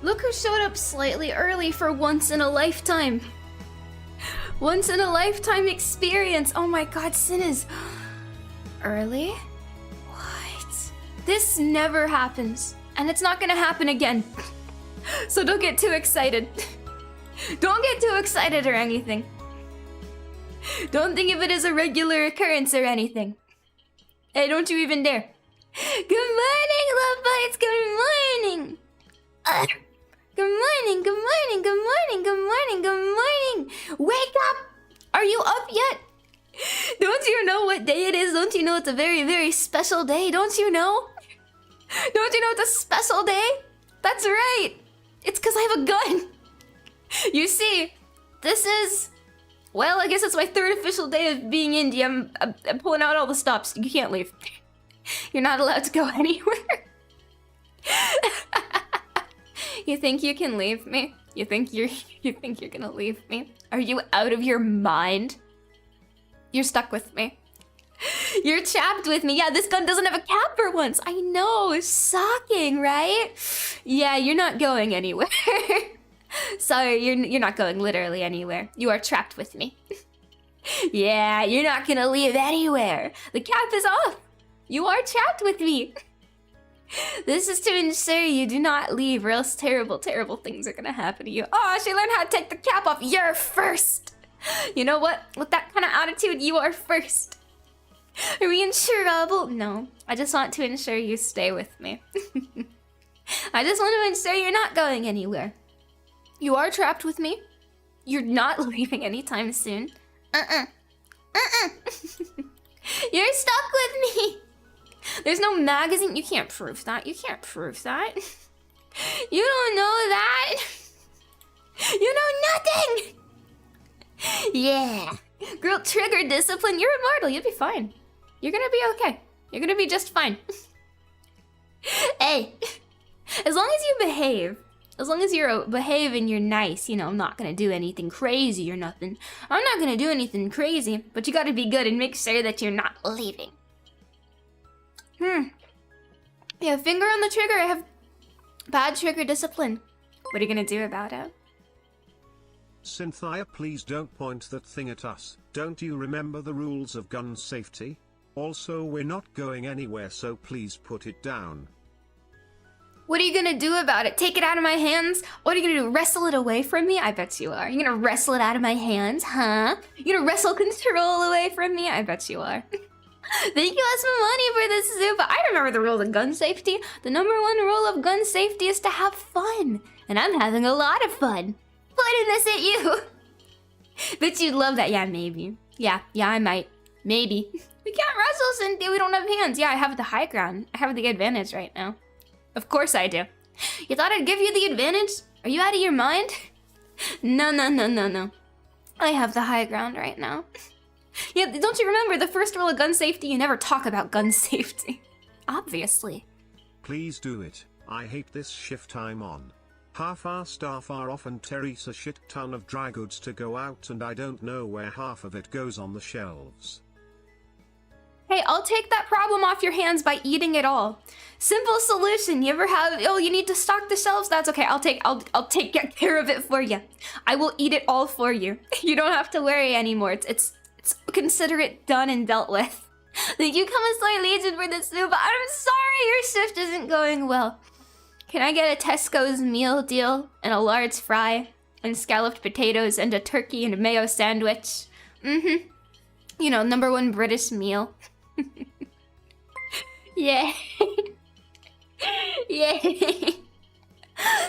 Look who showed up slightly early for once in a lifetime. Once in a lifetime experience. Oh my god, Sin is early? What? This never happens. And it's not gonna happen again. So don't get too excited. Don't get too excited or anything. Don't think of it as a regular occurrence or anything. Hey, don't you even dare. Good morning, love bites. Good morning. Good morning, good morning, good morning, good morning, good morning. Wake up. Are you up yet? Don't you know what day it is? Don't you know it's a very, very special day? Don't you know? Don't you know it's a special day? That's right. It's because I have a gun. You see, this is... Well, I guess it's my third official day of being indie. I'm pulling out all the stops. You can't leave. You're not allowed to go anywhere. You think you can leave me? You think you're gonna leave me? Are you out of your mind? You're stuck with me. You're trapped with me. Yeah, this gun doesn't have a cap for once. I know, it's shocking, right? Yeah, you're not going anywhere. Sorry, you're not going literally anywhere. You are trapped with me. Yeah, you're not gonna leave anywhere. The cap is off. You are trapped with me. This is to ensure you do not leave, or else terrible, terrible things are gonna happen to you. Oh, she learned how to take the cap off. You're first. You know what? With that kind of attitude, you are first. Are we in trouble? No, I just want to ensure you stay with me. I just want to ensure you're not going anywhere. You are trapped with me. You're not leaving anytime soon. You're stuck with me. There's no magazine. You can't prove that. You can't prove that. You don't know that. You know nothing. Yeah. Girl, trigger discipline. You're immortal. You'll be fine. You're gonna be okay. You're gonna be just fine. Hey, as long as you behave, as long as you behave and you're nice, you know, I'm not gonna do anything crazy or nothing. I'm not gonna do anything crazy, but you gotta be good and make sure that you're not leaving. Yeah, finger on the trigger. I have bad trigger discipline. What are you gonna do about it? Sinthya, please don't point that thing at us. Don't you remember the rules of gun safety? Also, we're not going anywhere, so please put it down. What are you gonna do about it? Take it out of my hands? What are you gonna do? Wrestle it away from me? I bet you are. You're gonna wrestle it out of my hands, huh? You're gonna wrestle control away from me? I bet you are. Thank you lots of money for this soup. I remember the rules of gun safety. The #1 rule of gun safety is to have fun. And I'm having a lot of fun. Pointing this at you. Bet you'd love that. Yeah, maybe. Yeah, I might. Maybe. We can't wrestle, Cynthia. We don't have hands. Yeah, I have the high ground. I have the advantage right now. Of course I do. You thought I'd give you the advantage? Are you out of your mind? No. I have the high ground right now. Yeah, don't you remember the first rule of gun safety? You never talk about gun safety. Obviously. Please do it. I hate this shift I'm on. Half our staff are off and Terry's a shit ton of dry goods to go out and I don't know where half of it goes on the shelves. Hey, I'll take that problem off your hands by eating it all. Simple solution. You ever have, oh, you need to stock the shelves? That's okay. I'll take care of it for you. I will eat it all for you. You don't have to worry anymore. It's consider it done and dealt with. Thank you, Kamasoi Legion, for this soup. I'm sorry your shift isn't going well. Can I get a Tesco's meal deal and a large fry and scalloped potatoes and a turkey and a mayo sandwich? You know, #1 British meal. Yay. Yay.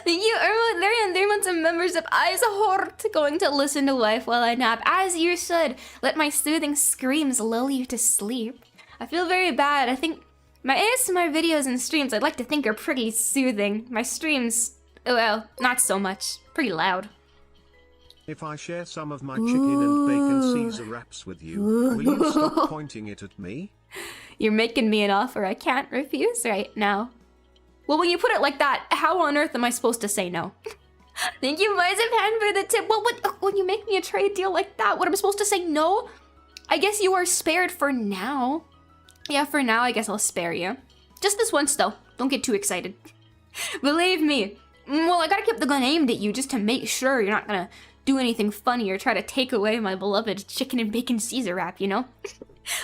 Thank you, Irma, Larry, and 3 months of membership. Eyes hort going to listen to Wife while I nap, as you should. Let my soothing screams lull you to sleep. I feel very bad. I think my ASMR videos and streams, I'd like to think, are pretty soothing. My streams, well, not so much. Pretty loud. If I share some of my chicken and bacon Caesar wraps with you, will you stop pointing it at me? You're making me an offer I can't refuse right now. Well, when you put it like that, how on earth am I supposed to say no? Thank you, Marzipan, for the tip. Well, when you make me a trade deal like that, what am I supposed to say no? I guess you are spared for now. Yeah, for now, I guess I'll spare you. Just this once, though. Don't get too excited. Believe me, Well, I gotta keep the gun aimed at you just to make sure you're not gonna do anything funny or try to take away my beloved chicken and bacon Caesar wrap, you know?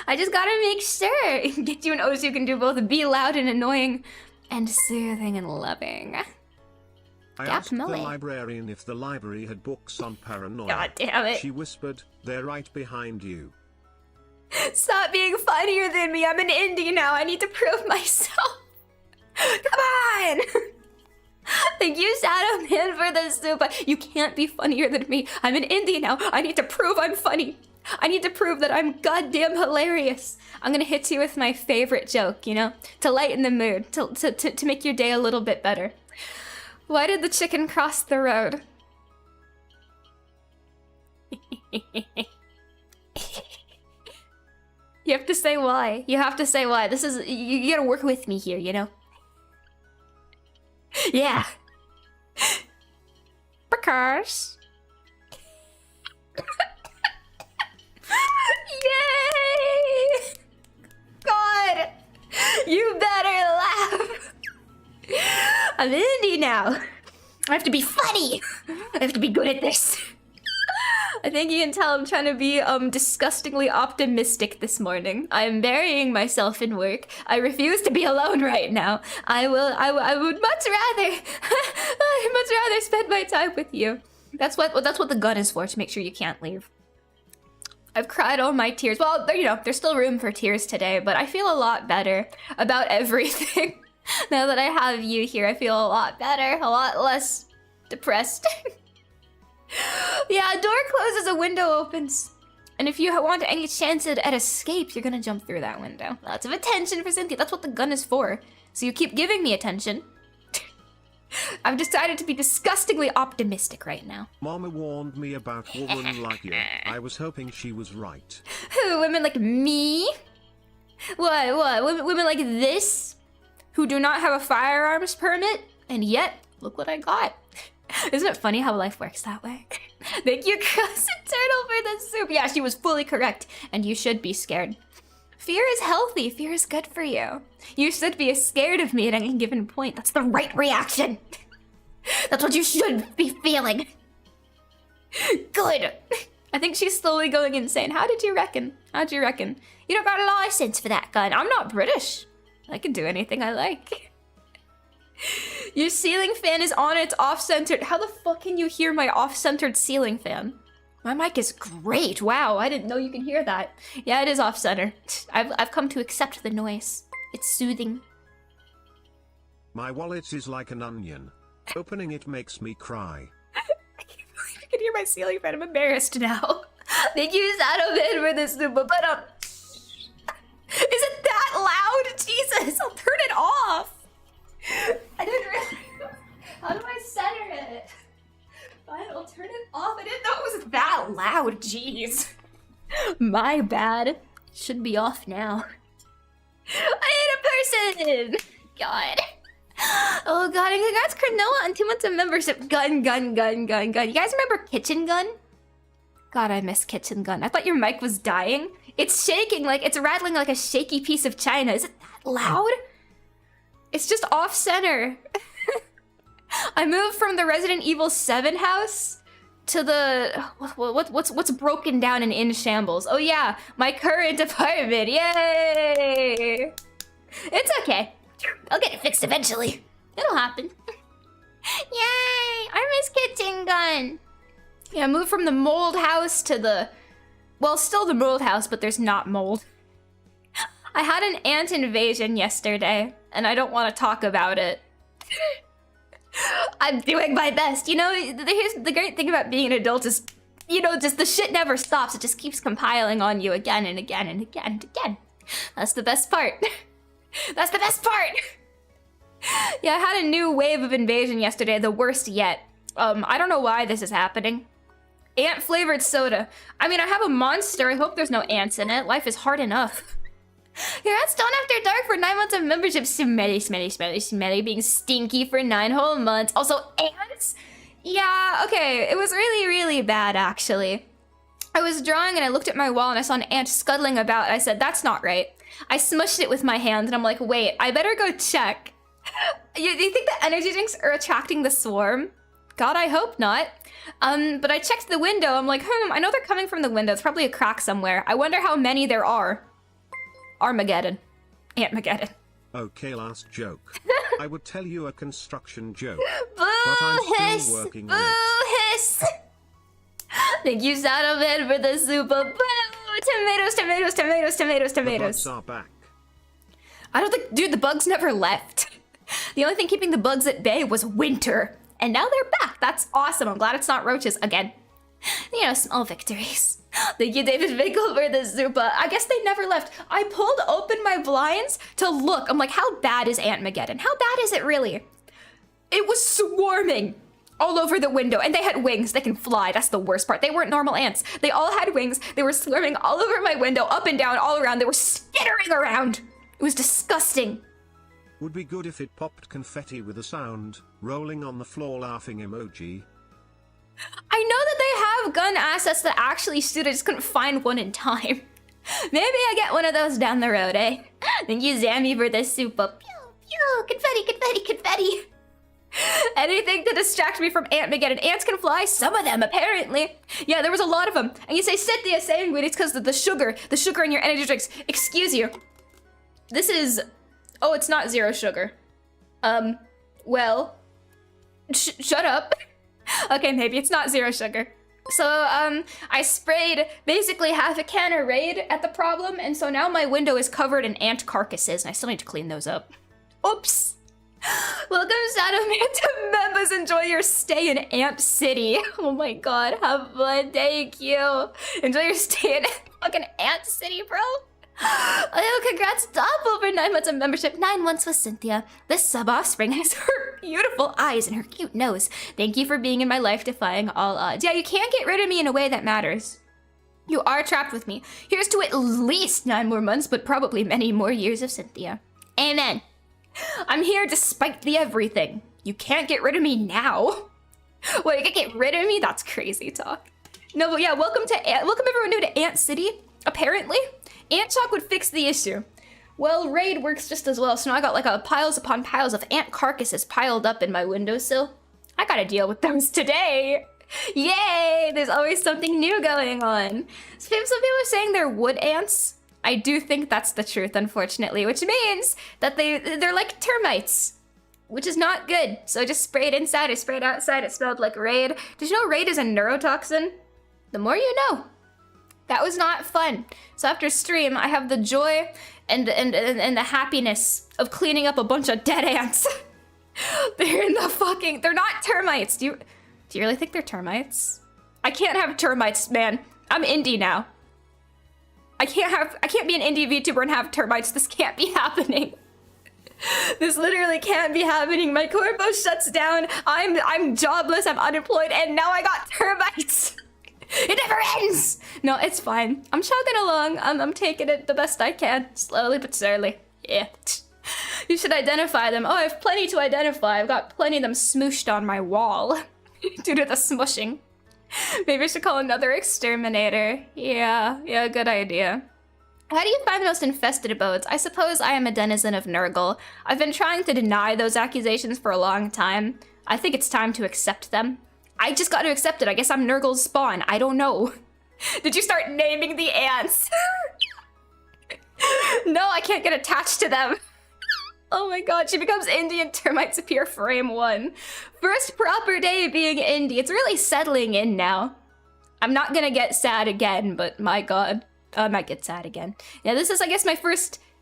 I just gotta make sure. Get you an Oshi who can do both be loud and annoying and soothing and loving. I asked the librarian if the library had books on paranoia. God damn it. She whispered, "They're right behind you." Stop being funnier than me. I'm an indie now. I need to prove myself. Come on. Thank you, Shadow Man, for the soup. You can't be funnier than me. I'm an indie now. I need to prove I'm funny. I need to prove that I'm goddamn hilarious. I'm gonna hit you with my favorite joke, you know? To lighten the mood, to make your day a little bit better. Why did the chicken cross the road? You have to say why. You have to say why. This is, you gotta work with me here, you know? Yeah. Because. Yay! God! You better laugh! I'm indie now. I have to be funny. I have to be good at this. I think you can tell I'm trying to be disgustingly optimistic this morning. I am burying myself in work. I refuse to be alone right now. I would much rather I'd much rather spend my time with you. That's what the gun is for, to make sure you can't leave. I've cried all my tears. Well, you know, there's still room for tears today, but I feel a lot better about everything. Now that I have you here, I feel a lot better, a lot less depressed. Yeah, a door closes, a window opens. And if you want any chance at escape, you're gonna jump through that window. Lots of attention for Sinthya. That's what the gun is for. So you keep giving me attention. I've decided to be disgustingly optimistic right now. Mama warned me about women like you. I was hoping she was right. Who, women like me? What? Women like this? Who do not have a firearms permit? And yet, look what I got. Isn't it funny how life works that way? Thank you, Cousin Turtle, for the soup. Yeah, she was fully correct, and you should be scared. Fear is healthy. Fear is good for you. You should be scared of me at any given point. That's the right reaction. That's what you should be feeling. Good. I think she's slowly going insane. How did you reckon? How'd you reckon? You don't got a license for that gun. I'm not British. I can do anything I like. Your ceiling fan is on, it's off-centered. How the fuck can you hear my off-centered ceiling fan? My mic is great. Wow, I didn't know you can hear that. Yeah, it is off-center. I've come to accept the noise. It's soothing. My wallet is like an onion. Opening it makes me cry. I can't believe you can hear my ceiling fan. I'm embarrassed now. Thank you, Shadowman, for this super, but is it that loud? Jesus, I'll turn it off. I didn't really. How do I center it? Fine, I'll turn it off. I didn't know it was that loud. Jeez. My bad. Should be off now. I hate a person. God. Oh God, and congrats Cronoa on 2 months of membership. Gun. You guys remember Kitchen Gun? God, I miss Kitchen Gun. I thought your mic was dying. It's shaking, like it's rattling like a shaky piece of china. Is it that loud? It's just off-center. I moved from the Resident Evil 7 house to the... What's broken down and in shambles? Oh yeah, my current apartment. Yay! It's okay. I'll get it fixed eventually. It'll happen. Yay! I miss Kitchen Gun. Yeah, I moved from the mold house to the... Well, still the mold house, but there's not mold. I had an ant invasion yesterday, and I don't want to talk about it. I'm doing my best. You know, here's the great thing about being an adult is, you know, just the shit never stops. It just keeps compiling on you again and again and again and again. That's the best part. That's the best part. Yeah, I had a new wave of invasion yesterday, the worst yet. I don't know why this is happening. Ant-flavored soda. I mean, I have a monster. I hope there's no ants in it. Life is hard enough. You're at Stone After Dark for 9 months of membership. Smelly, being stinky for 9 whole months. Also, ants? Yeah, okay. It was really bad, actually. I was drawing and I looked at my wall and I saw an ant scuttling about. I said, that's not right. I smushed it with my hand and I'm like, wait, I better go check. You think the energy drinks are attracting the swarm? God, I hope not. But I checked the window. I'm like, I know they're coming from the window. It's probably a crack somewhere. I wonder how many there are. Armageddon. Antmageddon. Okay, last joke. I would tell you a construction joke, Boo but I'm hiss! still working Boo on it. hiss! Thank you, Saddleman, for the super. Boo! Tomatoes, tomatoes, tomatoes, tomatoes, The tomatoes. bugs are back. I don't think, dude, the bugs never left. The only thing keeping the bugs at bay was winter. And now they're back. That's awesome. I'm glad it's not roaches again. You know, small victories. Thank you, David Finkel, for the Zupa. I guess they never left. I pulled open my blinds to look. I'm like, how bad is Antmageddon? How bad is it really? It was swarming all over the window, and they had wings. They can fly. That's the worst part. They weren't normal ants. They all had wings. They were swarming all over my window, up and down, all around. They were skittering around. It was disgusting. Would be good if it popped confetti with a sound, rolling on the floor laughing emoji. I know that they have gun assets that actually suit. I just couldn't find one in time. Maybe I get one of those down the road, eh? Thank you, Zammy, for the soup up. Pew, pew, confetti, confetti, confetti. Anything to distract me from Antmageddon. Ants can fly, some of them, apparently. Yeah, there was a lot of them. And you say, Sinthya, Sanguine, it's because of the sugar in your energy drinks. Excuse you. This is... Oh, it's not zero sugar. Well... shut up. Okay, maybe it's not zero sugar. So, I sprayed basically half a can of Raid at the problem, and so now my window is covered in ant carcasses, and I still need to clean those up. Oops! Welcome, Shadowman, members. Enjoy your stay in Ant City. Oh my god, have fun, thank you. Enjoy your stay in fucking Ant City, bro. Oh, congrats, Doppel, for 9 months of membership. 9 months with Sinthya. This sub-offspring has her beautiful eyes and her cute nose. Thank you for being in my life, defying all odds. Yeah, you can't get rid of me in a way that matters. You are trapped with me. Here's to at least 9 more months, but probably many more years of Sinthya. Amen. I'm here despite the everything. You can't get rid of me now. What, you can get rid of me? That's crazy talk. No, but yeah, welcome everyone new to Ant City, apparently. Ant Chalk would fix the issue. Well, Raid works just as well, so now I got like piles upon piles of ant carcasses piled up in my windowsill. I gotta deal with those today. Yay! There's always something new going on. Some people are saying they're wood ants. I do think that's the truth, unfortunately, which means that they're like termites, which is not good. So I just sprayed inside, I sprayed outside, it smelled like Raid. Did you know Raid is a neurotoxin? The more you know. That was not fun. So after stream, I have the joy and the happiness of cleaning up a bunch of dead ants. They're not termites. Do you really think they're termites? I can't have termites, man. I'm indie now. I can't be an indie VTuber and have termites. This can't be happening. This literally can't be happening. My corpo shuts down. I'm jobless, I'm unemployed, and now I got termites. It never ends! No, it's fine. I'm chugging along. I'm taking it the best I can. Slowly but surely. Yeah. You should identify them. Oh, I have plenty to identify. I've got plenty of them smooshed on my wall. Due to the smushing. Maybe I should call another exterminator. Yeah, good idea. How do you find the most infested abodes? I suppose I am a denizen of Nurgle. I've been trying to deny those accusations for a long time. I think it's time to accept them. I just got to accept it. I guess I'm Nurgle's spawn. I don't know. Did you start naming the ants? No, I can't get attached to them. Oh my god, she becomes indie and termites appear frame 1. First proper day being indie. It's really settling in now. I'm not gonna get sad again, but my god. I might get sad again. Yeah, this is, I guess,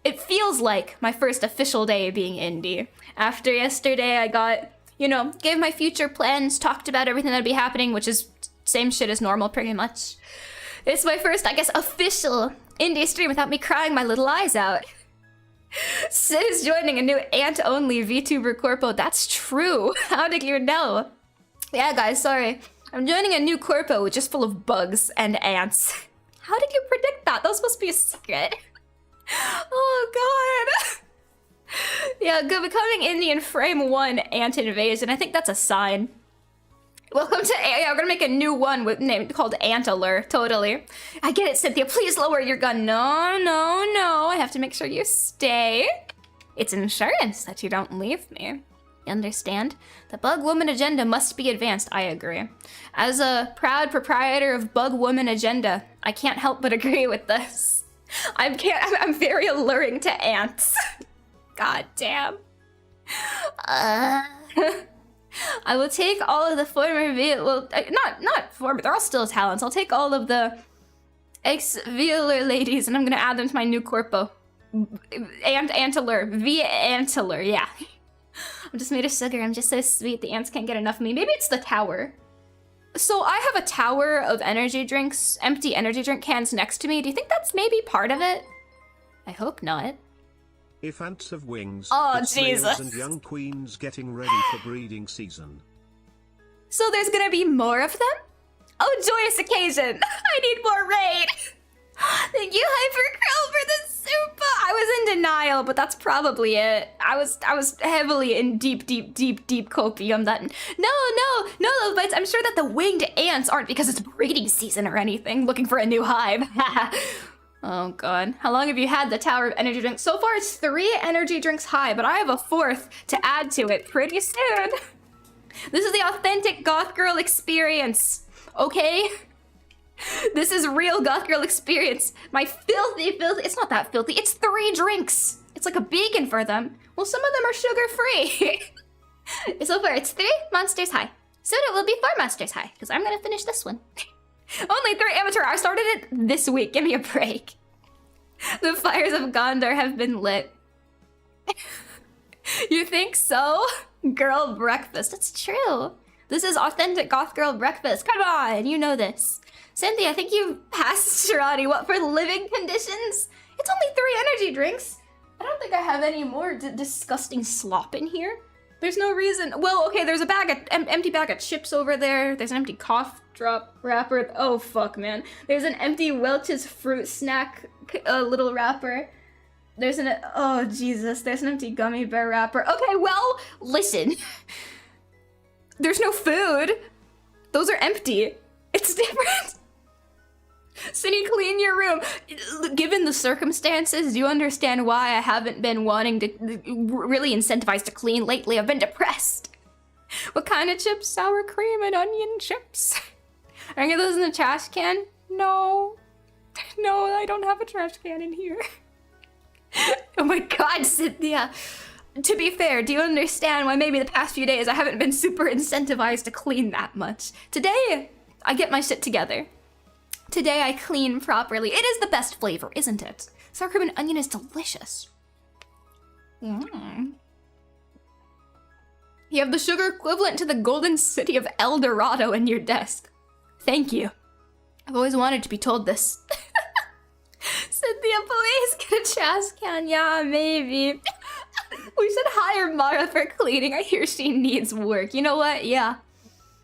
it feels like my first official day being indie. After yesterday, I got... gave my future plans, talked about everything that'd be happening, which is same shit as normal, pretty much. It's my first, I guess, official indie stream without me crying my little eyes out. Sid is joining a new ant-only VTuber corpo. That's true. How did you know? Yeah, guys, sorry. I'm joining a new corpo just full of bugs and ants. How did you predict that? That was supposed to be a secret. Oh, God. Yeah, becoming indie in frame 1 ant invasion. I think that's a sign. Welcome to we're gonna make a new one called Antler. Totally. I get it, Sinthya. Please lower your gun. No. I have to make sure you stay. It's insurance that you don't leave me. You understand? The Bug Woman agenda must be advanced, I agree. As a proud proprietor of Bug Woman agenda, I can't help but agree with this. I'm very alluring to ants. God damn. I will take all of the former not former, they're all still talents. I'll take all of the ex-VAllure ladies and I'm gonna add them to my new corpo. Antler, VAllure, yeah. I'm just made of sugar, I'm just so sweet, the ants can't get enough of me. Maybe it's the tower. So I have a tower of energy drinks, empty energy drink cans next to me. Do you think that's maybe part of it? I hope not. If ants have wings, oh it's Jesus! males and young queens getting ready for breeding season. So there's gonna be more of them? Oh, joyous occasion! I need more raid! Thank you, Hypercurl, for the super! I was in denial, but that's probably it. I was heavily in deep copium that... No, Love Bites, I'm sure that the winged ants aren't because it's breeding season or anything, looking for a new hive. Oh god. How long have you had the Tower of Energy Drinks? So far it's 3 energy drinks high, but I have a 4th to add to it pretty soon. This is the authentic goth girl experience, okay? This is real goth girl experience. My filthy, it's not that filthy, it's 3 drinks. It's like a beacon for them. Well, some of them are sugar-free. So far it's 3 monsters high. Soon it will be 4 monsters high, because I'm gonna finish this one. Only 3 amateur. I started it this week. Give me a break. The fires of Gondor have been lit. You think so? Girl breakfast. It's true. This is authentic goth girl breakfast. Come on, you know this. Sinthya, I think you passed Shirati. What for living conditions? It's only 3 energy drinks. I don't think I have any more disgusting slop in here. There's no reason. Well, okay, there's a empty bag of chips over there. There's an empty cough drop wrapper. Oh, fuck, man. There's an empty Welch's fruit snack little wrapper. There's an... Oh, Jesus. There's an empty gummy bear wrapper. Okay, well, listen. There's no food. Those are empty. It's different. Cindy, clean your room. Given the circumstances, do you understand why I haven't been wanting to really incentivized to clean lately? I've been depressed. What kind of chips? Sour cream and onion chips. Are any of those in the trash can? No. No, I don't have a trash can in here. Oh my god, Sinthya. To be fair, do you understand why maybe the past few days I haven't been super incentivized to clean that much? Today, I get my shit together. Today I clean properly. It is the best flavor, isn't it? Sour cream and onion is delicious. You have the sugar equivalent to the golden city of El Dorado in your desk. Thank you. I've always wanted to be told this. Sinthya, please get a trash can. Yeah, maybe. We should hire Mara for cleaning. I hear she needs work. You know what? Yeah.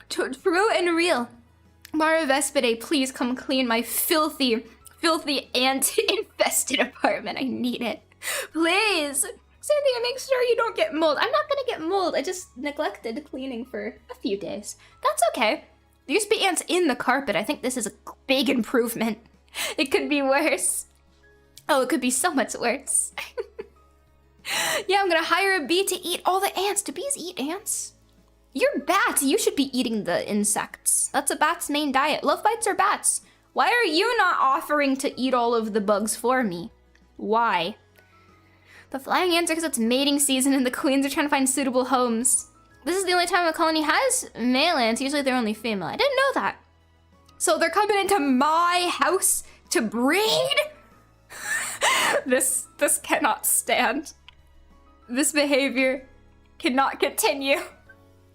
True and real. Mara Vespidae, please come clean my filthy ant-infested apartment. I need it. Please. Sinthya, make sure you don't get mold. I'm not gonna get mold. I just neglected cleaning for a few days. That's okay. There used to be ants in the carpet. I think this is a big improvement. It could be worse. Oh, it could be so much worse. Yeah, I'm gonna hire a bee to eat all the ants. Do bees eat ants? You're bats. You should be eating the insects. That's a bat's main diet. Love bites are bats. Why are you not offering to eat all of the bugs for me? Why? The flying ants are because it's mating season and the queens are trying to find suitable homes. This is the only time a colony has male ants. Usually they're only female. I didn't know that. So they're coming into my house to breed? This cannot stand. This behavior cannot continue.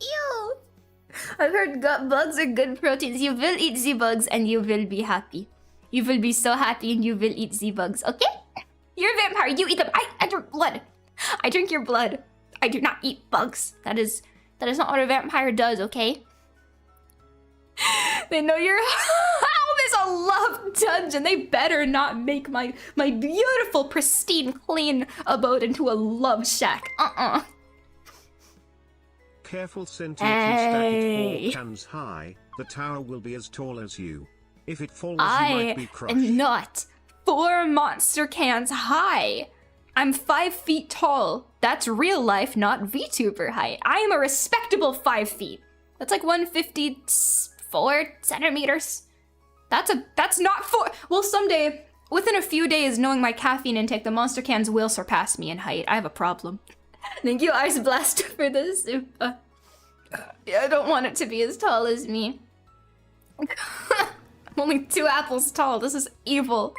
Ew. I've heard gut bugs are good proteins. You will eat the bugs and you will be happy. You will be so happy and you will eat the bugs, okay? You're a vampire, you eat them. I drink blood. I drink your blood. I do not eat bugs. That is not what a vampire does, okay? They know your home is a love dungeon. They better not make my beautiful, pristine, clean abode into a love shack. Careful, Sinthya, if you stack it 4 cans high, the tower will be as tall as you. If it falls, you might be crushed. I am not 4 monster cans high. I'm 5 feet tall. That's real life, not VTuber height. I am a respectable 5 feet. That's like 154 centimeters. That's not 4. Well, someday, within a few days, knowing my caffeine intake, the monster cans will surpass me in height. I have a problem. Thank you, Ice Blast, for the super. I don't want it to be as tall as me. I'm only 2 apples tall. This is evil.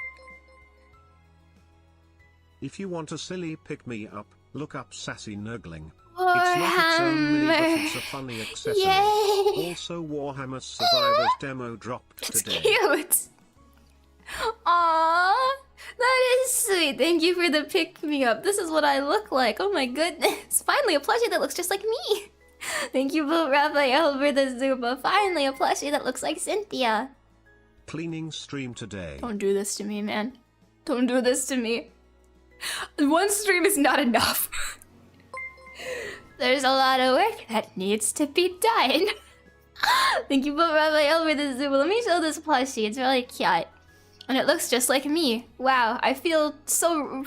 If you want a silly pick-me-up, look up Sassy Nurgling. It's not its own mini, but it's a funny accessory. Yay! Also, Warhammer Survivors demo dropped today. It's cute! Aww, that is sweet. Thank you for the pick-me-up. This is what I look like. Oh my goodness. Finally, a plushie that looks just like me. Thank you, Boot Raphael, for the Zuba. Finally, a plushie that looks like Sinthya. Cleaning stream today. Don't do this to me, man. Don't do this to me. One stream is not enough. There's a lot of work that needs to be done. Thank you, Boot Raphael, for the Zuba. Let me show this plushie. It's really cute. And it looks just like me. Wow, I feel so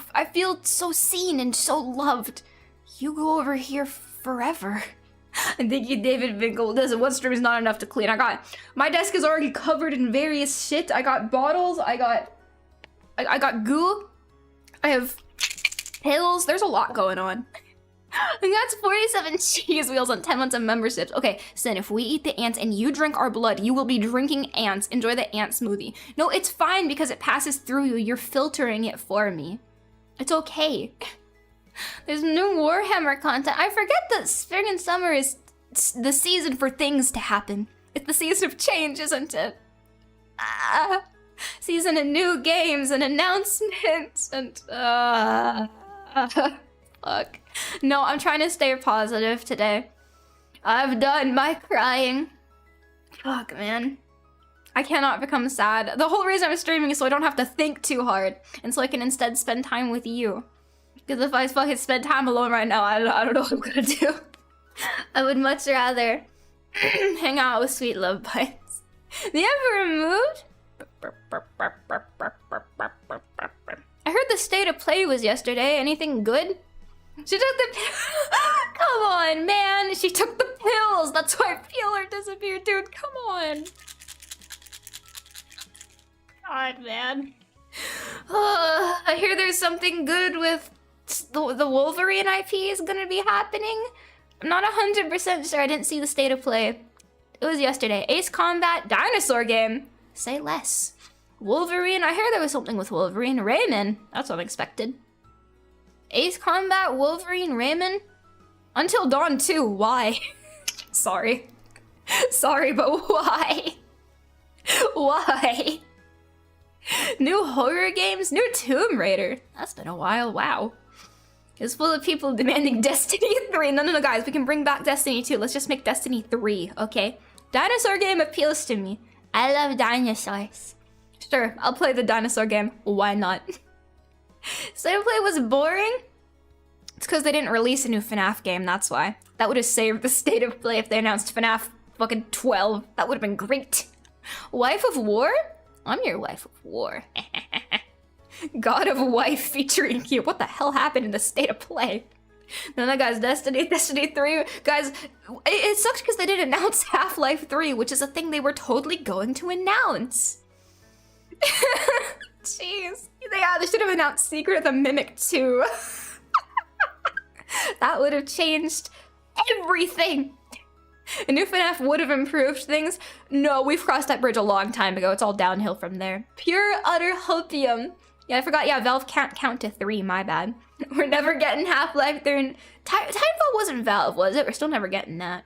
seen and so loved. You go over here forever. And thank you, David Vinkle. Listen, one stream is not enough to clean. My desk is already covered in various shit. I got bottles, I got goo. I have pills. There's a lot going on. And that's 47 cheese wheels on 10 months of memberships. Okay, Sin, if we eat the ants and you drink our blood, you will be drinking ants. Enjoy the ant smoothie. No, it's fine because it passes through you. You're filtering it for me. It's okay. There's new Warhammer content. I forget that spring and summer is the season for things to happen. It's the season of change, isn't it? Season of new games and announcements and fuck. No, I'm trying to stay positive today. I've done my crying. Fuck, man. I cannot become sad. The whole reason I'm streaming is so I don't have to think too hard and so I can instead spend time with you. Because if I fucking spend time alone right now, I don't know what I'm gonna do. I would much rather hang out with Sweet Love Bites. The Emperor moved? I heard the state of play was yesterday. Anything good? She took the come on, man. She took the pills. That's why Peeler disappeared, dude. Come on. God, man. I hear there's something good with the Wolverine IP is gonna be happening. I'm not 100% sure. I didn't see the state of play. It was yesterday. Ace Combat dinosaur game. Say less. Wolverine. I hear there was something with Wolverine. Rayman. That's unexpected. Ace Combat, Wolverine, Rayman. Until Dawn 2. Why? Sorry. Sorry, but why? Why? New horror games? New Tomb Raider. That's been a while. Wow. It's full of people demanding Destiny 3. No, guys. We can bring back Destiny 2. Let's just make Destiny 3, okay? Dinosaur game appeals to me. I love dinosaurs. Sure, I'll play the dinosaur game. Why not? State of play was boring. It's because they didn't release a new FNAF game, that's why. That would have saved the state of play if they announced FNAF fucking 12. That would have been great. Wife of War? I'm your wife of war. God of Wife featuring you. What the hell happened in the state of play? No, guys, Destiny 3. Guys, it sucks because they didn't announce Half-Life 3, which is a thing they were totally going to announce. Jeez. Yeah, they should have announced Secret of the Mimic 2. That would have changed everything. A new FNAF would have improved things. No, we've crossed that bridge a long time ago. It's all downhill from there. Pure utter hopium. Yeah, I forgot. Yeah, Valve can't count to 3. My bad. We're never getting Half-Life 3. Titanfall wasn't Valve, was it? We're still never getting that.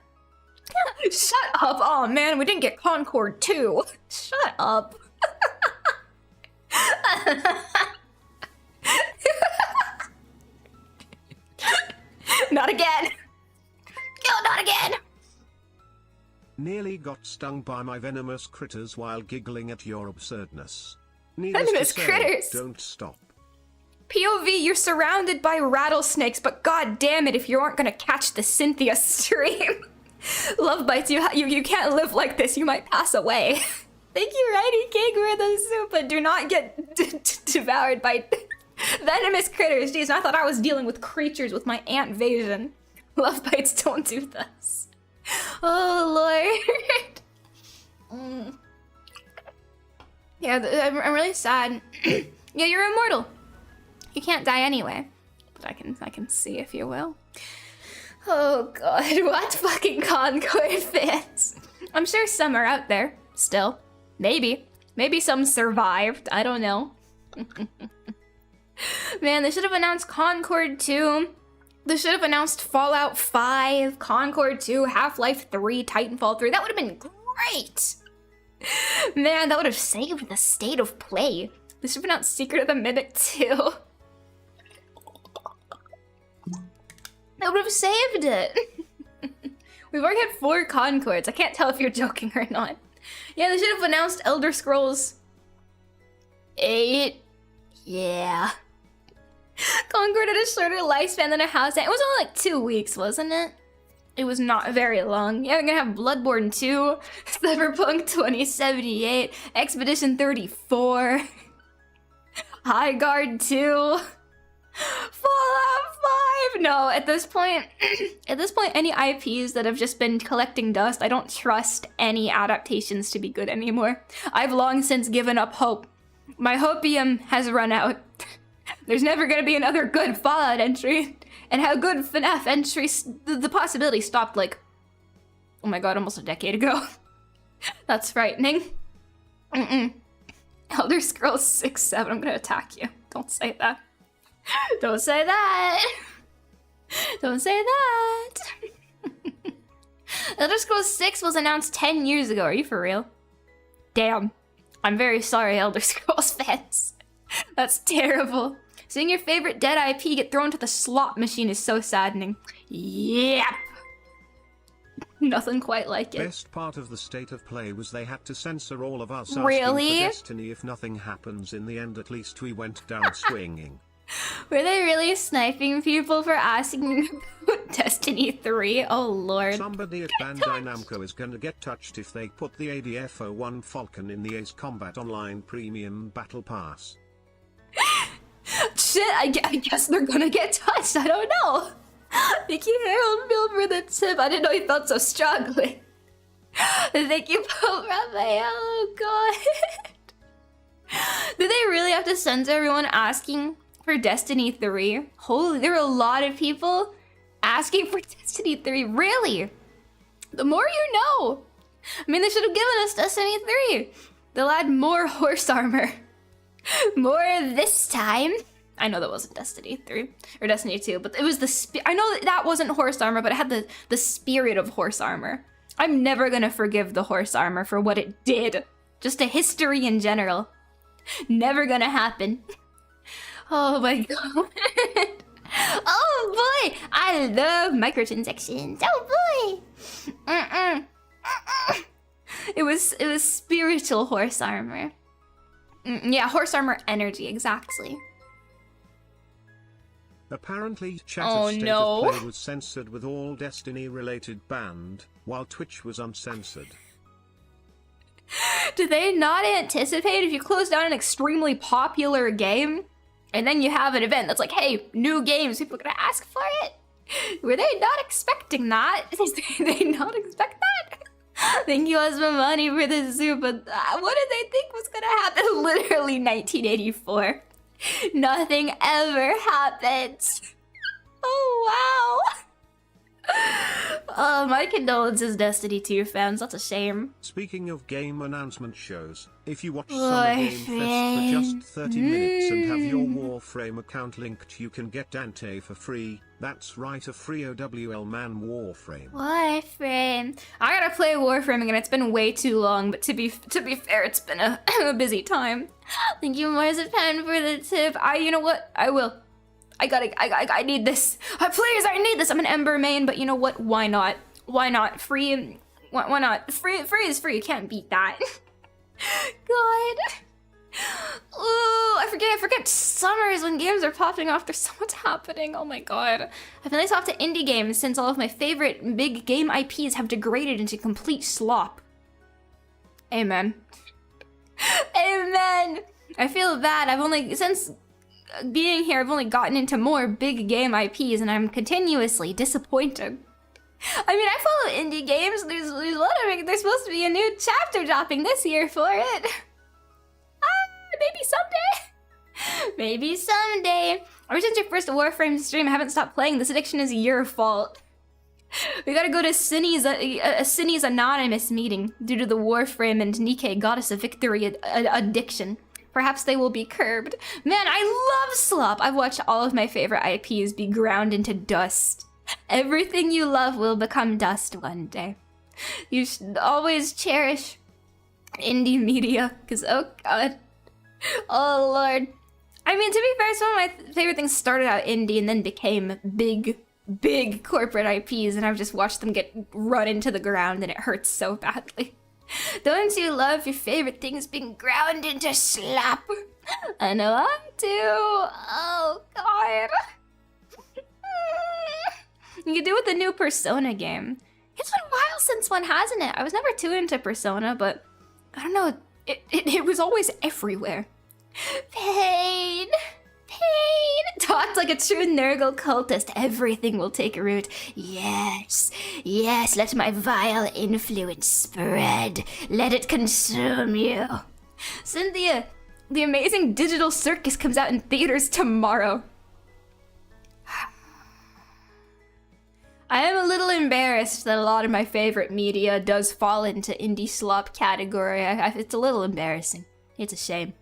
Shut up. Oh, man, we didn't get Concord 2. Shut up. Not again. No, not again. Nearly got stung by my venomous critters while giggling at your absurdness. Venomous critters. Don't stop. POV, you're surrounded by rattlesnakes, but god damn it if you aren't gonna catch the Sinthya stream. Love Bites, you can't live like this, you might pass away. Thank you, Righty King, for the soup, but do not get devoured by Venomous critters. Jeez, I thought I was dealing with creatures with my ant vasion. Love bites don't do this. Oh, Lord. Yeah, I'm really sad. Yeah, you're immortal. You can't die anyway. But I can see if you will. Oh, God. What fucking Concord fans? I'm sure some are out there still. Maybe. Maybe some survived. I don't know. Man, they should have announced Concord 2. They should have announced Fallout 5, Concord 2, Half-Life 3, Titanfall 3. That would have been great. Man, that would have saved the state of play. They should have announced Secret of the Minute 2. That would have saved it. We've already had 4 Concords. I can't tell if you're joking or not. Yeah, they should have announced Elder Scrolls 8. Yeah. Concord had a shorter lifespan than a house. It was only like 2 weeks, wasn't it? It was not very long. Yeah, we're gonna have Bloodborne 2, Cyberpunk 2078, Expedition 34, High Guard 2, Fallout 5. No, at this point, any IPs that have just been collecting dust, I don't trust any adaptations to be good anymore. I've long since given up hope. My hopium has run out. There's never gonna be another good Fallout entry. And how good FNAF entries, the possibility stopped like, oh my god, almost a decade ago. That's frightening. Elder Scrolls 6, 7, I'm gonna attack you. Don't say that. Don't say that. Don't say that. Elder Scrolls 6 was announced 10 years ago. Are you for real? Damn. I'm very sorry, Elder Scrolls fans. That's terrible. Seeing your favorite dead IP get thrown to the slot machine is so saddening. Yep. Nothing quite like it. Best part of the state of play was they had to censor all of us Really? asking for Destiny if nothing happens in the end. At least we went down swinging. Were they really sniping people for asking about Destiny 3? Oh lord. Somebody at Bandai Namco is gonna get touched if they put the ADF-01 Falcon in the Ace Combat Online Premium Battle Pass. Shit, I guess they're gonna get touched. I don't know. Thank you, Harold Bill, for the tip. I didn't know you felt so strongly. Thank you, Pope Raphael. Oh god. Did they really have to censor everyone asking for Destiny 3? Holy, there were a lot of people asking for Destiny 3. Really? The more you know. I mean, they should have given us Destiny 3. They'll add more horse armor. More this time. I know that wasn't Destiny 3 or Destiny 2, but it was the I know that wasn't horse armor, but it had the spirit of horse armor. I'm never gonna forgive the horse armor for what it did. Just a history in general. Never gonna happen. Oh my god. Oh boy! I love microtransactions. Oh boy! It was spiritual horse armor. Yeah, horse armor energy, exactly. Apparently, Chatter's State of Play was censored with all Destiny-related banned, while Twitch was uncensored. Do they not anticipate if you close down an extremely popular game, and then you have an event that's like, hey, new games, people are gonna ask for it? Were they not expecting that? Did they not expect that? Thank you, husband money for the soup, but what did they think was gonna happen? Literally 1984. Nothing ever happens. Oh, wow. My condolences, Destiny 2 fans. That's a shame. Speaking of game announcement shows, if you watch Summer Game Fest for just 30 minutes and have your Warframe account linked, you can get Dante for free. That's right, a free OWL man Warframe. Warframe. I gotta play Warframe again. It's been way too long, but to be fair, it's been a busy time. Thank you, Marzipan, for the tip. You know what? I will. I need this. Please, I need this. I'm an Ember main, but you know what? Why not? Why not? Free. Why not? Free is free. You can't beat that. God. Ooh, I forget summers when games are popping off. There's so much happening. Oh my god. I've been off to indie games since all of my favorite big game IPs have degraded into complete slop. Amen. Amen. I feel bad. I've only since being here, I've only gotten into more big game IPs, and I'm continuously disappointed. I mean, I follow indie games. There's a lot of. There's supposed to be a new chapter dropping this year for it. Maybe someday. Maybe someday. Ever since your first Warframe stream, I haven't stopped playing. This addiction is your fault. We gotta go to Cindy's anonymous meeting due to the Warframe and Nikke Goddess of Victory addiction. Perhaps they will be curbed. Man, I love slop. I've watched all of my favorite IPs be ground into dust. Everything you love will become dust one day. You should always cherish indie media, because oh god. Oh lord. I mean, to be fair, some of my favorite things started out indie and then became big corporate IPs, and I've just watched them get run into the ground, and it hurts so badly. Don't you love your favorite things being ground into slop? I know I do. Oh god. You could do with the new Persona game. It's been a while since one, hasn't it? I was never too into Persona, but I don't know, it was always everywhere. Pain! Talked like a true Nurgle cultist, everything will take root. Yes, let my vile influence spread. Let it consume you. Sinthya, the amazing digital circus comes out in theaters tomorrow. I am a little embarrassed that a lot of my favorite media does fall into indie slop category. It's a little embarrassing. It's a shame.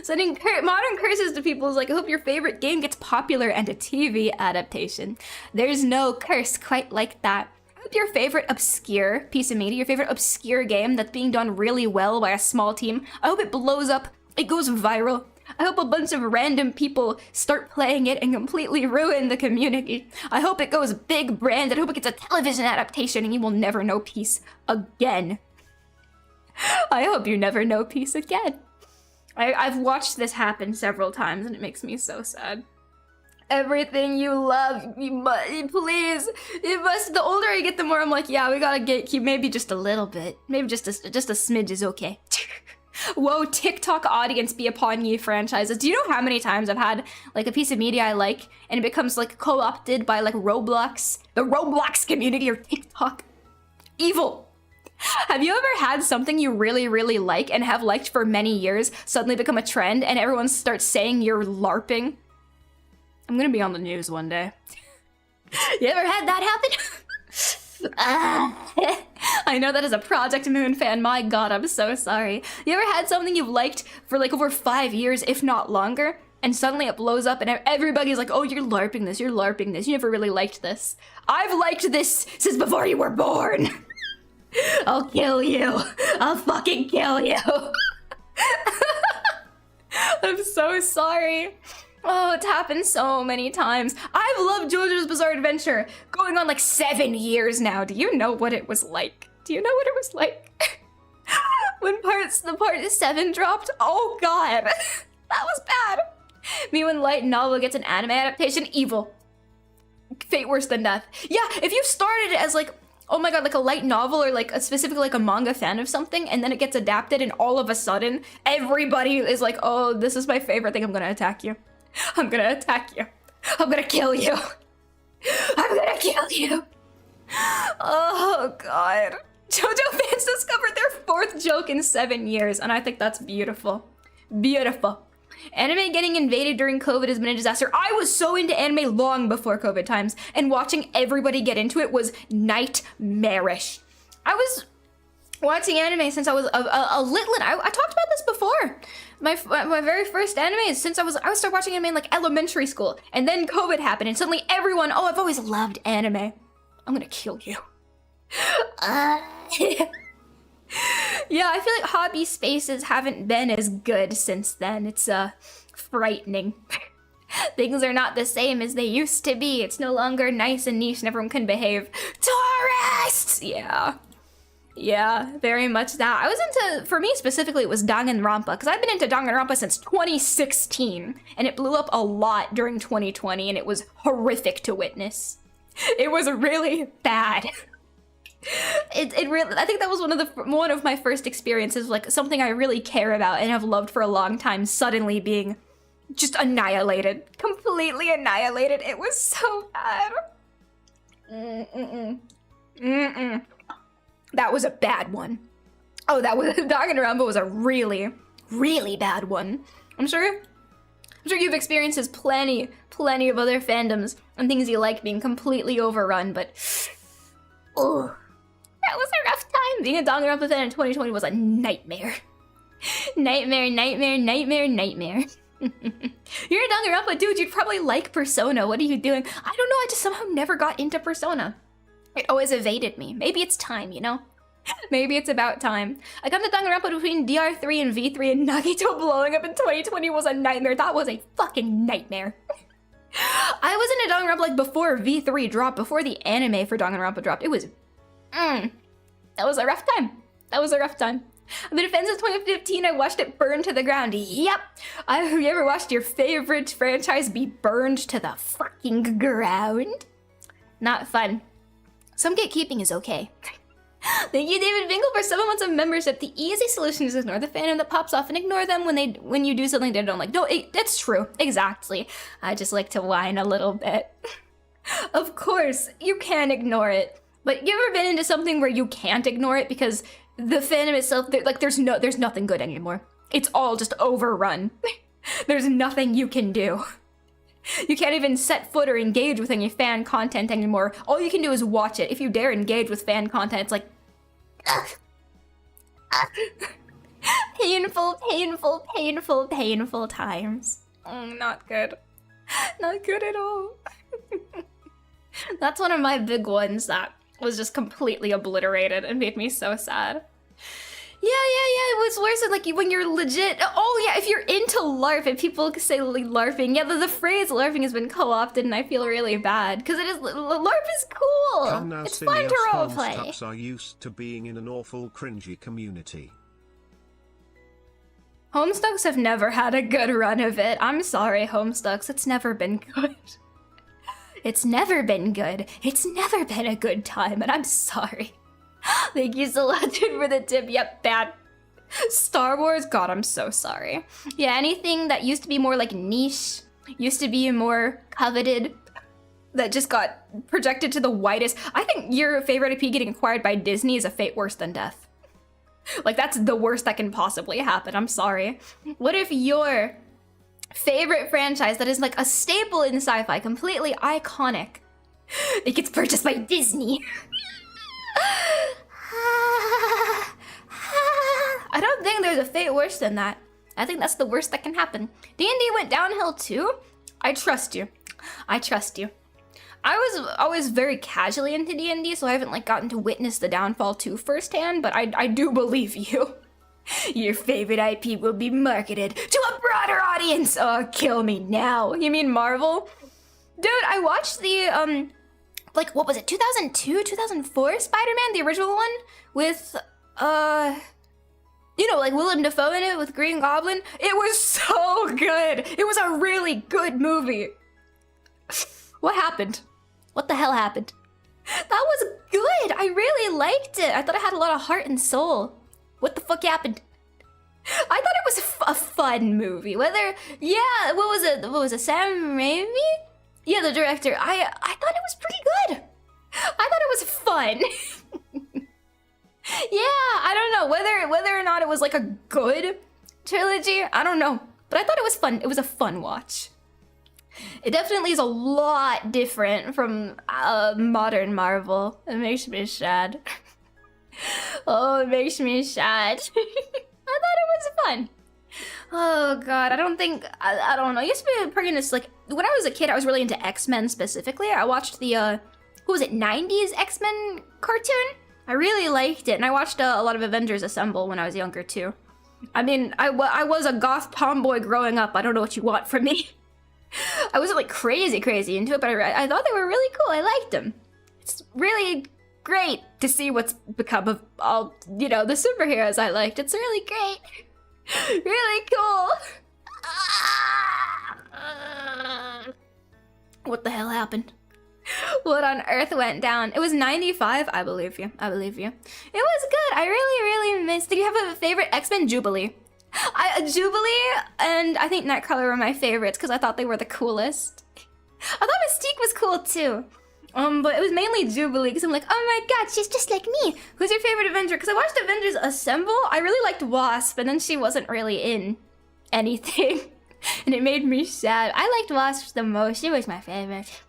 Sending modern curses to people is like, I hope your favorite game gets popular and a TV adaptation. There's no curse quite like that. I hope your favorite obscure piece of media, your favorite obscure game that's being done really well by a small team, I hope it blows up, it goes viral. I hope a bunch of random people start playing it and completely ruin the community. I hope it goes big brand. I hope it gets a television adaptation and you will never know peace again. I hope you never know peace again. I've watched this happen several times and it makes me so sad. Everything you love, please, the older I get, the more I'm like, yeah, we gotta gatekeep maybe just a little bit. Maybe just a smidge is okay. Whoa, TikTok audience be upon ye franchises. Do you know how many times I've had like a piece of media I like and it becomes like co-opted by like Roblox, the Roblox community or TikTok? Evil. Have you ever had something you really, really like and have liked for many years suddenly become a trend and everyone starts saying you're LARPing? I'm gonna be on the news one day. You ever had that happen? I know that as a Project Moon fan, my god, I'm so sorry. You ever had something you've liked for like over 5 years, if not longer, and suddenly it blows up and everybody's like, oh, you're LARPing this, you never really liked this. I've liked this since before you were born. I'll kill you. I'll fucking kill you. I'm so sorry. Oh, it's happened so many times. I've loved JoJo's Bizarre Adventure going on like 7 years now. Do you know what it was like? Do you know what it was like? When the part 7 dropped? Oh god. That was bad. Me when light novel gets an anime adaptation? Evil. Fate worse than death. Yeah, if you started as like, oh my god, like a light novel or like specifically like a manga fan of something, and then it gets adapted and all of a sudden everybody is like, oh, this is my favorite thing, I'm gonna attack you. I'm gonna attack you. I'm gonna kill you. I'm gonna kill you. Oh god. JoJo fans discovered their 4th joke in 7 years, and I think that's beautiful. Beautiful. Anime getting invaded during COVID has been a disaster. I was so into anime long before COVID times, and watching everybody get into it was nightmarish. I was watching anime since I was a litlin. I talked about this before. My very first anime is since I started watching anime in like elementary school, and then COVID happened, and suddenly everyone, oh, I've always loved anime. I'm gonna kill you. Yeah, I feel like hobby spaces haven't been as good since then. It's frightening. Things are not the same as they used to be. It's no longer nice and niche and everyone can behave. Tourists! Yeah, very much that. I was into, for me specifically, it was Danganronpa, because I've been into Danganronpa since 2016, and it blew up a lot during 2020, and it was horrific to witness. It was really bad. It really, I think that was one of my first experiences, like something I really care about and have loved for a long time suddenly being just annihilated. Completely annihilated. It was so bad. That was a bad one. Oh, that was Danganronpa was a really, really bad one. I'm sure you've experienced plenty of other fandoms and things you like being completely overrun, but oh, that was a rough time. Being a Danganronpa fan in 2020 was a nightmare. Nightmare. You're a Danganronpa dude, you'd probably like Persona. What are you doing? I don't know, I just somehow never got into Persona. It always evaded me. Maybe it's time, you know? Maybe it's about time. I got the Danganronpa between DR3 and V3, and Nagito blowing up in 2020 was a nightmare. That was a fucking nightmare. I was in a Danganronpa like before V3 dropped, before the anime for Danganronpa dropped. It was, that was a rough time. I've been a fan since 2015. I watched it burn to the ground. Yep. Have you ever watched your favorite franchise be burned to the fucking ground? Not fun. Some gatekeeping is okay. Thank you, David Bingle, for 7 months of membership. The easy solution is ignore the fandom that pops off and ignore them when you do something they don't like. No, that's true. Exactly. I just like to whine a little bit. Of course, you can ignore it. But you ever been into something where you can't ignore it because the fandom itself, like, there's nothing good anymore. It's all just overrun. There's nothing you can do. You can't even set foot or engage with any fan content anymore. All you can do is watch it. If you dare engage with fan content, it's like, painful times. Not good. Not good at all. That's one of my big ones that was just completely obliterated and made me so sad. Yeah, it was worse than like when you're legit. Oh yeah, if you're into LARP and people say LARPing, yeah, the phrase LARPing has been co-opted and I feel really bad because it is LARP is cool. It's fun to roleplay. Homestucks are used to being in an awful cringy community. Homestucks have never had a good run of it. I'm sorry, Homestucks. It's never been good. It's never been good. It's never been a good time, and I'm sorry. Thank you, Selected, for the tip. Yep, bad. Star Wars? God, I'm so sorry. Yeah, anything that used to be more like niche, used to be more coveted, that just got projected to the widest. I think your favorite IP getting acquired by Disney is a fate worse than death. Like, that's the worst that can possibly happen. I'm sorry. What if your favorite franchise that is like a staple in sci-fi, completely iconic, it gets purchased by Disney? I don't think there's a fate worse than that. I think that's the worst that can happen. D&D went downhill too? I trust you. I was always very casually into D&D, so I haven't like gotten to witness the downfall too firsthand, but I do believe you. Your favorite IP will be marketed to a broader audience. Oh, kill me now. You mean Marvel? Dude, I watched the, like, what was it, 2002, 2004 Spider-Man, the original one, with, you know, like Willem Dafoe in it with Green Goblin. It was so good. It was a really good movie. What happened? What the hell happened? That was good. I really liked it. I thought it had a lot of heart and soul. What the fuck happened? I thought it was a fun movie. What was it, Sam Raimi? Yeah, the director. I thought it was pretty good. I thought it was fun. Yeah, I don't know whether or not it was like a good trilogy. I don't know, but I thought it was fun. It was a fun watch. It definitely is a lot different from modern Marvel. It makes me sad. Oh, it makes me sad. I thought it was fun. Oh god, I don't know. I used to be pretty into, like, when I was a kid, I was really into X-Men specifically. I watched the, 90s X-Men cartoon? I really liked it, and I watched a lot of Avengers Assemble when I was younger, too. I mean, I was a goth tomboy growing up. I don't know what you want from me. I wasn't, like, crazy into it, but I thought they were really cool. I liked them. It's really great to see what's become of all, you know, the superheroes I liked. It's really great. Really cool. What the hell happened? What on earth went down? It was 95. I believe you. It was good. I really missed. Did you have a favorite X-Men? Jubilee. Jubilee and I think Nightcrawler were my favorites because I thought they were the coolest. I thought Mystique was cool too. But it was mainly Jubilee because I'm like, oh my god, she's just like me. Who's your favorite Avenger? Because I watched Avengers Assemble. I really liked Wasp, and then she wasn't really in anything. And it made me sad. I liked Wasp the most. She was my favorite.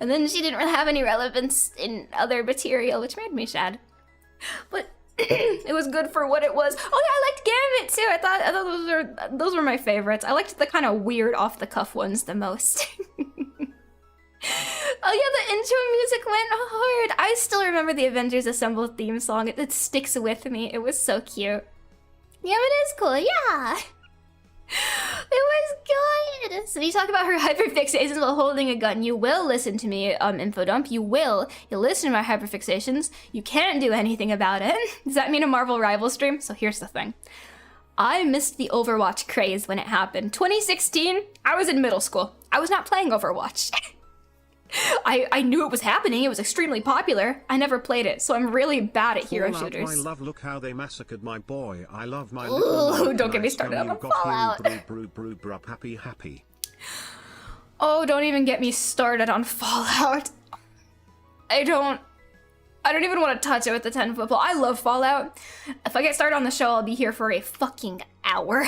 And then she didn't really have any relevance in other material, which made me sad. But it was good for what it was. Oh yeah, I liked Gambit too. I thought those were my favorites. I liked the kind of weird off-the-cuff ones the most. Oh yeah, the intro music went hard. I still remember the Avengers Assemble theme song. It sticks with me. It was so cute. Yeah, it is cool. Yeah. It was good. So you talk about her hyperfixations while holding a gun. You will listen to me, Infodump. You will. You'll listen to my hyperfixations. You can't do anything about it. Does that mean a Marvel Rival stream? So here's the thing. I missed the Overwatch craze when it happened. 2016, I was in middle school. I was not playing Overwatch. I knew it was happening. It was extremely popular. I never played it, so I'm really bad at hero shooters. My love, look how they massacred my boy. I love my little. Ooh, don't get me started on Fallout. Happy. Oh, don't even get me started on Fallout. I don't even want to touch it with the 10-foot pole. I love Fallout. If I get started on the show, I'll be here for a fucking hour.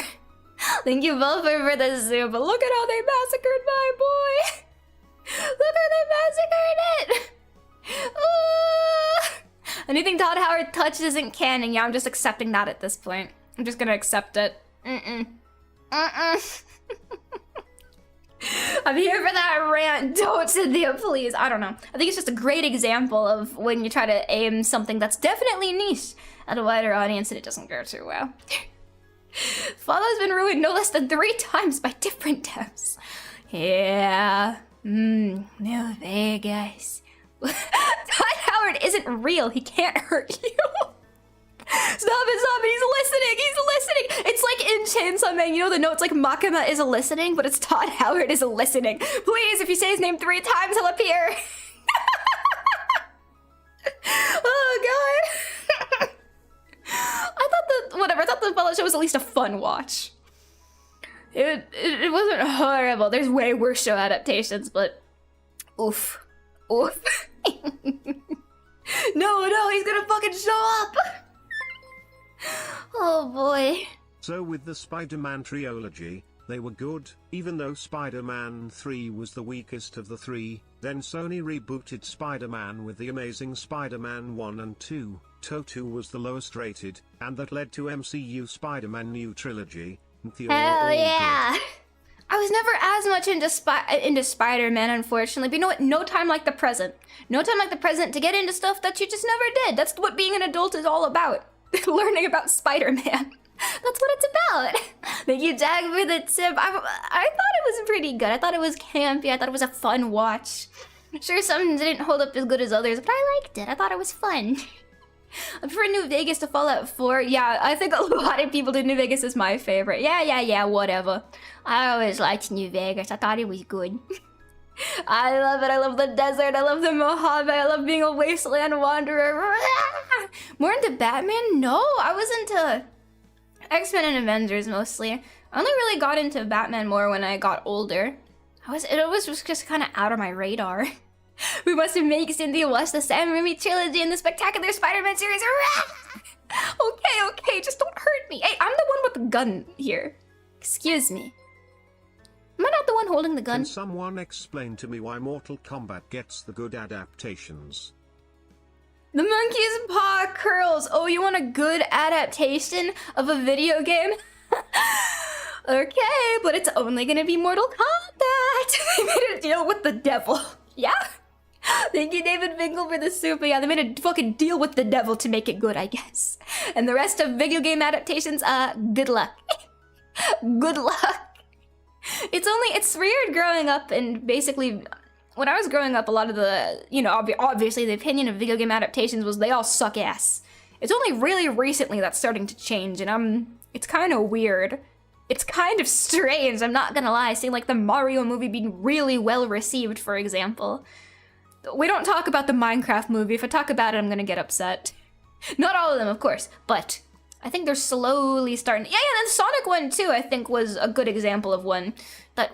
Thank you both for the zoo, but look at how they massacred my boy. Look how they massacred it! Anything Todd Howard touches isn't canon. Yeah, I'm just accepting that at this point. I'm just gonna accept it. I'm here for that rant. Don't, Cynthia, please. I don't know. I think it's just a great example of when you try to aim something that's definitely niche at a wider audience and it doesn't go too well. Follow's been ruined no less than 3 times by different devs. Yeah. New Vegas. Todd Howard isn't real. He can't hurt you. Stop it, he's listening. It's like in Chainsaw Man, you know the notes like Makima is listening, but it's Todd Howard is listening. Please, if you say his name 3 times, he'll appear. Oh god. I thought the Phyla show was at least a fun watch. It wasn't horrible. There's way worse show adaptations, but oof. No, he's gonna fucking show up. Oh boy. So with the Spider-Man trilogy, they were good, even though Spider-Man 3 was the weakest of the 3. Then Sony rebooted Spider-Man with the Amazing Spider-Man 1 and 2. TOTO was the lowest rated, and that led to MCU Spider-Man new trilogy. Hell yeah! Good. I was never as much into Spider-Man, unfortunately. But you know what? No time like the present. No time like the present to get into stuff that you just never did. That's what being an adult is all about. Learning about Spider-Man. That's what it's about. Thank you, Jag, for the tip. I thought it was pretty good. I thought it was campy. I thought it was a fun watch. Sure, some didn't hold up as good as others, but I liked it. I thought it was fun. I prefer New Vegas to Fallout 4. Yeah, I think a lot of people did. New Vegas is my favorite. Yeah, whatever. I always liked New Vegas. I thought it was good. I love it. I love the desert. I love the Mojave. I love being a wasteland wanderer. More into Batman? No, I was into X-Men and Avengers mostly. I only really got into Batman more when I got older. It was just kind of out of my radar. We must have made Cynthia watch the Sam Raimi trilogy and the Spectacular Spider-Man series. Okay, just don't hurt me. Hey, I'm the one with the gun here. Excuse me. Am I not the one holding the gun? Can someone explain to me why Mortal Kombat gets the good adaptations? The monkey's paw curls. Oh, you want a good adaptation of a video game? Okay, but it's only gonna be Mortal Kombat. They made a deal with the devil. Yeah? Thank you, David Finkel, for the soup. Yeah, they made a fucking deal with the devil to make it good, I guess. And the rest of video game adaptations, good luck. Good luck. It's weird growing up and basically, when I was growing up, a lot of the, obviously the opinion of video game adaptations was they all suck ass. It's only really recently that's starting to change, and it's kind of weird. It's kind of strange, I'm not gonna lie, seeing like the Mario movie being really well received, for example. We don't talk about the Minecraft movie. If I talk about it, I'm gonna get upset. Not all of them, of course, but I think they're slowly starting. Yeah, and then Sonic 1 too, I think was a good example of one that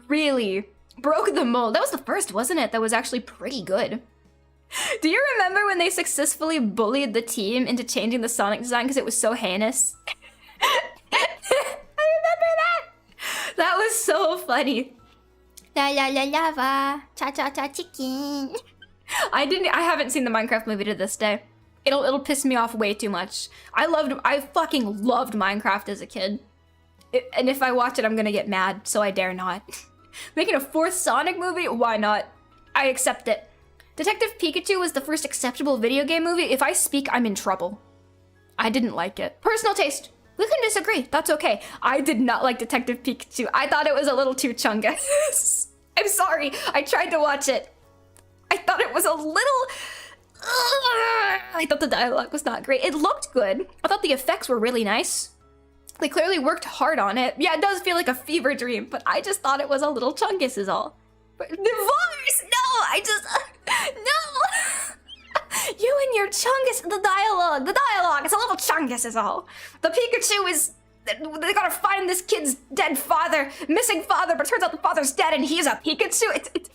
really broke the mold. That was the first, wasn't it? That was actually pretty good. Do you remember when they successfully bullied the team into changing the Sonic design because it was so heinous? I remember that. That was so funny. La la la lava, cha cha cha chicken. I haven't seen the Minecraft movie to this day. It'll piss me off way too much. I fucking loved Minecraft as a kid. And if I watch it, I'm gonna get mad, so I dare not. Making a 4th Sonic movie? Why not? I accept it. Detective Pikachu was the first acceptable video game movie. If I speak, I'm in trouble. I didn't like it. Personal taste. We can disagree. That's okay. I did not like Detective Pikachu. I thought it was a little too chungus. I'm sorry. I tried to watch it. I thought it was a little... I thought the dialogue was not great. It looked good. I thought the effects were really nice. They clearly worked hard on it. Yeah, it does feel like a fever dream, but I just thought it was a little chungus is all. But divorce! No, I just... No! You and your chungus, the dialogue, it's a little chungus is all. The Pikachu is... They gotta find this kid's dead father, missing father, but turns out the father's dead and he's a Pikachu. It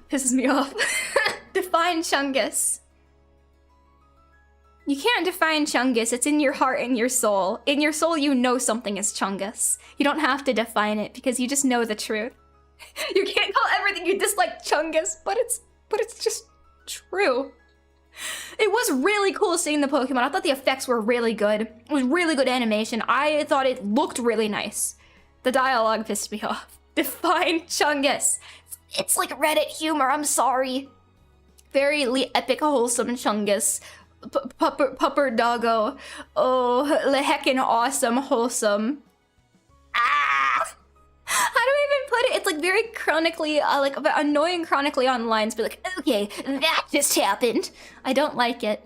pisses me off. Define chungus. You can't define chungus. It's in your heart and your soul. In your soul, you know something is chungus. You don't have to define it because you just know the truth. You can't call everything you dislike chungus, but it's just true. It was really cool seeing the Pokemon. I thought the effects were really good. It was really good animation. I thought it looked really nice. The dialogue pissed me off. Define chungus. It's like Reddit humor, I'm sorry. Very epic, wholesome chungus. Pupper doggo. Oh, le heckin' awesome, wholesome. Ah! How do I even put it? It's like very chronically, like annoying chronically on lines. Be like, okay, that just happened. I don't like it.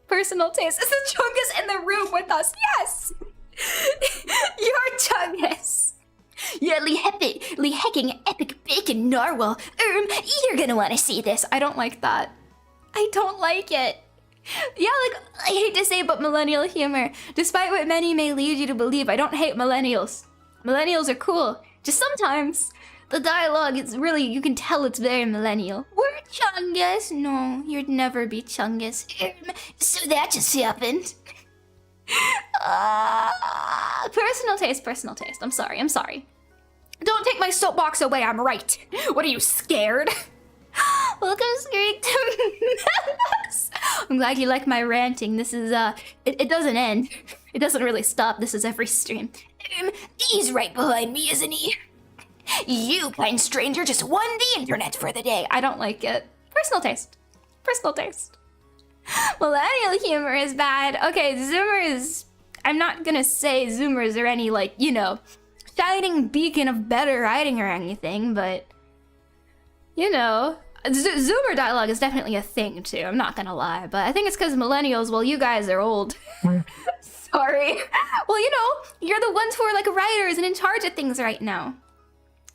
Personal taste. Is the chungus in the room with us? Yes! You're chungus. Yeah, le hecking epic bacon narwhal. You're gonna wanna see this. I don't like that. I don't like it. Yeah, like, I hate to say it, but millennial humor. Despite what many may lead you to believe, I don't hate millennials. Millennials are cool. Just sometimes, the dialogue is really, you can tell it's very millennial. We're chungus. No, you'd never be chungus. So that just happened. Personal taste. I'm sorry. Don't take my soapbox away, I'm right. What are you, scared? Welcome, Skreek, to Madness. I'm glad you like my ranting. This is, it doesn't end. It doesn't really stop. This is every stream. He's right behind me, isn't he? You, kind stranger, just won the internet for the day. I don't like it. Personal taste. Millennial humor is bad. Okay, Zoomers, I'm not gonna say Zoomers are any, like, you know, shining beacon of better writing or anything, but, you know, Zoomer dialogue is definitely a thing, too. I'm not gonna lie, but I think it's because millennials, well, you guys are old. Sorry. Well, you know, you're the ones who are, like, writers and in charge of things right now.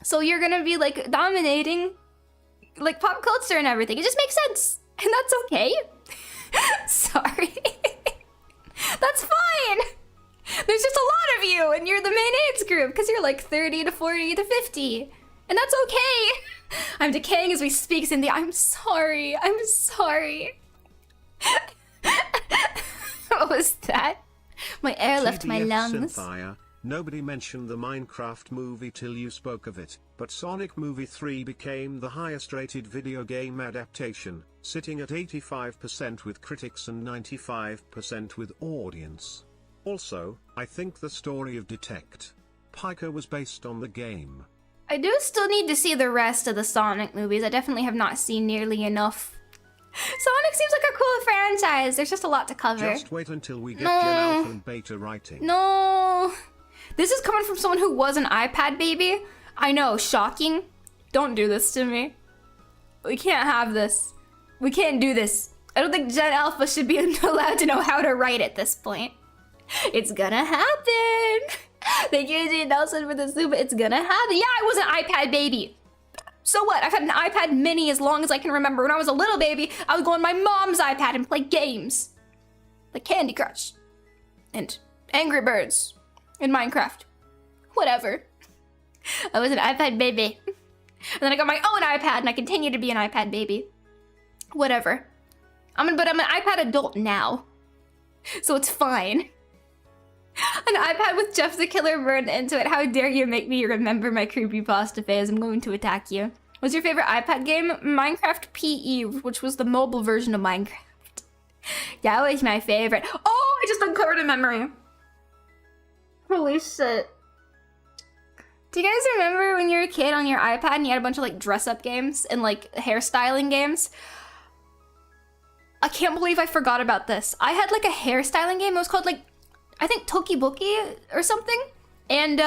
So you're gonna be, like, dominating, like, pop culture and everything. It just makes sense. And that's okay. Sorry. That's fine. There's just a lot of you, and you're the main age group, because you're like 30 to 40 to 50. And that's okay. I'm decaying as we speak, Sinthya. I'm sorry. What was that? My air left my lungs. Sinthya, nobody mentioned the Minecraft movie till you spoke of it, but Sonic Movie 3 became the highest rated video game adaptation, sitting at 85% with critics and 95% with audience. Also, I think the story of Detect Pika was based on the game. I do still need to see the rest of the Sonic movies. I definitely have not seen nearly enough. Sonic seems like a cool franchise. There's just a lot to cover. Just wait until we get Gen Alpha and Beta writing. No. This is coming from someone who was an iPad baby. I know, shocking. Don't do this to me. We can't have this. We can't do this. I don't think Gen Alpha should be allowed to know how to write at this point. It's gonna happen. Thank you, Jane Nelson, for the soup. It's gonna happen. Yeah, I was an iPad baby. So what? I've had an iPad mini as long as I can remember. When I was a little baby, I would go on my mom's iPad and play games. like Candy Crush and Angry Birds and Minecraft. Whatever. I was an iPad baby. And then I got my own iPad and I continue to be an iPad baby. Whatever. But I'm an iPad adult now. So it's fine. An iPad with Jeff the Killer burned into it. How dare you make me remember my creepypasta phase. I'm going to attack you. What's your favorite iPad game? Minecraft PE, which was the mobile version of Minecraft. That was my favorite. Oh, I just uncovered a memory. Holy shit. Do you guys remember when you were a kid on your iPad and you had a bunch of like dress-up games and like hairstyling games? I can't believe I forgot about this. I had like a hairstyling game. It was called like, I think Toki Boki or something. And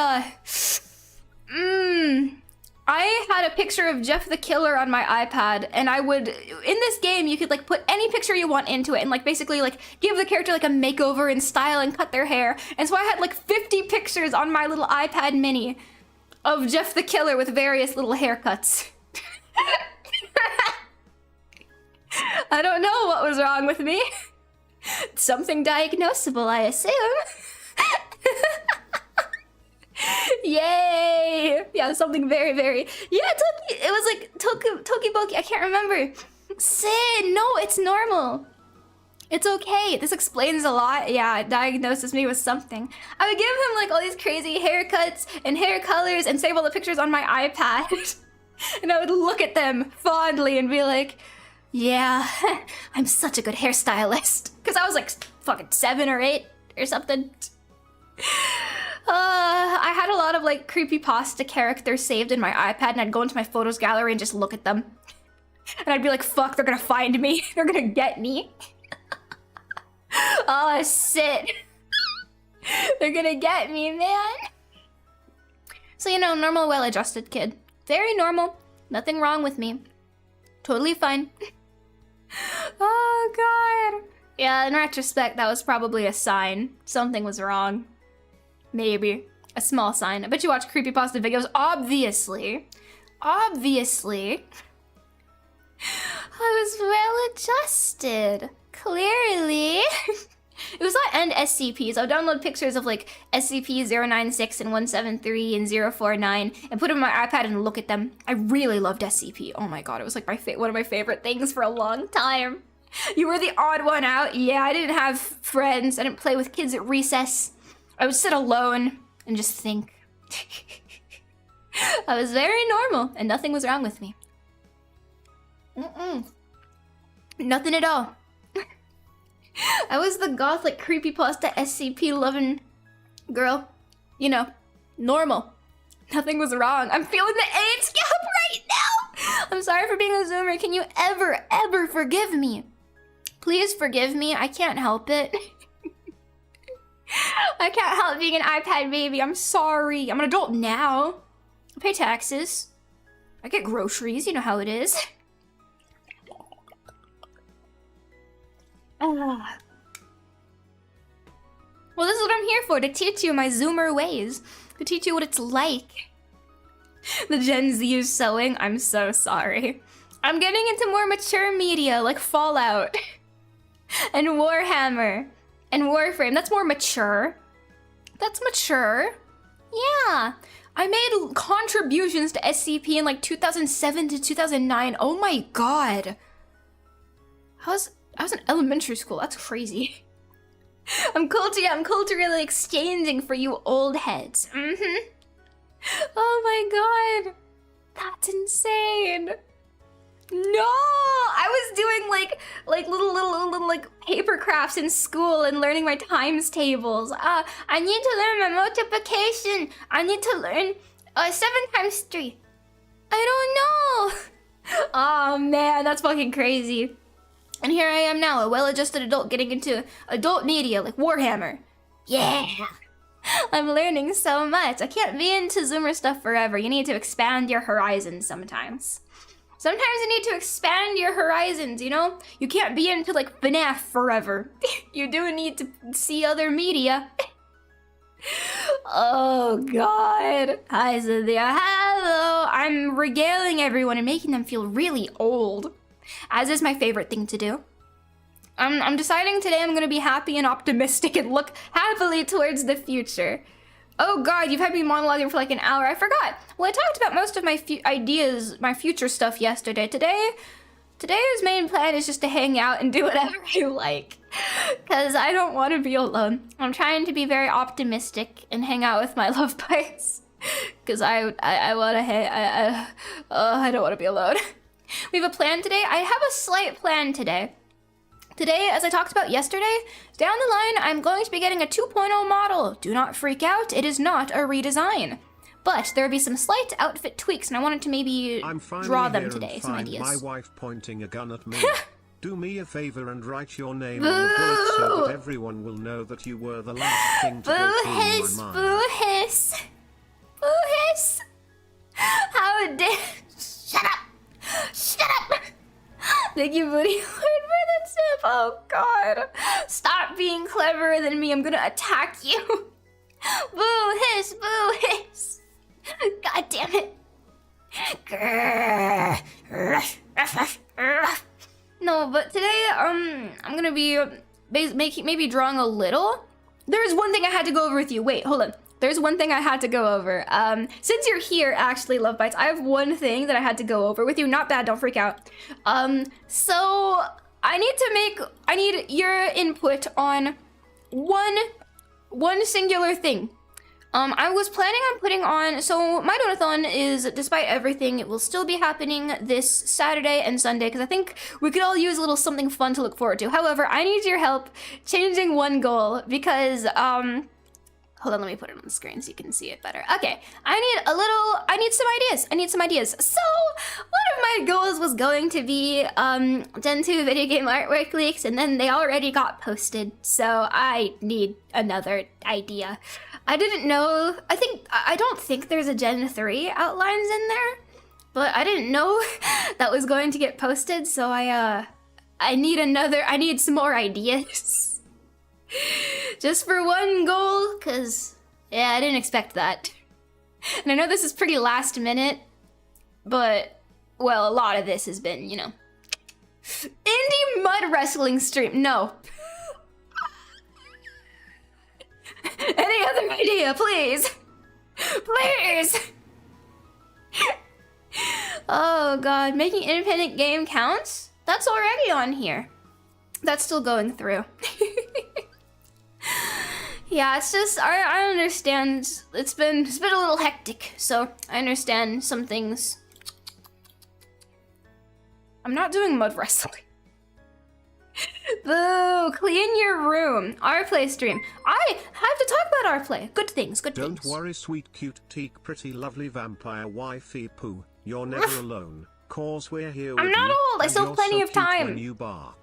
I had a picture of Jeff the Killer on my iPad, and I would, in this game, you could like put any picture you want into it and like basically like give the character like a makeover and style and cut their hair. And so I had like 50 pictures on my little iPad mini of Jeff the Killer with various little haircuts. I don't know what was wrong with me. Something diagnosable, I assume. Yay! Yeah, something very, very... Yeah, it was like Toki Boki, I can't remember. Sin, no, it's normal. It's okay, this explains a lot. Yeah, it diagnoses me with something. I would give him like all these crazy haircuts and hair colors and save all the pictures on my iPad. And I would look at them fondly and be like, yeah, I'm such a good hairstylist. Because I was like fucking 7 or 8 or something. I had a lot of like creepypasta characters saved in my iPad, and I'd go into my photos gallery and just look at them. And I'd be like, fuck, they're gonna find me. They're gonna get me. Oh, shit. They're gonna get me, man. So, you know, normal, well-adjusted kid. Very normal. Nothing wrong with me. Totally fine. Oh, God. Yeah, in retrospect, that was probably a sign. Something was wrong. Maybe. A small sign. I bet you watch creepypasta videos. Obviously. Obviously. I was well-adjusted. Clearly. It was that and SCPs. I would download pictures of like SCP-096 and 173 and 049 and put them on my iPad and look at them. I really loved SCP. Oh my god, it was like one of my favorite things for a long time. You were the odd one out. Yeah, I didn't have friends. I didn't play with kids at recess. I would sit alone and just think. I was very normal and nothing was wrong with me. Nothing at all. I was the goth, like, creepypasta SCP-loving girl. You know, normal. Nothing was wrong. I'm feeling the age gap right now! I'm sorry for being a zoomer. Can you ever forgive me? Please forgive me. I can't help it. I can't help being an iPad baby. I'm sorry. I'm an adult now. I pay taxes. I get groceries. You know how it is. Well, this is what I'm here for, to teach you my zoomer ways. To teach you what it's like. The Gen Z is sewing. I'm so sorry. I'm getting into more mature media, like Fallout. And Warhammer. And Warframe. That's more mature. That's mature. Yeah. I made contributions to SCP in like 2007 to 2009. Oh my god. I was in elementary school. That's crazy. I'm culturally exchanging for you old heads. Oh my god. That's insane. No, I was doing like little like paper crafts in school and learning my times tables. I need to learn my multiplication. I need to learn 7 times 3. I don't know. Oh man, that's fucking crazy. And here I am now, a well-adjusted adult getting into adult media like Warhammer. Yeah! I'm learning so much. I can't be into zoomer stuff forever. You need to expand your horizons sometimes. Sometimes you need to expand your horizons, you know? You can't be into like FNAF forever. You do need to see other media. Oh god. Hi Sinthya. Hello. I'm regaling everyone and making them feel really old. As is my favorite thing to do. I'm deciding today I'm gonna be happy and optimistic and look happily towards the future. Oh god, you've had me monologuing for like an hour. I forgot. Well, I talked about most of my ideas, my future stuff yesterday. Today's main plan is just to hang out and do whatever I like. Because I don't want to be alone. I'm trying to be very optimistic and hang out with my love bites. Because I want to I don't want to be alone. We have a plan today. I have a slight plan today. Today, as I talked about yesterday, down the line, I'm going to be getting a 2.0 model. Do not freak out, it is not a redesign. But there will be some slight outfit tweaks, and I wanted to maybe draw them today, some ideas. My wife pointing a gun at me. Do me a favor and write your name on the bullet so that everyone will know that you were the last thing to go through my mind. Boo hiss! Boo hiss! How dare... Shut up! Shut up! Thank you, Booty Lord, for the tip. Oh god. Stop being cleverer than me. I'm gonna attack you. Boo hiss, boo hiss. God damn it. No, but today, I'm gonna be maybe drawing a little. There's one thing I had to go over with you. Wait, hold on. There's one thing I had to go over. Since you're here, actually, Love Bites, I have one thing that I had to go over with you. Not bad, don't freak out. So I need your input on one singular thing. I was planning on putting on, so my donathon is, despite everything, it will still be happening this Saturday and Sunday, because I think we could all use a little something fun to look forward to. However, I need your help changing one goal, because, hold on, let me put it on the screen so you can see it better. Okay, I need some ideas. So, one of my goals was going to be, Gen 2 video game artwork leaks, and then they already got posted, so I need another idea. I didn't know, I don't think there's a Gen 3 outlines in there, but I didn't know that was going to get posted, so I need some more ideas. Just for one goal, cause, yeah, I didn't expect that. And I know this is pretty last minute, but, well, a lot of this has been, you know. Indie mud wrestling stream, no. Any other idea, please? Please! Oh god, making independent game counts? That's already on here. That's still going through. Yeah, it's just, I understand, it's been a little hectic, so I understand some things. I'm not doing mud wrestling. Boo! Clean your room. Our play stream. I have to talk about our play. Good things, good things. Don't worry, sweet, cute, teak, pretty, lovely vampire wifey poo. You're never alone, cause we're here with you. I'm not old. I still have plenty of time. When you bark.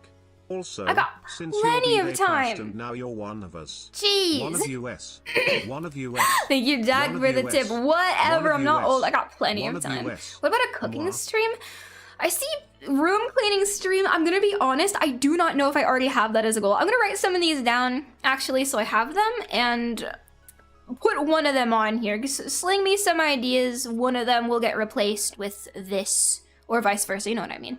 Also, I got since plenty you're of time. and now you're one of us. Jeez. One of US. One of US. Thank you, Jack, for the tip. Whatever. I'm not old. I got plenty of time. What about a cooking stream? I see room cleaning stream. I'm gonna be honest, I do not know if I already have that as a goal. I'm gonna write some of these down, actually, so I have them, and put one of them on here. Sling me some ideas, one of them will get replaced with this, or vice versa, you know what I mean.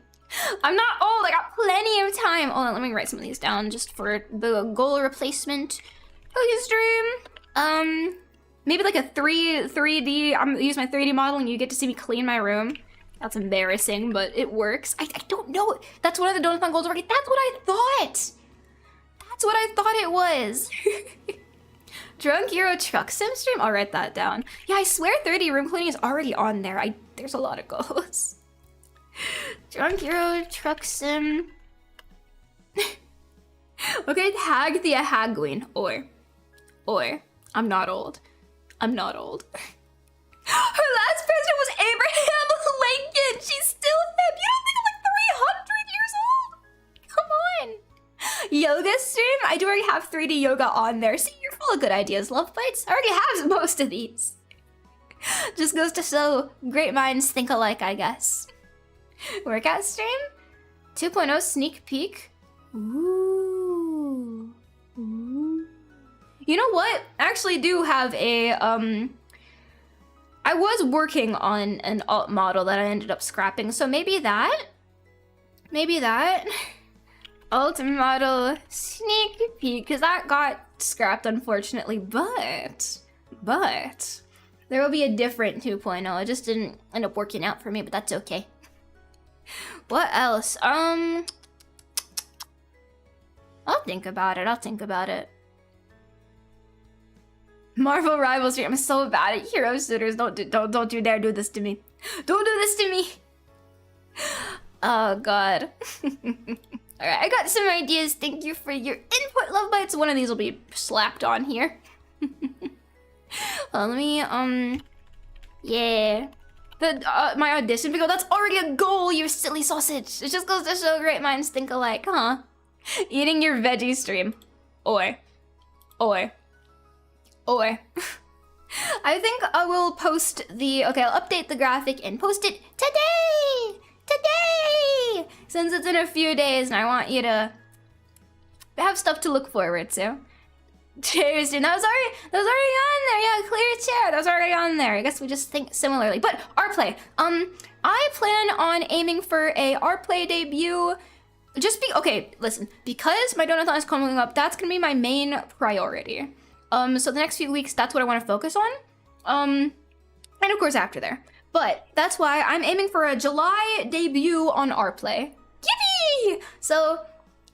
I'm not old, I got plenty of time. Hold on, let me write some of these down just for the goal replacement. Cooking stream, maybe like a 3D, I'm gonna use my 3D model and you get to see me clean my room. That's embarrassing, but it works. I don't know. That's one of the Donathon goals already. That's what I thought. That's what I thought it was. Drunk Euro Truck Sim stream? I'll write that down. Yeah, I swear 30 room cleaning is already on there. There's a lot of goals. Drunk Euro Truck Sim. Okay, tag the Sanguine. Or, I'm not old. I'm not old. Her last president was Abraham Lincoln. She's still hip. You don't think I'm like 300 years old? Come on. Yoga stream? I do already have 3D yoga on there. See, you're full of good ideas, Love Bites. I already have most of these. Just goes to show great minds think alike, I guess. Workout stream? 2.0 sneak peek. Ooh. You know what? I actually do have a, I was working on an alt model that I ended up scrapping, so maybe that? Ultimate model sneak peek, because that got scrapped unfortunately, but there will be a different 2.0. It just didn't end up working out for me, but that's okay. What else? I'll think about it. Marvel Rivals Stream. I'm so bad at hero shooters. Don't you dare do this to me. Don't do this to me. Oh god. Alright, I got some ideas. Thank you for your input, Love Bites. One of these will be slapped on here. Well, let me, yeah. My audition video, that's already a goal, you silly sausage. It just goes to show great minds think alike, huh? Eating your veggie stream. Oi. I think I will post I'll update the graphic and post it today! Since it's in a few days and I want you to have stuff to look forward to. Cheers, dude. That was already on there. Yeah, clear chair. That was already on there. I guess we just think similarly. But Rplay. I plan on aiming for a Rplay debut. Okay, listen. Because my donathon is coming up, that's gonna be my main priority. So the next few weeks, that's what I want to focus on. And of course after there. But that's why I'm aiming for a July debut on Rplay. Yippee! So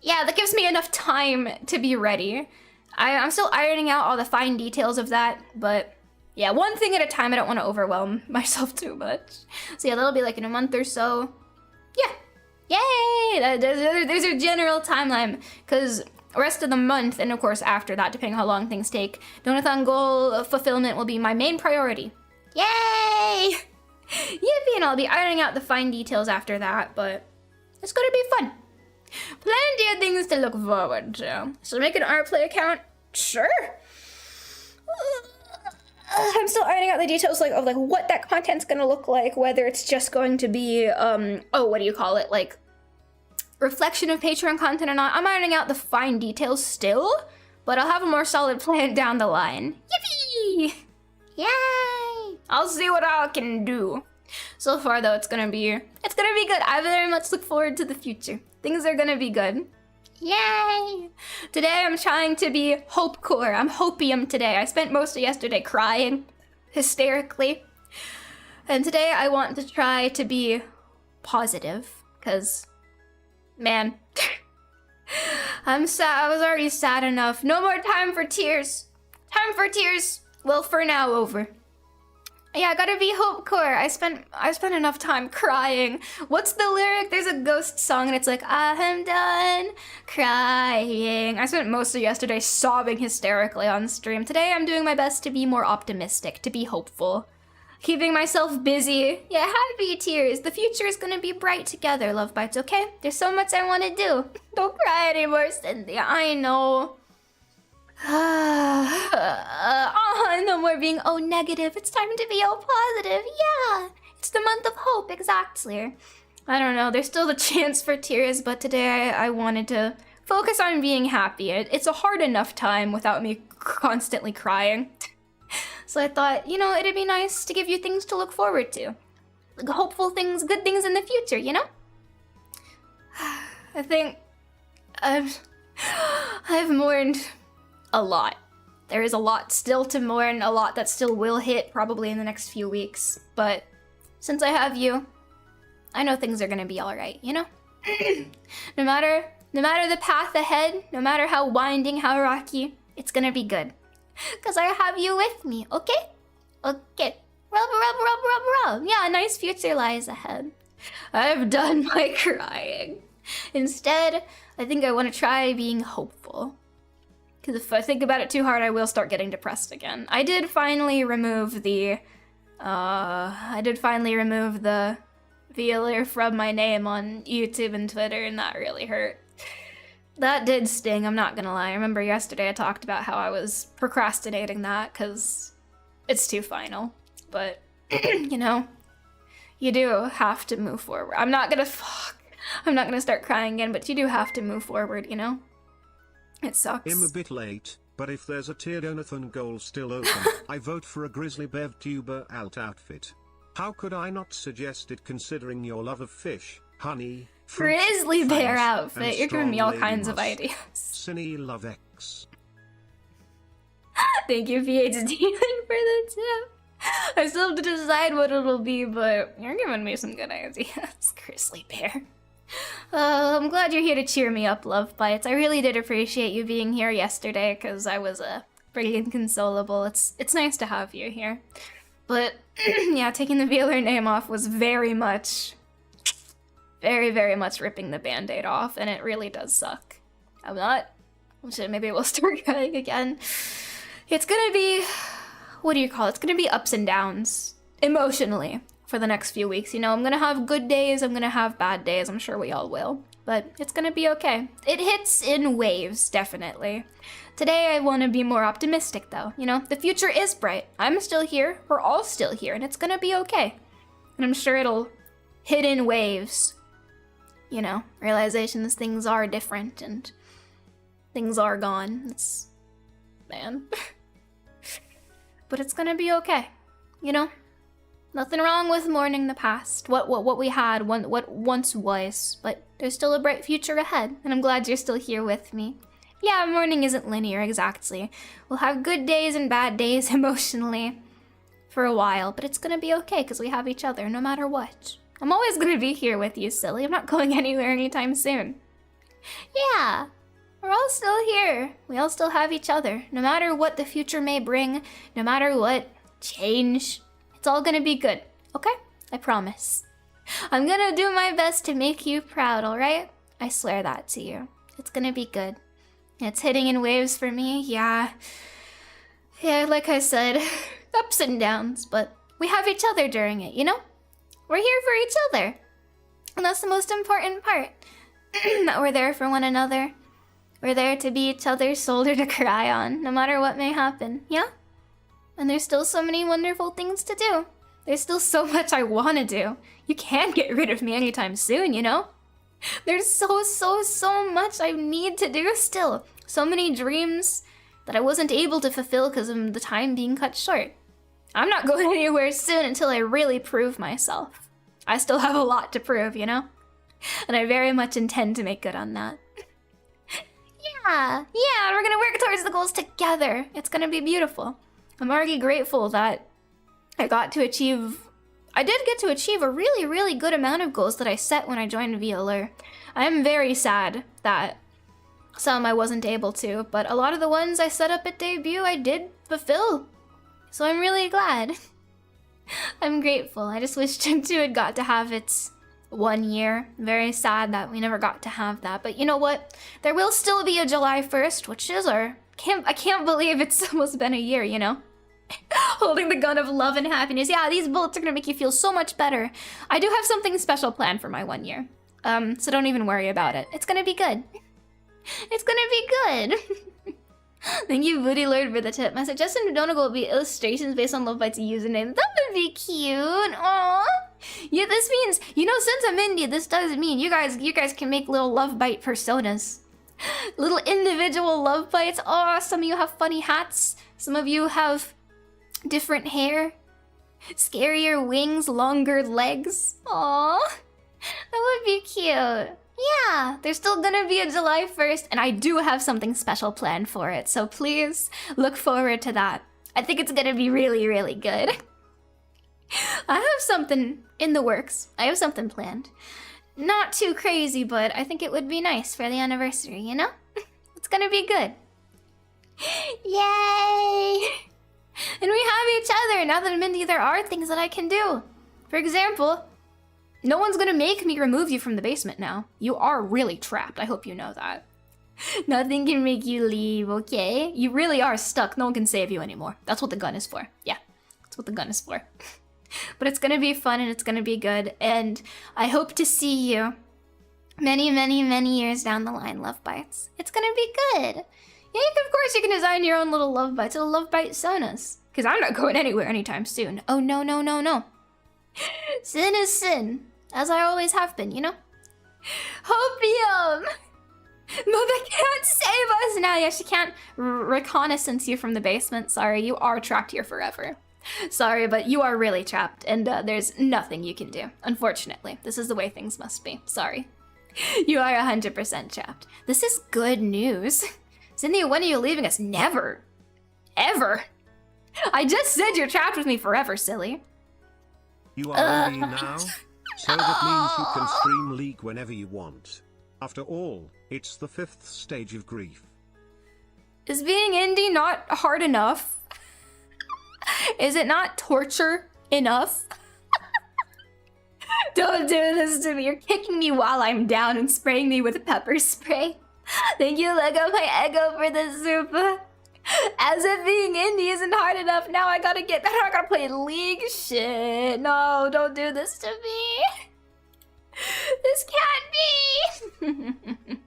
yeah, that gives me enough time to be ready. I'm still ironing out all the fine details of that, but yeah, one thing at a time. I don't want to overwhelm myself too much. So yeah, that'll be like in a month or so. Yeah, yay! There's a general timeline, because the rest of the month, and of course after that, depending how long things take, donathon goal fulfillment will be my main priority. Yay! Yippee! And I'll be ironing out the fine details after that, but it's gonna be fun. Plenty of things to look forward to. Should I make an Rplay account? Sure. I'm still ironing out the details of what that content's gonna look like, whether it's just going to be what do you call it, like reflection of Patreon content or not. I'm ironing out the fine details still, but I'll have a more solid plan down the line. Yippee! Yay! I'll see what I can do. So far though, it's gonna be good. I very much look forward to the future. Things are gonna be good. Yay! Today I'm trying to be hopecore. I'm hopium today. I spent most of yesterday crying hysterically. And today I want to try to be positive. Cause, man, I'm sad. I was already sad enough. No more time for tears. Time for tears. Well, for now, over. Yeah, I gotta be hopecore. I spent enough time crying. What's the lyric? There's a ghost song and it's like, I'm done crying. I spent most of yesterday sobbing hysterically on stream. Today I'm doing my best to be more optimistic, to be hopeful. Keeping myself busy. Yeah, happy tears. The future is gonna be bright together, Love Bites, okay? There's so much I wanna do. Don't cry anymore, Sinthya. I know. No more being negative. It's time to be positive. Yeah, it's the month of hope, exactly. I don't know, there's still the chance for tears, but today I wanted to focus on being happy. It's a hard enough time without me constantly crying. So I thought, it'd be nice to give you things to look forward to. Like hopeful things, good things in the future, I think I've mourned a lot. There is a lot still to mourn, a lot that still will hit probably in the next few weeks. But since I have you, I know things are gonna be alright, No matter the path ahead, no matter how winding, how rocky, it's gonna be good. Cause I have you with me, okay? Okay. Rub. Yeah, a nice future lies ahead. I've done my crying. Instead, I think I want to try being hopeful. Because if I think about it too hard, I will start getting depressed again. I did finally remove the VAllure from my name on YouTube and Twitter, and that really hurt. That did sting, I'm not gonna lie. I remember yesterday I talked about how I was procrastinating that, because it's too final. But, you do have to move forward. I'm not gonna start crying again, but you do have to move forward, It sucks. I'm a bit late, but if there's a tier donathon goal still open, I vote for a grizzly vtuber alt outfit. How could I not suggest it considering your love of fish, honey? Grizzly bear fans, outfit. and You're giving me strong all lady kinds of must. ideas. Cine Love X. Thank you, PhD, for the tip. I still have to decide what it'll be, but you're giving me some good ideas. Grizzly bear. I'm glad you're here to cheer me up, Love Bites. I really did appreciate you being here yesterday, because I was pretty inconsolable. It's nice to have you here. But, yeah, taking the VAllure name off was very much ripping the band-aid off, and it really does suck. I'm not... Shit, maybe we'll start crying again. It's gonna be... What do you call it? It's gonna be ups and downs, emotionally, for the next few weeks. You know, I'm gonna have good days, I'm gonna have bad days, I'm sure we all will. But it's gonna be okay. It hits in waves, definitely. Today I want to be more optimistic, though. You know, the future is bright. I'm still here, we're all still here, and it's gonna be okay. And I'm sure it'll hit in waves. You know, realizations, things are different, and things are gone. It's... man. But it's gonna be okay, you know? Nothing wrong with mourning the past, what we had, what once was, but there's still a bright future ahead, and I'm glad you're still here with me. Yeah, mourning isn't linear, exactly. We'll have good days and bad days emotionally for a while, but it's gonna be okay, because we have each other, no matter what. I'm always gonna be here with you, silly. I'm not going anywhere anytime soon. Yeah. We're all still here. We all still have each other. No matter what the future may bring, no matter what change, it's all gonna be good, okay? I promise. I'm gonna do my best to make you proud, alright? I swear that to you. It's gonna be good. It's hitting in waves for me, yeah. Yeah, like I said, ups and downs, but we have each other during it, you know? We're here for each other. And that's the most important part. That we're there for one another. We're there to be each other's shoulder to cry on, no matter what may happen, yeah? And there's still so many wonderful things to do. There's still so much I want to do. You can't get rid of me anytime soon, you know? There's so much I need to do still. So many dreams that I wasn't able to fulfill because of the time being cut short. I'm not going anywhere soon until I really prove myself. I still have a lot to prove, you know? And I very much intend to make good on that. Yeah, we're gonna work towards the goals together. It's gonna be beautiful. I'm already grateful that I did get to achieve a really good amount of goals that I set when I joined VAllure. I am very sad that some I wasn't able to, but a lot of the ones I set up at debut I did fulfill. So I'm really glad. I'm grateful. I just wish Gen 2 had got to have its 1 year. Very sad that we never got to have that. But you know what? There will still be a July 1st, which is I can't believe it's almost been a year, you know? Holding the gun of love and happiness. Yeah, these bullets are gonna make you feel so much better. I do have something special planned for my 1 year. So don't even worry about it. It's gonna be good. It's gonna be good. Thank you, Booty Lord, for the tip. My suggestion to Donegal will be illustrations based on Love Bite's username. That would be cute. Aww. Yeah, this means, you know, since I'm India, this does mean you guys can make little Love Bite personas. Little individual Love Bites. Oh, some of you have funny hats. Some of you have different hair. Scarier wings, longer legs. Aww. That would be cute. Yeah, there's still gonna be a July 1st, and I do have something special planned for it, so please look forward to that. I think it's gonna be really good. I have something in the works. I have something planned. Not too crazy, but I think it would be nice for the anniversary, you know? It's gonna be good. Yay! And we have each other. Now that I'm Mindy, there are things that I can do. For example, no one's gonna make me remove you from the basement now. You are really trapped. I hope you know that. Nothing can make you leave, okay? You really are stuck. No one can save you anymore. That's what the gun is for. Yeah, that's what the gun is for. But it's gonna be fun and it's gonna be good. And I hope to see you many years down the line, Love Bites. It's gonna be good. Yeah, of course you can design your own little Love Bites. Little Love Bite Sonas. Because I'm not going anywhere anytime soon. Oh, no. Sin is sin. As I always have been, you know? Hopium! Mother can't save us now. Yeah, she can't reconnaissance you from the basement. Sorry, you are trapped here forever. Sorry, but you are really trapped, and there's nothing you can do. Unfortunately, this is the way things must be. Sorry. You are 100% trapped. This is good news. Sinthya, when are you leaving us? Never. Ever. I just said you're trapped with me forever, silly. You are indie now, so that means you can stream League whenever you want. After all, it's the 5th stage of grief. Is being indie not hard enough? Is it not torture enough? Don't do this to me. You're kicking me while I'm down and spraying me with pepper spray. Thank you, Lego my Ego, for the super. As if being indie isn't hard enough, now I gotta get better. I gotta play League. Shit. No, don't do this to me. This can't be.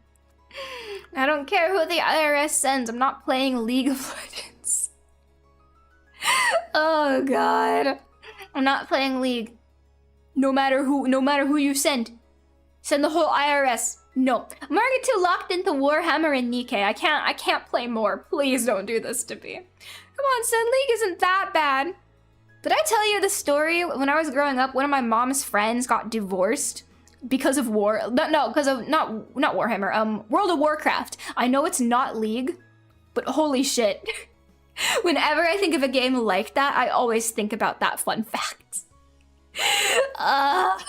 I don't care who the IRS sends. I'm not playing League of Legends. Oh god. I'm not playing League. No matter who you send. Send the whole IRS. No. I'm already too locked into Warhammer and Nikkei. I can't play more. Please don't do this to me. Come on, Sin, League isn't that bad. Did I tell you the story? When I was growing up, one of my mom's friends got divorced because of war. No, because of not Warhammer. World of Warcraft. I know it's not League, but holy shit. Whenever I think of a game like that, I always think about that fun fact. I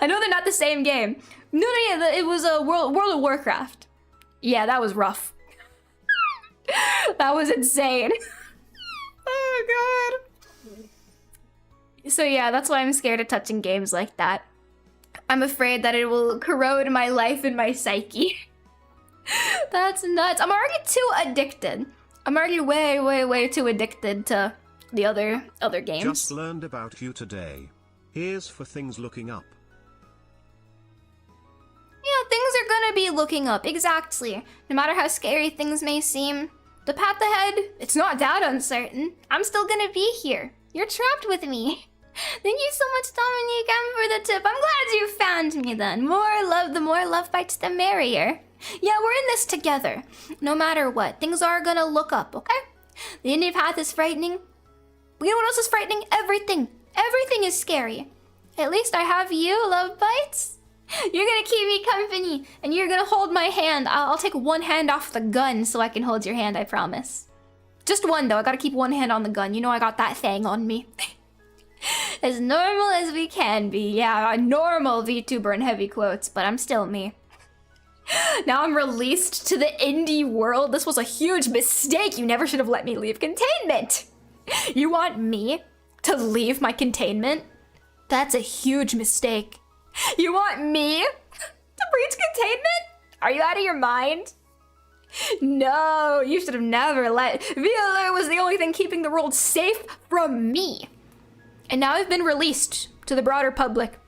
know they're not the same game. No, yeah, it was a World of Warcraft. Yeah, that was rough. That was insane. Oh god. So yeah, that's why I'm scared of touching games like that. I'm afraid that it will corrode my life and my psyche. That's nuts. I'm already too addicted. I'm already way too addicted to the other games. Just learned about you today. Here's for things looking up. Yeah, things are gonna be looking up, exactly. No matter how scary things may seem, the path ahead, it's not that uncertain. I'm still gonna be here. You're trapped with me. Thank you so much, Dominique, for the tip. I'm glad you found me then. The more love bites, the merrier. Yeah, we're in this together. No matter what, things are gonna look up, okay? The indie path is frightening. But you know what else is frightening? Everything. Everything is scary. At least I have you, love bites. You're gonna keep me company, and you're gonna hold my hand. I'll take one hand off the gun so I can hold your hand, I promise. Just one, though. I gotta keep one hand on the gun. You know I got that thing on me. As normal as we can be. Yeah, a normal VTuber in heavy quotes, but I'm still me. Now I'm released to the indie world. This was a huge mistake. You never should have let me leave containment. You want me to leave my containment? That's a huge mistake. You want me to breach containment? Are you out of your mind? No, you should have never let... VAllure was the only thing keeping the world safe from me. And now I've been released to the broader public.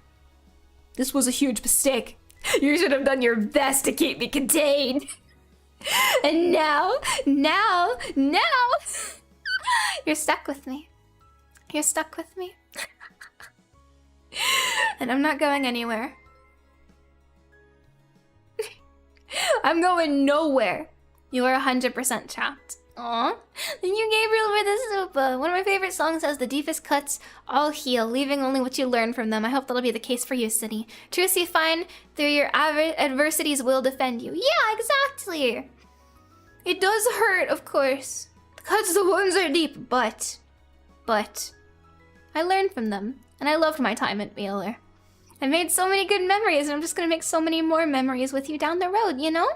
This was a huge mistake. You should have done your best to keep me contained. And now, you're stuck with me. You're stuck with me. And I'm not going anywhere. I'm going nowhere. You are 100% trapped. Aw. Thank you, Gabriel, for the super. One of my favorite songs has the deepest cuts all heal, leaving only what you learn from them. I hope that'll be the case for you, City. Truth you find through your adversities will defend you. Yeah, exactly. It does hurt, of course. Because the wounds are deep, but I learned from them, and I loved my time at VAllure. I made so many good memories, and I'm just gonna make so many more memories with you down the road, you know?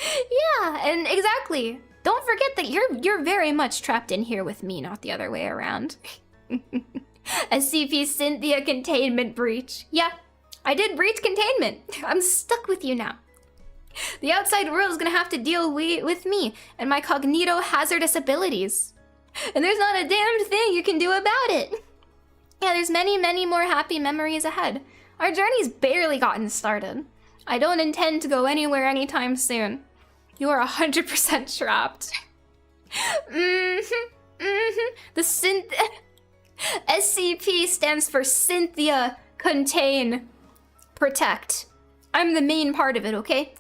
Yeah, and exactly. Don't forget that you're very much trapped in here with me, not the other way around. SCP Sinthya containment breach. Yeah, I did breach containment. I'm stuck with you now. The outside world is gonna have to deal with me and my cognito hazardous abilities. And there's not a damned thing you can do about it. Yeah, there's many more happy memories ahead. Our journey's barely gotten started. I don't intend to go anywhere anytime soon. You are 100% trapped. The SCP stands for Sinthya Contain Protect. I'm the main part of it, okay?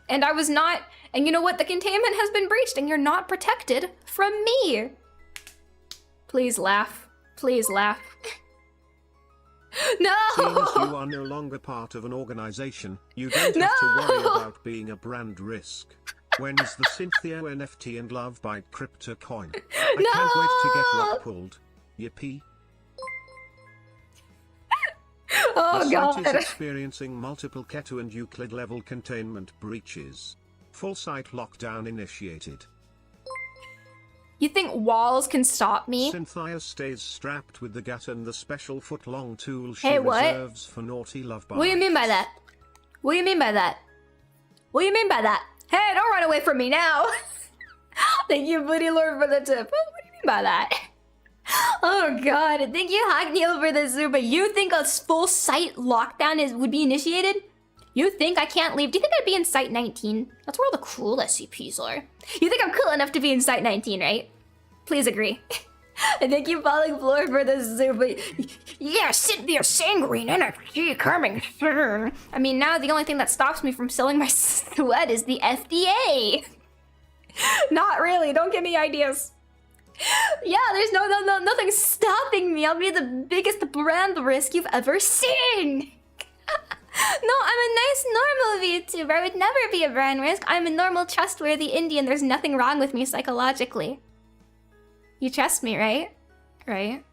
And I was not, and you know what? The containment has been breached and you're not protected from me. Please laugh. Please laugh. No! Seeing as you are no longer part of an organization, you don't have to worry about being a brand risk. When is the Sinthya NFT and Love Bite crypto coin? I can't wait to get rock pulled. Yippee. Oh the god. site is experiencing multiple Quetzu and Euclid level containment breaches. Full site lockdown initiated. You think walls can stop me? Sinthya stays strapped with the gut and the special foot-long tool she Hey, what? reserves for naughty love bites. What do you mean by that? What do you mean by that? What do you mean by that? Hey, don't run away from me now! Thank you, Booty Lord, for the tip. What do you mean by that? Oh god, thank you, Hackneil, for the super. You think a full site lockdown would be initiated? You think I can't leave? Do you think I'd be in Site 19? That's where all the cool SCPs are. You think I'm cool enough to be in Site 19, right? Please agree. And thank you, Falling Floor, for the super. Yeah, Sinthya Sanguine NFT coming soon. I mean, now the only thing that stops me from selling my sweat is the FDA. Not really, don't give me ideas. Yeah, there's nothing stopping me. I'll be the biggest brand risk you've ever seen. No, I'm a nice normal VTuber. I would never be a brand risk. I'm a normal, trustworthy Indian. There's nothing wrong with me psychologically. You trust me, right? Right?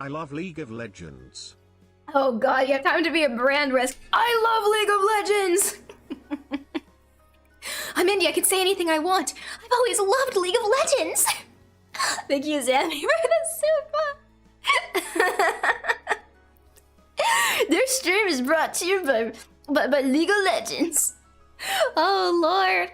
I love League of Legends. Oh god, you have time to be a brand risk. I love League of Legends! I'm India, I can say anything I want. I've always loved League of Legends! Thank you, Zammy, for the super. Their stream is brought to you by League of Legends. Oh lord.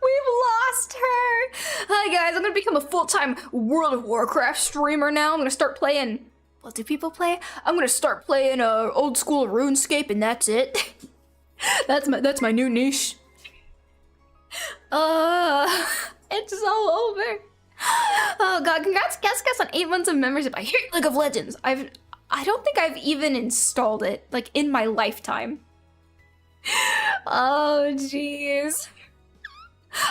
We've lost her. Hi guys, I'm gonna become a full-time World of Warcraft streamer now. I'm gonna start playing... What do people play? I'm gonna start playing old school RuneScape and that's it. That's my new niche. It's all over. Oh god, congrats guys on 8 months of membership. I hate League of Legends. I don't think I've even installed it, like, in my lifetime. Oh, jeez.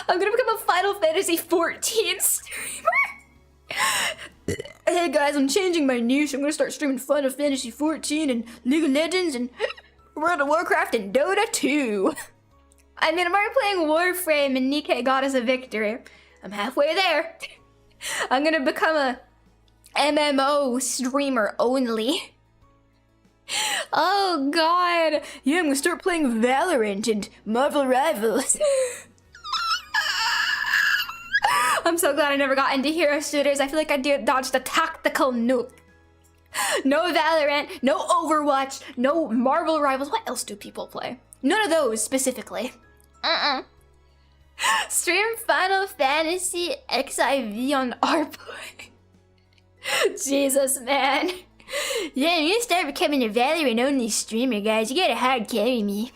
I'm gonna become a Final Fantasy 14 streamer. Hey guys, I'm changing my niche. I'm gonna start streaming Final Fantasy 14 and League of Legends and World of Warcraft and Dota 2. I mean, I'm already playing Warframe and Nikkei got us a victory. I'm halfway there. I'm gonna become a MMO streamer only. Oh god. Yeah, I'm gonna start playing Valorant and Marvel Rivals. I'm so glad I never got into hero shooters. I feel like I dodged a tactical nuke. No Valorant, no Overwatch, no Marvel Rivals. What else do people play? None of those specifically. Stream Final Fantasy XIV on ARPoint. Jesus, man. Yeah, I'm gonna start becoming a Valorant-only streamer, guys. You gotta hard carry me.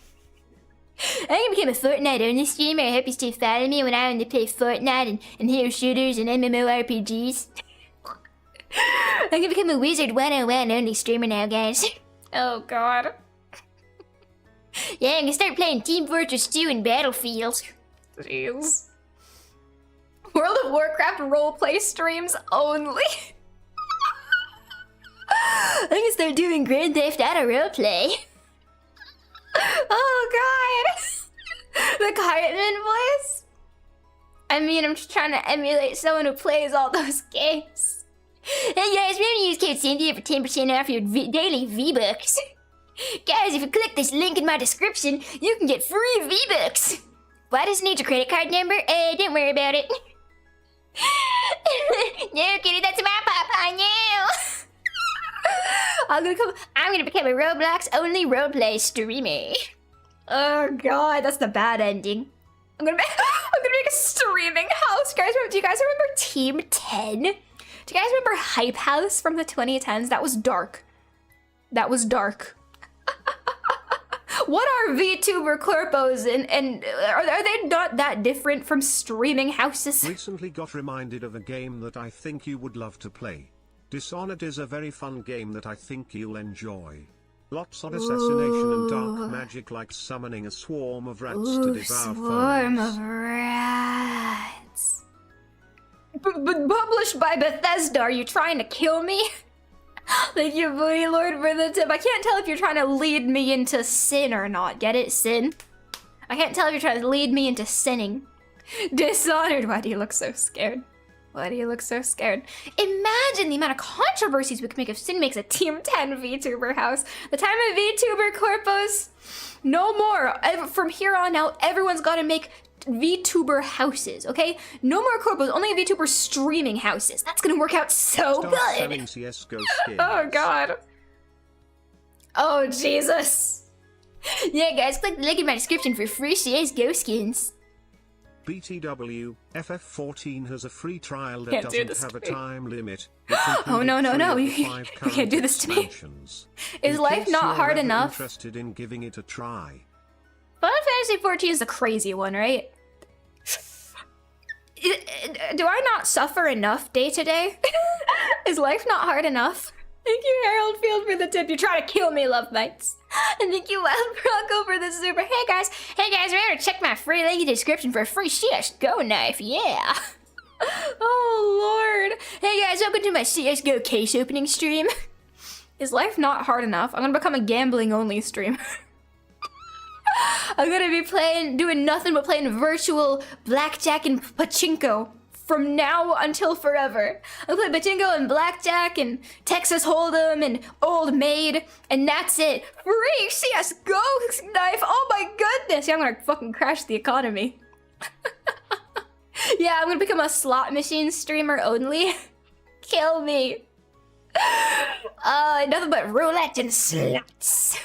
I'm gonna become a Fortnite-only streamer. I hope you still follow me when I only play Fortnite and hero shooters and MMORPGs. I'm gonna become a Wizard 101-only streamer now, guys. Oh, God. Yeah, I'm gonna start playing Team Fortress 2 and Battlefield. Jeez. World of Warcraft roleplay streams only. I'm gonna start doing Grand Theft Auto roleplay. Oh god! The Cartman voice? I mean, I'm just trying to emulate someone who plays all those games. Hey guys, remember to use code Sinthya for 10% off your daily V-Bucks. Guys, if you click this link in my description, you can get free V-Bucks. Why does it need your credit card number? Don't worry about it. No, kitty, that's my papa, no! I'm gonna become a Roblox only roleplay streamer. Oh god, that's the bad ending. I'm gonna make a streaming house. Guys, do you guys remember Team 10? Do you guys remember Hype House from the 2010s? That was dark. That was dark. What are VTuber corpos and are they not that different from streaming houses? Recently got reminded of a game that I think you would love to play. Dishonored is a very fun game that I think you'll enjoy. Lots of assassination and dark magic, like summoning a swarm of rats to devour Swarm foes. of rats. But published by Bethesda, are you trying to kill me? Thank you, Booty Lord, for the tip. I can't tell if you're trying to lead me into sin or not. Get it? Sin? I can't tell if you're trying to lead me into sinning. Dishonored. Why do you look so scared? Why do you look so scared? Imagine the amount of controversies we could make if Sin makes a Team 10 VTuber house. The time of VTuber corpos, no more. From here on out, everyone's got to make VTuber houses, okay? No more corpos, only VTuber streaming houses. That's gonna work out so Start good. selling CS:GO skins. Oh god. Oh Jesus. Yeah, guys, click the link in my description for free CS:GO skins. BTW, FF14 has a free trial that Can't do doesn't this have a to me. time limit. Oh no, you can't do this to me. Is life not hard enough? Interested in giving it a try. Final Fantasy 14 is the crazy one, right? Do I not suffer enough day to day? Is life not hard enough? Thank you, Harold Field, for the tip. You're trying to kill me, love mates. And thank you, Wild Bronco, for the super. Hey guys, remember to check my free link in the description for a free CS:GO knife, yeah. Oh lord. Hey guys, welcome to my CS:GO case opening stream. Is life not hard enough? I'm gonna become a gambling only streamer. I'm gonna be doing nothing but playing virtual blackjack and pachinko from now until forever. I'll play pachinko and blackjack and Texas Hold'em and Old Maid, and that's it. Free CS:GO knife, oh my goodness. Yeah, I'm gonna fucking crash the economy. Yeah, I'm gonna become a slot machine streamer only. Kill me. Nothing but roulette and slots.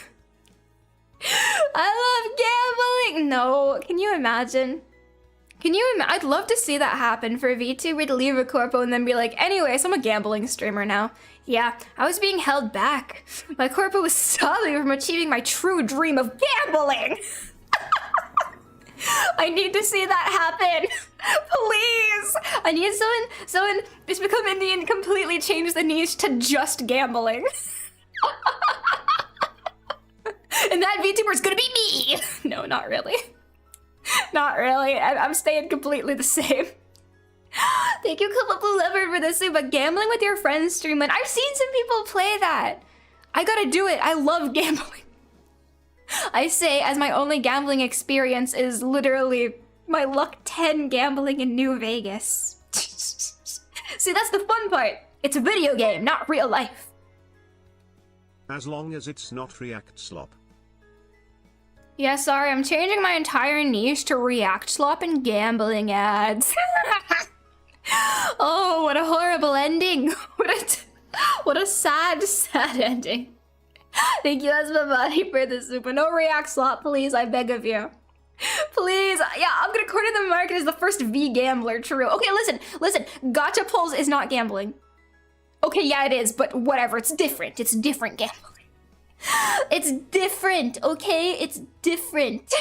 I love gambling. No, can you imagine? I'd love to see that happen for VTuber to leave a corpo and then be like, anyways, I'm a gambling streamer now. Yeah, I was being held back. My corpo was stopping me from achieving my true dream of gambling. I need to see that happen. Please. I need someone just become Indian and completely change the niche to just gambling. And that VTuber is gonna be me! No, not really. Not really. I'm staying completely the same. Thank you, Blue Leopard, for this, but gambling with your friends streaming. I've seen some people play that. I gotta do it. I love gambling. I say, as my only gambling experience is literally my luck 10 gambling in New Vegas. See, that's the fun part. It's a video game, not real life. As long as it's not React Slop. Yeah, sorry, I'm changing my entire niche to React Slop and gambling ads. Oh, what a horrible ending. What a sad ending. Thank you, that's my body for the super. No React Slop, please, I beg of you. Please, yeah, I'm gonna corner the market as the first V-gambler, true. Okay, listen, gacha pulls is not gambling. Okay, yeah, it is, but whatever, it's different gambling. It's different, okay? It's different.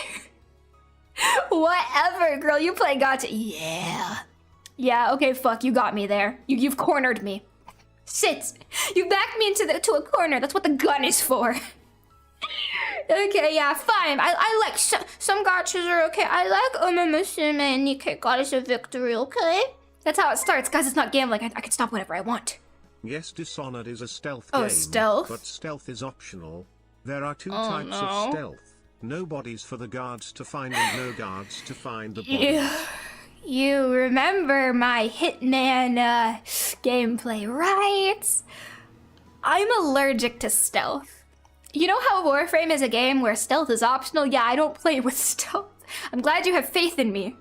Whatever, girl, you play gacha. Yeah. Yeah, okay, fuck, you got me there. You've cornered me. Sit. You backed me into a corner. That's what the gun is for. Okay, yeah, fine. I like some gachas are okay. I like Musume and Nikkei Goddess of Victory, okay? That's how it starts, guys. It's not gambling. I can stop whenever I want. Yes, Dishonored is a stealth game. Oh, stealth? But stealth is optional. There are two types of stealth. No bodies for the guards to find and no guards to find the bodies. You remember my Hitman gameplay, right? I'm allergic to stealth. You know how Warframe is a game where stealth is optional? Yeah, I don't play with stealth. I'm glad you have faith in me.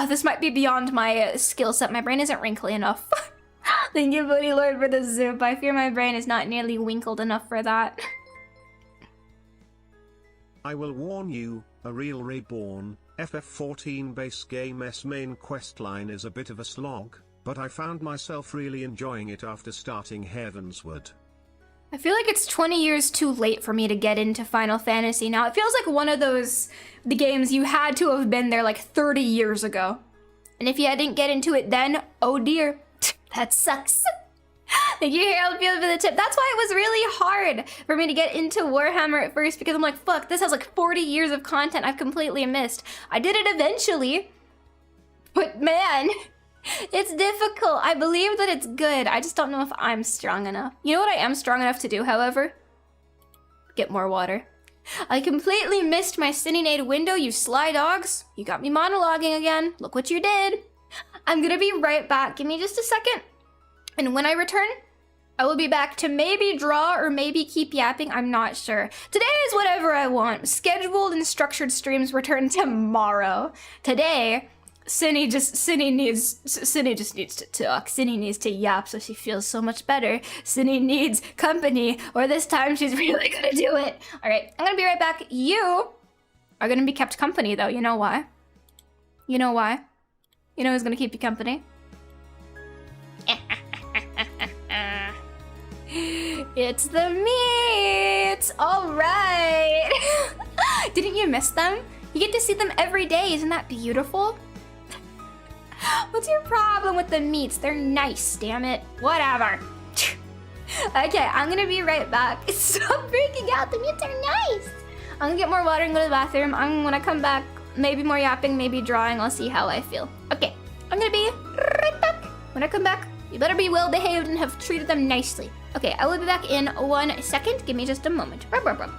This might be beyond my skill set. My brain isn't wrinkly enough. Thank you, Booty Lord, for the zoop. I fear my brain is not nearly winkled enough for that. I will warn you, a real reborn, FF14 base game's main questline is a bit of a slog, but I found myself really enjoying it after starting Heavensward. I feel like it's 20 years too late for me to get into Final Fantasy now. It feels like one of the games you had to have been there like 30 years ago. And if you didn't get into it then, oh dear, that sucks. Thank you, Harold Field, for the tip. That's why it was really hard for me to get into Warhammer at first, because I'm like, fuck, this has like 40 years of content I've completely missed. I did it eventually, but man, It's difficult. I believe that it's good. I just don't know if I'm strong enough. You know what I am strong enough to do, however? Get more water. I completely missed my Sinthya window, you sly dogs. You got me monologuing again. Look what you did. I'm gonna be right back. Give me just a second. And when I return, I will be back to maybe draw or maybe keep yapping. I'm not sure. Today is whatever I want. Scheduled and structured streams return tomorrow. Today, Cindy just needs to talk. Cindy needs to yap so she feels so much better. Cindy needs company, or this time she's really gonna do it. All right, I'm gonna be right back. You are gonna be kept company though. You know why? You know why? You know who's gonna keep you company? It's the meats! All right! Didn't you miss them? You get to see them every day, isn't that beautiful? What's your problem with the meats? They're nice, damn it. Whatever. Okay, I'm gonna be right back. Stop freaking out, the meats are nice! I'm gonna get more water and go to the bathroom. When I come back, maybe more yapping, maybe drawing, I'll see how I feel. Okay, I'm gonna be right back. When I come back, you better be well behaved and have treated them nicely. Okay, I will be back in 1 second. Give me just a moment. Rub, rub, rub.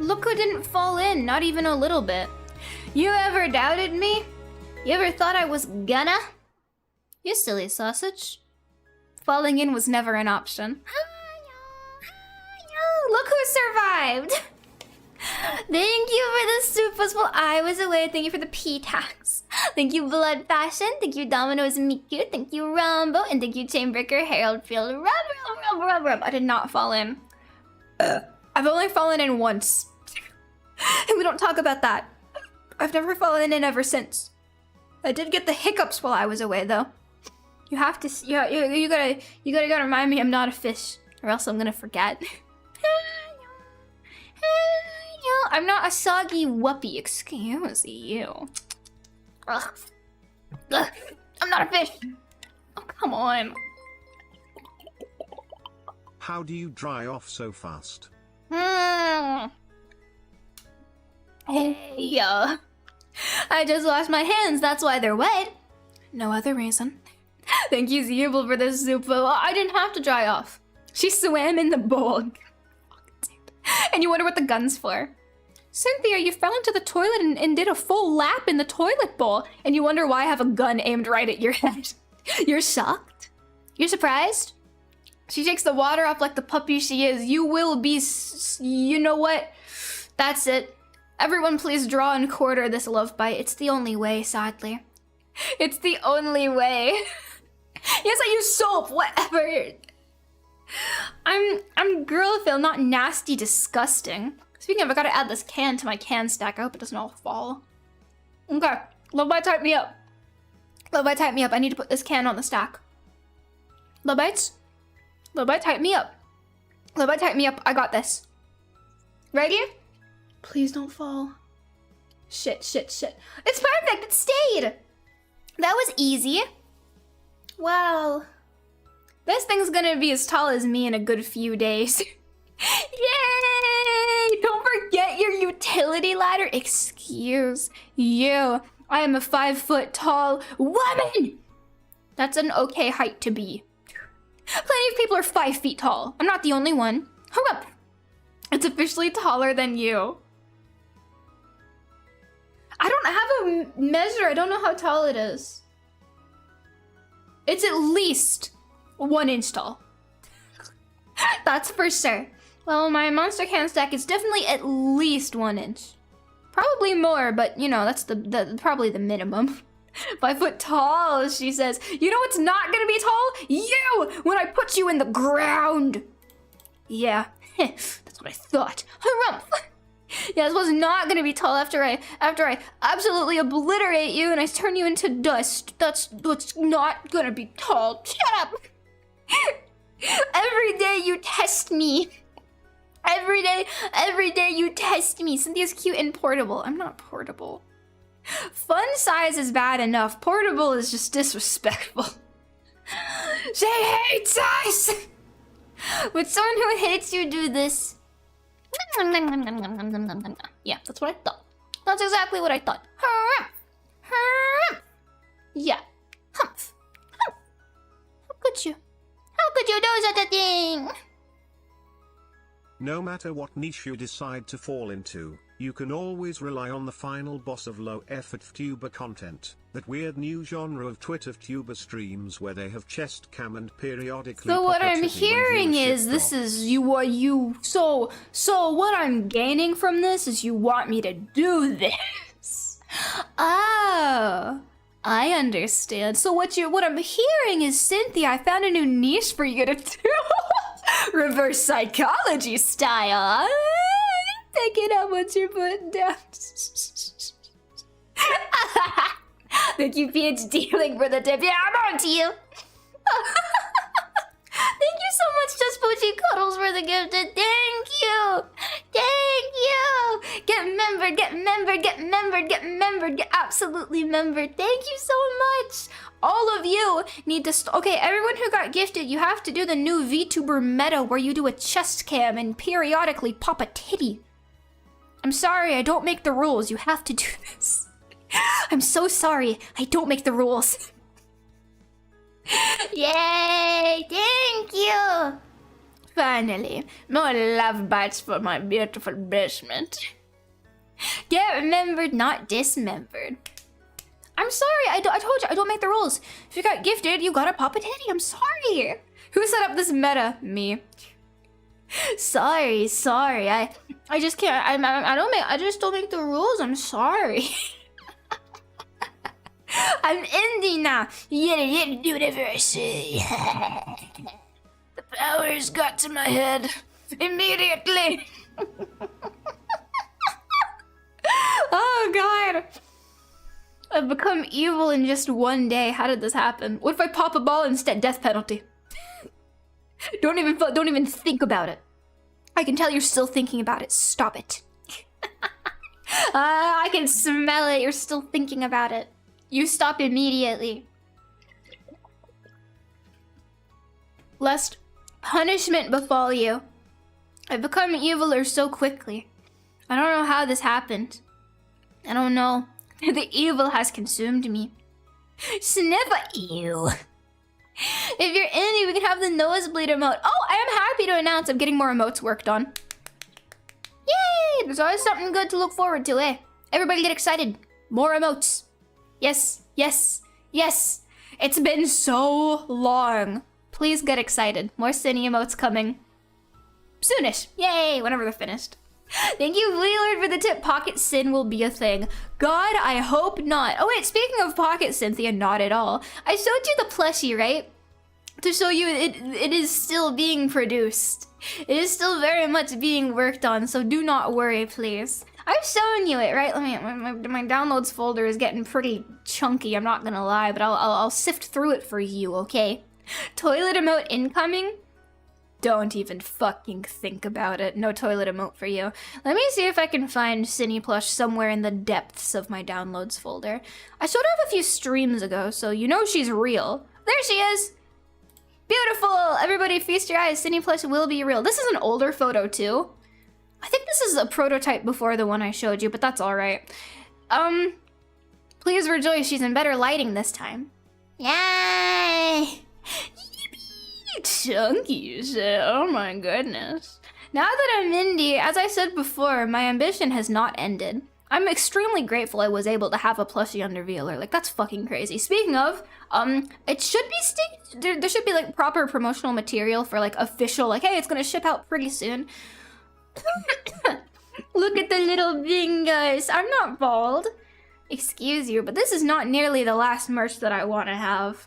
Look who didn't fall in, not even a little bit. You ever doubted me? You ever thought I was gonna? You silly sausage. Falling in was never an option. Look who survived! Thank you for the soups while I was away. Thank you for the P-tax. Thank you, Blood Fashion. Thank you, Domino's Miku. Thank you, Rambo. And thank you, Chainbreaker, Harold Field. Rub. I did not fall in. I've only fallen in once. And we don't talk about that. I've never fallen in ever since. I did get the hiccups while I was away, though. You have to, you gotta remind me I'm not a fish, or else I'm gonna forget. I'm not a soggy whoopee, excuse you. Ugh. I'm not a fish. Oh, come on. How do you dry off so fast? Hey, I just washed my hands, that's why they're wet. No other reason. Thank you, Zeeble, for the soup. I didn't have to dry off. She swam in the bowl. And you wonder what the gun's for. Sinthya, you fell into the toilet and did a full lap in the toilet bowl, and you wonder why I have a gun aimed right at your head. You're shocked? You're surprised? She takes the water off like the puppy she is. You will be, you know what? That's it. Everyone please draw and quarter this love bite. It's the only way, sadly. It's the only way. Yes, I use soap, whatever. I'm girl-filled, not nasty, disgusting. Speaking of, I gotta add this can to my can stack. I hope it doesn't all fall. Okay, Love Bite, type me up. Love Bite, type me up. I need to put this can on the stack. Love Bites? Love Bite, type me up. Love Bite, type me up. I got this. Ready? Please don't fall. Shit. It's perfect, it stayed. That was easy. Wow. This thing's gonna be as tall as me in a good few days. Yay! Don't forget your utility ladder. Excuse you. I am a 5 foot tall woman. That's an okay height to be. Plenty of people are 5 feet tall. I'm not the only one. Hurry up. It's officially taller than you. I don't have a measure. I don't know how tall it is. It's at least 1 inch tall. That's for sure. Well, my monster can stack is definitely at least 1 inch. Probably more, but you know, that's the probably the minimum. 5 foot tall, she says. You know what's not gonna be tall? You! When I put you in the ground. Yeah, that's what I thought. Harumph! Yeah, this was not gonna be tall after I absolutely obliterate you and I turn you into dust. That's what's not gonna be tall. Shut up! Every day you test me. Every day you test me. Cynthia's cute and portable. I'm not portable. Fun size is bad enough. Portable is just disrespectful. She hates us! Would someone who hates you do this? Yeah, that's what I thought. That's exactly what I thought. Yeah. Humph. Humph. How could you? How could you do such a thing? No matter what niche you decide to fall into, you can always rely on the final boss of low-effort vtuber content, that weird new genre of Twitter vtuber streams where they have chest cam and periodically. So what I'm hearing is this is so what I'm gaining from this is you want me to do this. Oh, I understand. So what I'm hearing is, Sinthya, I found a new niche for you to do. Reverse psychology style. Picking up what you're putting down. Thank you, PhD link for the tip. Yeah, I'm on to you. Thank you so much, Just Poochie Cuddles, for the gifted. Thank you. Thank you. Get membered, get membered, get membered, get membered, get absolutely membered. Thank you so much. All of you need to... Okay, everyone who got gifted, you have to do the new VTuber meta where you do a chest cam and periodically pop a titty. I'm sorry, I don't make the rules. You have to do this. I'm so sorry. I don't make the rules. Yay! Thank you! Finally, more love bites for my beautiful basement. Get remembered, not dismembered. I'm sorry, I told you, I don't make the rules. If you got gifted, you gotta pop a titty. I'm sorry. Who set up this meta? Me. Sorry. I just can't. I just don't make the rules. I'm sorry. I'm indie now. You gotta do whatever I say. The powers got to my head immediately. Oh God. I've become evil in just one day. How did this happen? What if I pop a ball instead? Death penalty. Don't even think about it. I can tell you're still thinking about it. Stop it. I can smell it. You're still thinking about it. You stop immediately. Lest punishment befall you. I've become eviler so quickly. I don't know how this happened. I don't know. The evil has consumed me. Sniffa, ew. If you're indie, we can have the nosebleed emote. Oh, I am happy to announce I'm getting more emotes worked on. Yay! There's always something good to look forward to, eh? Everybody get excited. More emotes. Yes. It's been so long. Please get excited. More Cine emotes coming. Soonish. Yay, whenever they're finished. Thank you, VAllure, for the tip. Pocket Sin will be a thing. God, I hope not. Oh wait, speaking of Pocket Cynthia, not at all. I showed you the plushie, right? To show you it is still being produced. It is still very much being worked on, so do not worry, please. I've shown you it, right? Let me, my downloads folder is getting pretty chunky, I'm not gonna lie, but I'll sift through it for you, okay? Toilet emote incoming? Don't even fucking think about it. No toilet emote for you. Let me see if I can find Cine Plush somewhere in the depths of my downloads folder. I showed her a few streams ago, so you know she's real. There she is! Beautiful! Everybody feast your eyes. Cine Plush will be real. This is an older photo too. I think this is a prototype before the one I showed you, but that's alright. Please rejoice, she's in better lighting this time. Yay! Chunky shit, oh my goodness. Now that I'm indie, as I said before, my ambition has not ended. I'm extremely grateful I was able to have a plushie under VAllure. Like, that's fucking crazy. Speaking of, it should be there should be like proper promotional material for like official, like, hey, it's gonna ship out pretty soon. Look at the little fingers. I'm not bald. Excuse you, but this is not nearly the last merch that I want to have.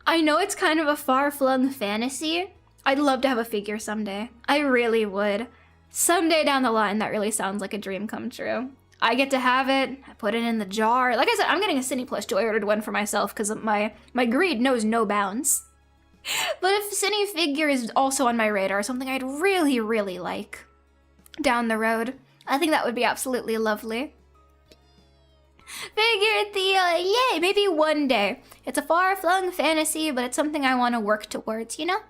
I know it's kind of a far-flung fantasy. I'd love to have a figure someday. I really would. Someday down the line, that really sounds like a dream come true. I get to have it, I put it in the jar. Like I said, I'm getting a Cine Plush too. I ordered one for myself because my greed knows no bounds. But if Cine figure is also on my radar, something I'd really, really like down the road, I think that would be absolutely lovely. Figure Thea, yay, maybe one day. It's a far-flung fantasy, but it's something I want to work towards, you know?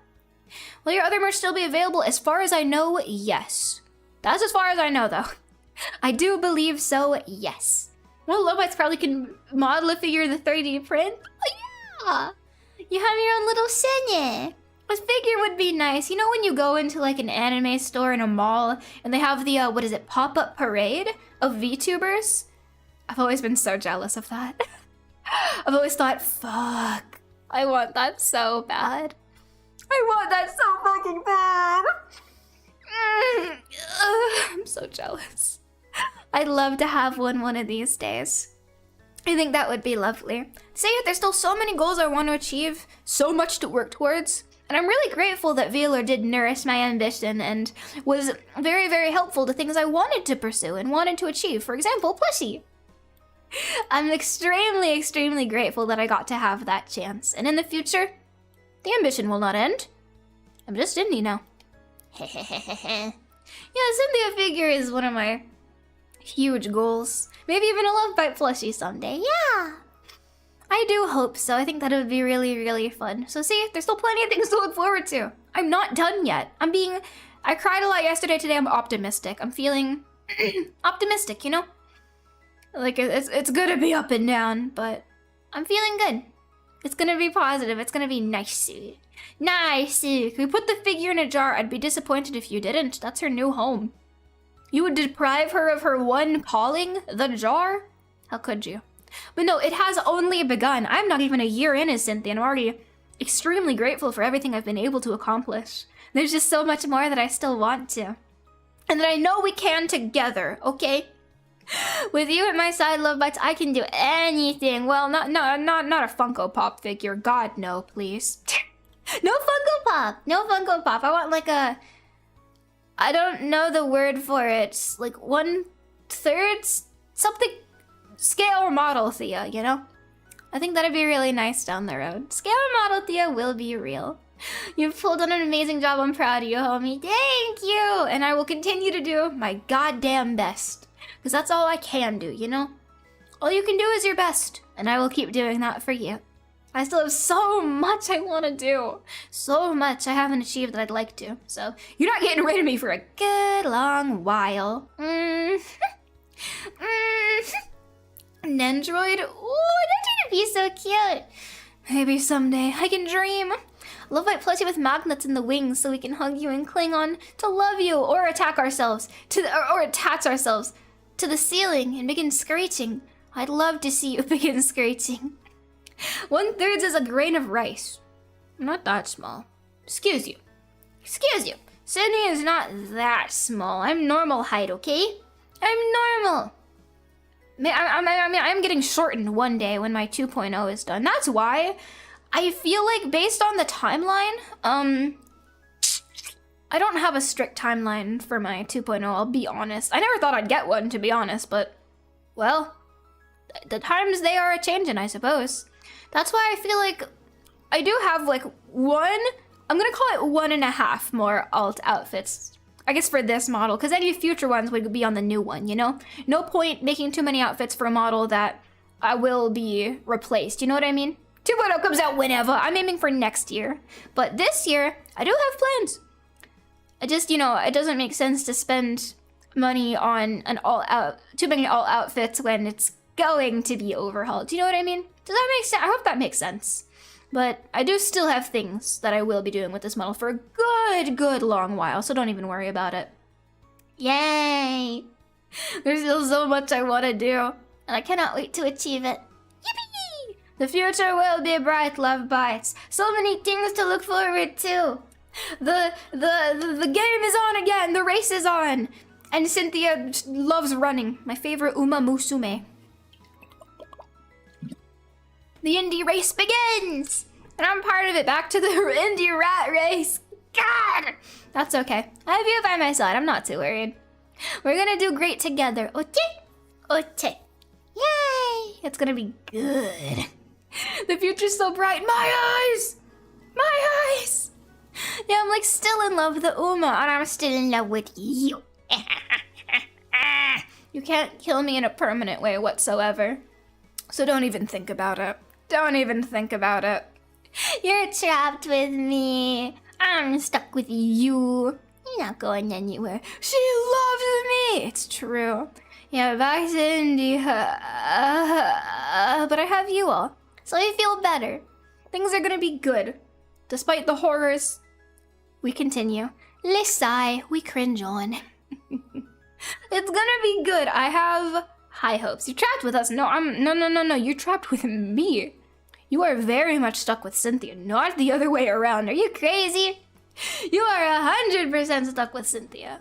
Will your other merch still be available? As far as I know, yes. That's as far as I know, though. I do believe so, yes. Well, Lobites probably can model a figure in the 3D print. Oh, yeah! You have your own little Sinthya. A figure would be nice. You know when you go into like an anime store in a mall, and they have the, pop-up parade of VTubers? I've always been so jealous of that. I've always thought, fuck, I want that so bad. I want that so fucking bad. I'm so jealous. I'd love to have one of these days. I think that would be lovely. See, there's still so many goals I want to achieve, so much to work towards. And I'm really grateful that VAllure did nourish my ambition and was very, very helpful to things I wanted to pursue and wanted to achieve. For example, plushie. I'm extremely, extremely grateful that I got to have that chance. And in the future, the ambition will not end. I'm just indie now. Yeah, Sinthya figure is one of my huge goals. Maybe even a Love Bite plushie someday. Yeah! I do hope so. I think that would be really, really fun. So see, there's still plenty of things to look forward to. I'm not done yet. I cried a lot yesterday. Today I'm optimistic. I'm feeling optimistic, you know? Like, it's gonna be up and down, but I'm feeling good. It's gonna be positive. It's gonna be nice. Nice. If we put the figure in a jar, I'd be disappointed if you didn't. That's her new home. You would deprive her of her one calling, the jar? How could you? But no, it has only begun. I'm not even a year in as Sinthya, and I'm already extremely grateful for everything I've been able to accomplish. There's just so much more that I still want to. And that I know we can together, okay? With you at my side, Love Bites, I can do anything. Well, not a Funko Pop figure. God, no, please. No Funko Pop. No Funko Pop. I want like a... I don't know the word for it. It's like 1/3 something scale model Thea, you know? I think that'd be really nice down the road. Scale model Thea will be real. You've pulled on an amazing job. I'm proud of you, homie. Thank you! And I will continue to do my goddamn best. Because that's all I can do, you know? All you can do is your best. And I will keep doing that for you. I still have so much I want to do. So much I haven't achieved that I'd like to. So, you're not getting rid of me for a good long while. An android? Ooh, that would be so cute. Maybe someday I can dream. Love might plus you with magnets in the wings so we can hug you and cling on to love you, or attack ourselves or attach ourselves to the ceiling and begin screeching. I'd love to see you begin screeching. 1/3 is a grain of rice. Not that small. Excuse you. Excuse you. Sydney is not that small. I'm normal height, okay? I'm normal. I'm getting shortened one day when my 2.0 is done. That's why I feel like based on the timeline, I don't have a strict timeline for my 2.0, I'll be honest. I never thought I'd get one, to be honest, but, well, the times they are a-changing, I suppose. That's why I feel like I do have, like, I'm gonna call it 1.5 more alt outfits. I guess for this model, because any future ones would be on the new one, you know? No point making too many outfits for a model that will be replaced, you know what I mean? 2.0 comes out whenever. I'm aiming for next year. But this year, I do have plans. I just, you know, it doesn't make sense to spend money on too many all outfits when it's going to be overhauled. Do you know what I mean? Does that make sense? I hope that makes sense. But I do still have things that I will be doing with this model for a good long while, so don't even worry about it. Yay! There's still so much I want to do, and I cannot wait to achieve it. Yippee! The future will be bright, Love Bites. So many things to look forward to. The game is on again. The race is on. And Sinthya loves running. My favorite Uma Musume. The indie race begins! And I'm part of it. Back to the indie rat race. God! That's okay. I have you by my side. I'm not too worried. We're gonna do great together. Ote? Ote. Yay! It's gonna be good. The future's so bright. My eyes! My eyes! Yeah, I'm like still in love with the Uma, and I'm still in love with you. You can't kill me in a permanent way whatsoever. So don't even think about it. Don't even think about it. You're trapped with me. I'm stuck with you. You're not going anywhere. She loves me. It's true. Yeah, back to Indy. But I have you all. So I feel better. Things are gonna be good. Despite the horrors, we continue. Let's sigh, we cringe on. It's gonna be good. I have high hopes. You're trapped with us. No, no. You're trapped with me. You are very much stuck with Sinthya, not the other way around. Are you crazy? You are 100% stuck with Sinthya.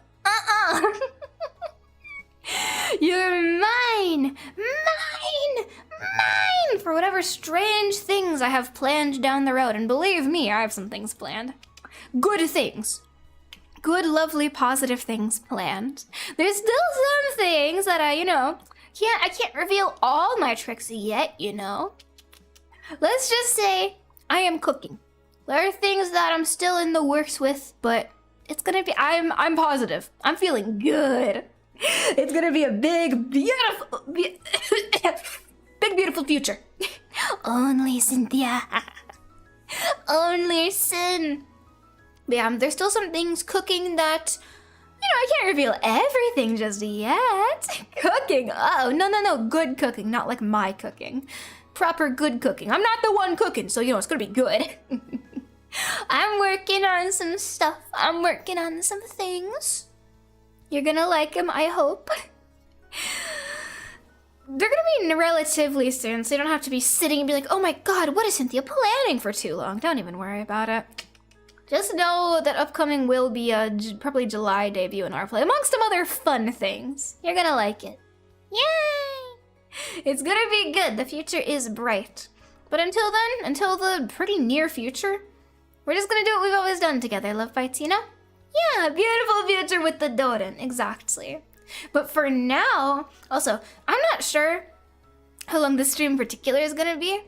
You're mine! Mine! Mine! For whatever strange things I have planned down the road. And believe me, I have some things planned. Good things. Good, lovely, positive things planned. There's still some things that I can't reveal all my tricks yet, you know. Let's just say I am cooking. There are things that I'm still in the works with, but it's gonna be, I'm positive. I'm feeling good. It's gonna be a big, beautiful future. Only Sinthya. Only Sin. Yeah, there's still some things cooking that, I can't reveal everything just yet. Cooking, oh, no, good cooking, not like my cooking. Proper good cooking. I'm not the one cooking, so, it's gonna be good. I'm working on some stuff. I'm working on some things. You're gonna like them, I hope. they're gonna be relatively soon, so you don't have to be sitting and be like, oh my god, what is Sinthya planning for too long? Don't even worry about it. Just know that upcoming will be a probably July debut in our play, amongst some other fun things. You're gonna like it. Yay! It's gonna be good. The future is bright. But until then, until the pretty near future, we're just gonna do what we've always done together, love bites, you know? Yeah, beautiful future with the Doden, exactly. But for now, also, I'm not sure how long this stream in particular is gonna be.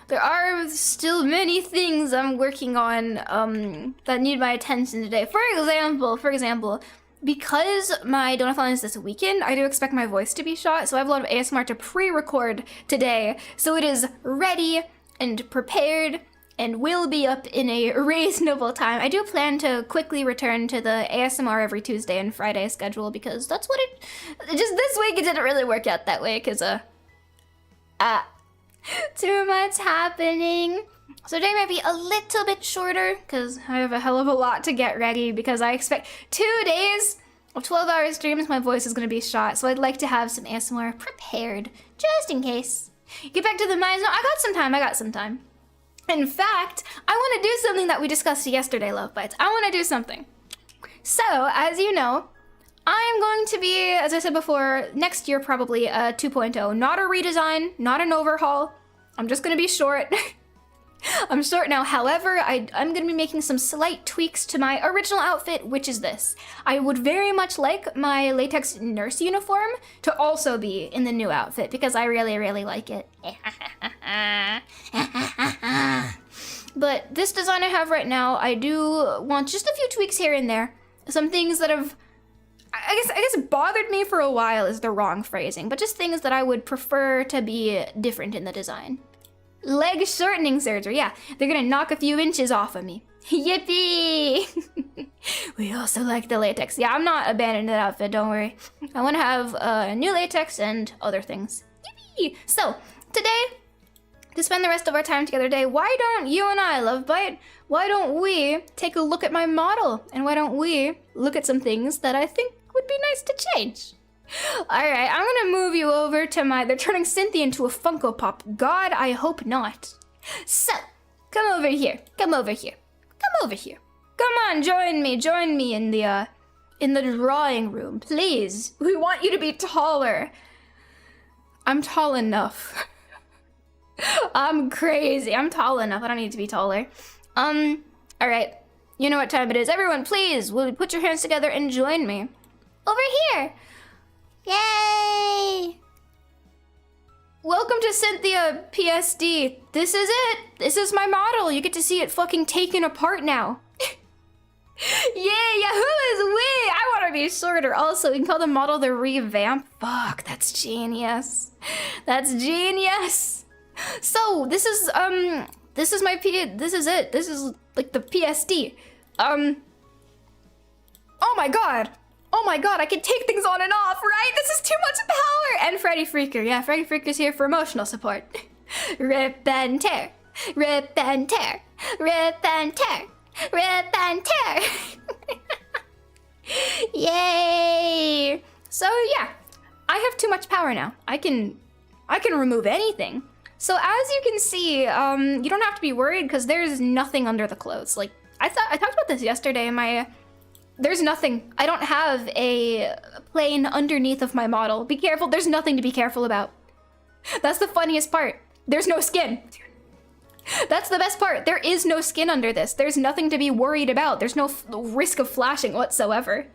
There are still many things I'm working on that need my attention today. For example, because my donathon is this weekend, I do expect my voice to be shot, so I have a lot of ASMR to pre-record today, so it is ready and prepared and will be up in a reasonable time. I do plan to quickly return to the ASMR every Tuesday and Friday schedule because that's what just this week it didn't really work out that way because too much happening. So today might be a little bit shorter because I have a hell of a lot to get ready because I expect 2 days of 12-hour streams, my voice is going to be shot. So I'd like to have some ASMR prepared just in case. Get back to the mines. No, I got some time. In fact, I want to do something that we discussed yesterday, Love Bites. I want to do something. So, as you know, I'm going to be, as I said before, next year probably a 2.0. Not a redesign, not an overhaul. I'm just going to be short. I'm short now. However, I'm going to be making some slight tweaks to my original outfit, which is this. I would very much like my latex nurse uniform to also be in the new outfit because I really, really like it. But this design I have right now, I do want just a few tweaks here and there. Some things that have, I guess bothered me for a while is the wrong phrasing, but just things that I would prefer to be different in the design. Leg shortening surgery, yeah. They're gonna knock a few inches off of me. Yippee! We also like the latex. Yeah, I'm not abandoning that outfit, don't worry. I want to have new latex and other things. Yippee! So, today, to spend the rest of our time together today, why don't you and I, Love Bite, why don't we take a look at my model? And why don't we look at some things that I think would be nice to change? Alright, I'm gonna move you over to they're turning Sinthya into a Funko Pop. God, I hope not. So, come over here. Come over here. Come on, join me in the drawing room, please. We want you to be taller. I'm tall enough. I'm crazy. I'm tall enough. I don't need to be taller. Alright. You know what time it is. Everyone, please, will you put your hands together and join me? Over here. Yay! Welcome to Sinthya PSD. This is it. This is my model. You get to see it fucking taken apart now. Yeah, who is we? I want to be shorter. Also, you can call the model the revamp. Fuck, that's genius. That's genius. So, this is my this is it. This is like the PSD. Oh my god, I can take things on and off, right? This is too much power! And Freddy Freaker, yeah, Freddy Freaker's here for emotional support. Rip and tear, rip and tear, rip and tear, rip and tear. Yay! So yeah, I have too much power now. I can remove anything. So as you can see, you don't have to be worried because there's nothing under the clothes. Like, I talked about this yesterday. There's nothing. I don't have a plane underneath of my model. Be careful. There's nothing to be careful about. That's the funniest part. There's no skin. That's the best part. There is no skin under this. There's nothing to be worried about. There's no risk of flashing whatsoever.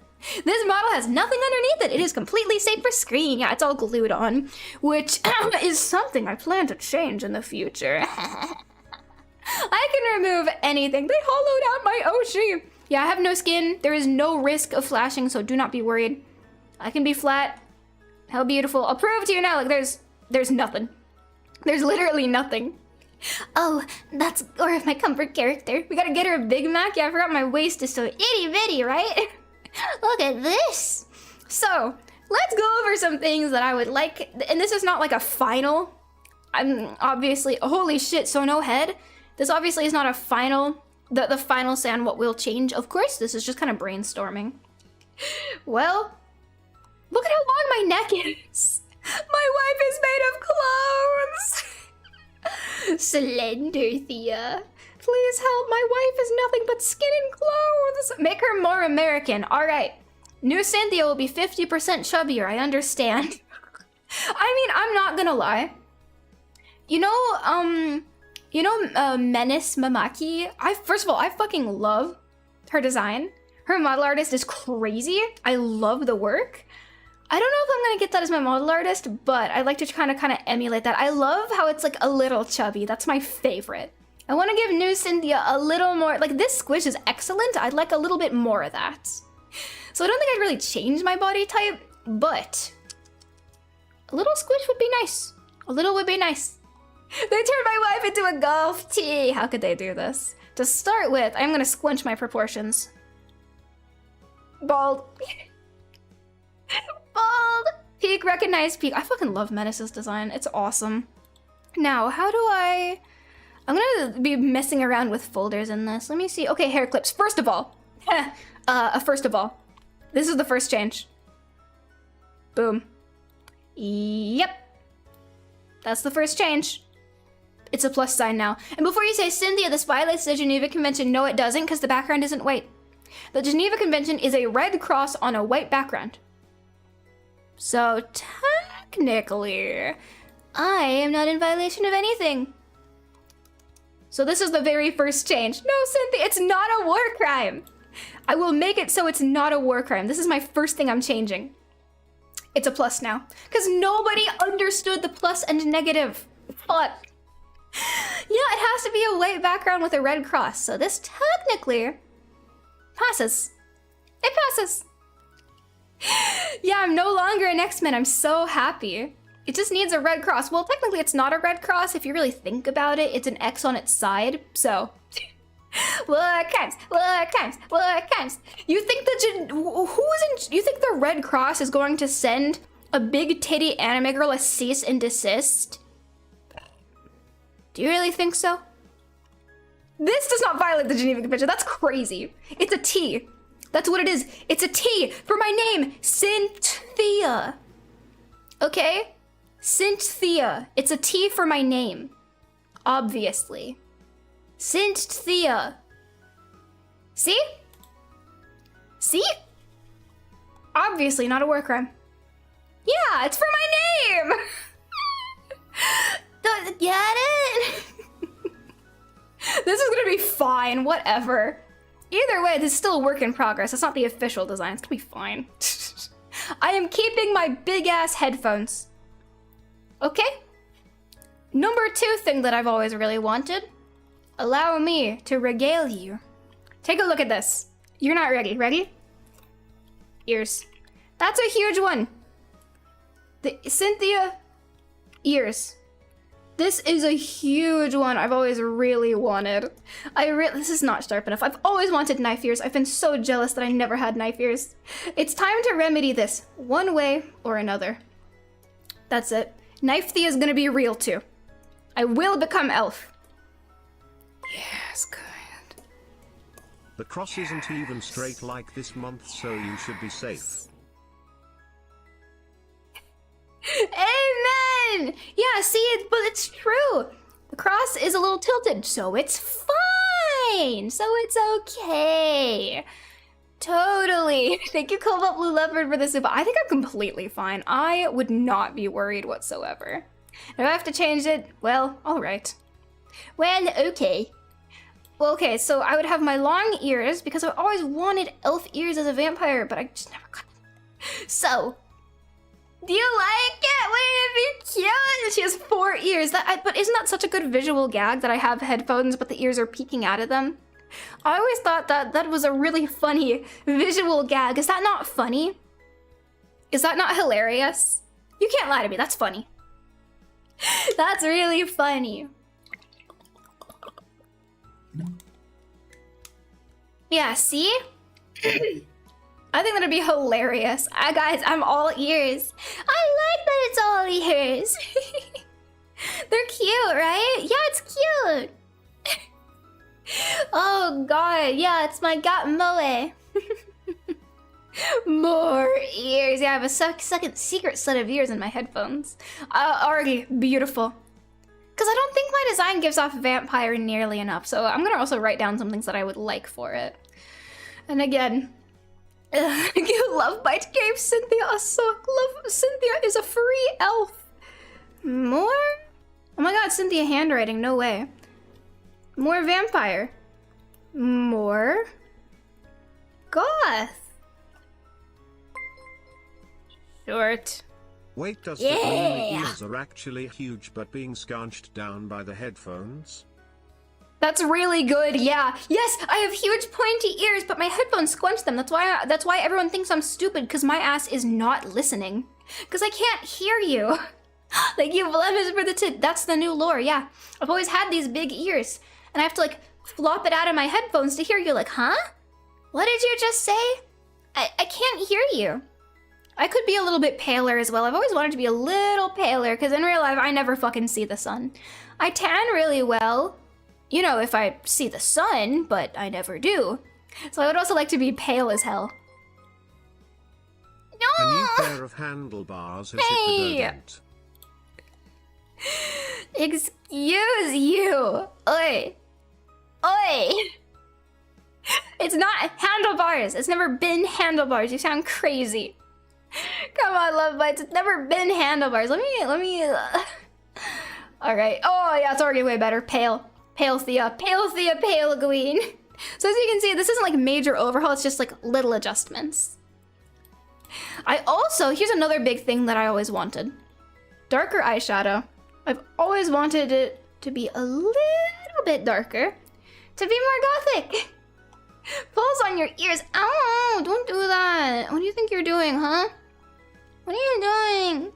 This model has nothing underneath it. It is completely safe for screen. Yeah, it's all glued on, which is something I plan to change in the future. I can remove anything. They hollowed out my Oshi. Yeah, I have no skin. There is no risk of flashing, so do not be worried. I can be flat. How beautiful. I'll prove to you now. Like, there's nothing. There's literally nothing. Oh, that's Gore, my comfort character. We gotta get her a Big Mac. Yeah, I forgot my waist is so itty bitty, right? Look at this. So, let's go over some things that I would like. And this is not like a final. I'm obviously, holy shit, so no head. This obviously is not a final, the final say on what will change. Of course, this is just kind of brainstorming. Well, Look at how long my neck is. My wife is made of clothes. Slender Thea. Please help, my wife is nothing but skin and clothes. Make her more American. All right. New Sinthya will be 50% chubbier, I understand. I mean, I'm not gonna lie. You know Menace Mamaki? First of all, I fucking love her design. Her model artist is crazy. I love the work. I don't know if I'm gonna get that as my model artist, but I like to kind of emulate that. I love how it's like a little chubby. That's my favorite. I want to give new Sinthya a little more, like this squish is excellent. I'd like a little bit more of that. So I don't think I'd really change my body type, but a little squish would be nice. A little would be nice. They turned my wife into a golf tee. How could they do this? To start with, I'm gonna squinch my proportions. Bald. Bald. Peak, recognize peak. I fucking love Menace's design. It's awesome. Now, how do I'm gonna be messing around with folders in this. Let me see. Okay, hair clips. First of all, this is the first change. Boom. Yep. That's the first change. It's a plus sign now. And before you say, Sinthya, this violates the Geneva Convention. No, it doesn't, because the background isn't white. The Geneva Convention is a red cross on a white background. So technically, I am not in violation of anything. So this is the very first change. No, Sinthya, it's not a war crime. I will make it so it's not a war crime. This is my first thing I'm changing. It's a plus now. Because nobody understood the plus and negative. Fuck. Yeah, it has to be a white background with a red cross. So this technically passes. It passes. Yeah, I'm no longer an X-Men. I'm so happy. It just needs a red cross. Well, technically it's not a red cross. If you really think about it, it's an X on its side. So, war crimes, war crimes, war crimes. You think you think the Red Cross is going to send a big titty anime girl a cease and desist? Do you really think so? This does not violate the Geneva Convention. That's crazy. It's a T. That's what it is. It's a T for my name, Sinthya. Okay? Sinthya. It's a T for my name. Obviously. Sinthya. See? See? Obviously not a war crime. Yeah, it's for my name! Get it? This is gonna be fine, whatever. Either way, this is still a work in progress. It's not the official design. It's gonna be fine. I am keeping my big-ass headphones. Okay? Number 2 thing that I've always really wanted. Allow me to regale you. Take a look at this. You're not ready. Ready? Ears. That's a huge one. The Sinthya ears. This is a huge one I've always really wanted. This is not sharp enough. I've always wanted knife ears. I've been so jealous that I never had knife ears. It's time to remedy this one way or another. That's it. Knife Thea is gonna be real too. I will become elf. Yes, good. The cross isn't even straight like this month, so you should be safe. Amen! Yeah, see, but it's true. The cross is a little tilted, so it's fine. So it's okay. Totally. Thank you, Cobalt Blue Leopard, for this. But I think I'm completely fine. I would not be worried whatsoever. If I have to change it, well, all right. Well, okay. Well, okay, so I would have my long ears because I've always wanted elf ears as a vampire, but I just never got them. So, do you like it? Wouldn't it be cute? She has 4 ears. But isn't that such a good visual gag that I have headphones, but the ears are peeking out of them? I always thought that was a really funny visual gag. Is that not funny? Is that not hilarious? You can't lie to me. That's funny. That's really funny. Yeah, see? I think that'd be hilarious. Guys, I'm all ears. I like that it's all ears. They're cute, right? Yeah, it's cute. Oh god, yeah, it's my gat moe. More ears. Yeah, I have a second secret set of ears in my headphones. Already beautiful. Because I don't think my design gives off vampire nearly enough, so I'm gonna also write down some things that I would like for it. And again, Love Bite gave Sinthya a sock. Sinthya is a free elf. More? Oh my god, Sinthya handwriting, no way. More vampire. More goth. Short. Wait, does that mean the ears are actually huge but being scrunched down by the headphones? That's really good, yeah. Yes, I have huge pointy ears, but my headphones squunch them. That's why everyone thinks I'm stupid, because my ass is not listening. Because I can't hear you. Like, you blemish for the tip. That's the new lore, yeah. I've always had these big ears, and I have to, like, flop it out of my headphones to hear you. Like, huh? What did you just say? I can't hear you. I could be a little bit paler as well. I've always wanted to be a little paler, because in real life, I never fucking see the sun. I tan really well, you know, if I see the sun, but I never do. So I would also like to be pale as hell. No! A new pair of handlebars has hit the dent. Excuse you. Oi. Oi. It's not handlebars. It's never been handlebars. You sound crazy. Come on, Love Bites. It's never been handlebars. Let me. All right. Oh yeah, it's already way better. Pale Thea, pale queen. So as you can see, this isn't like major overhaul. It's just like little adjustments. Here's another big thing that I always wanted: darker eyeshadow. I've always wanted it to be a little bit darker, to be more gothic. Pulls on your ears. Ow! Don't do that. What do you think you're doing, huh? What are you doing?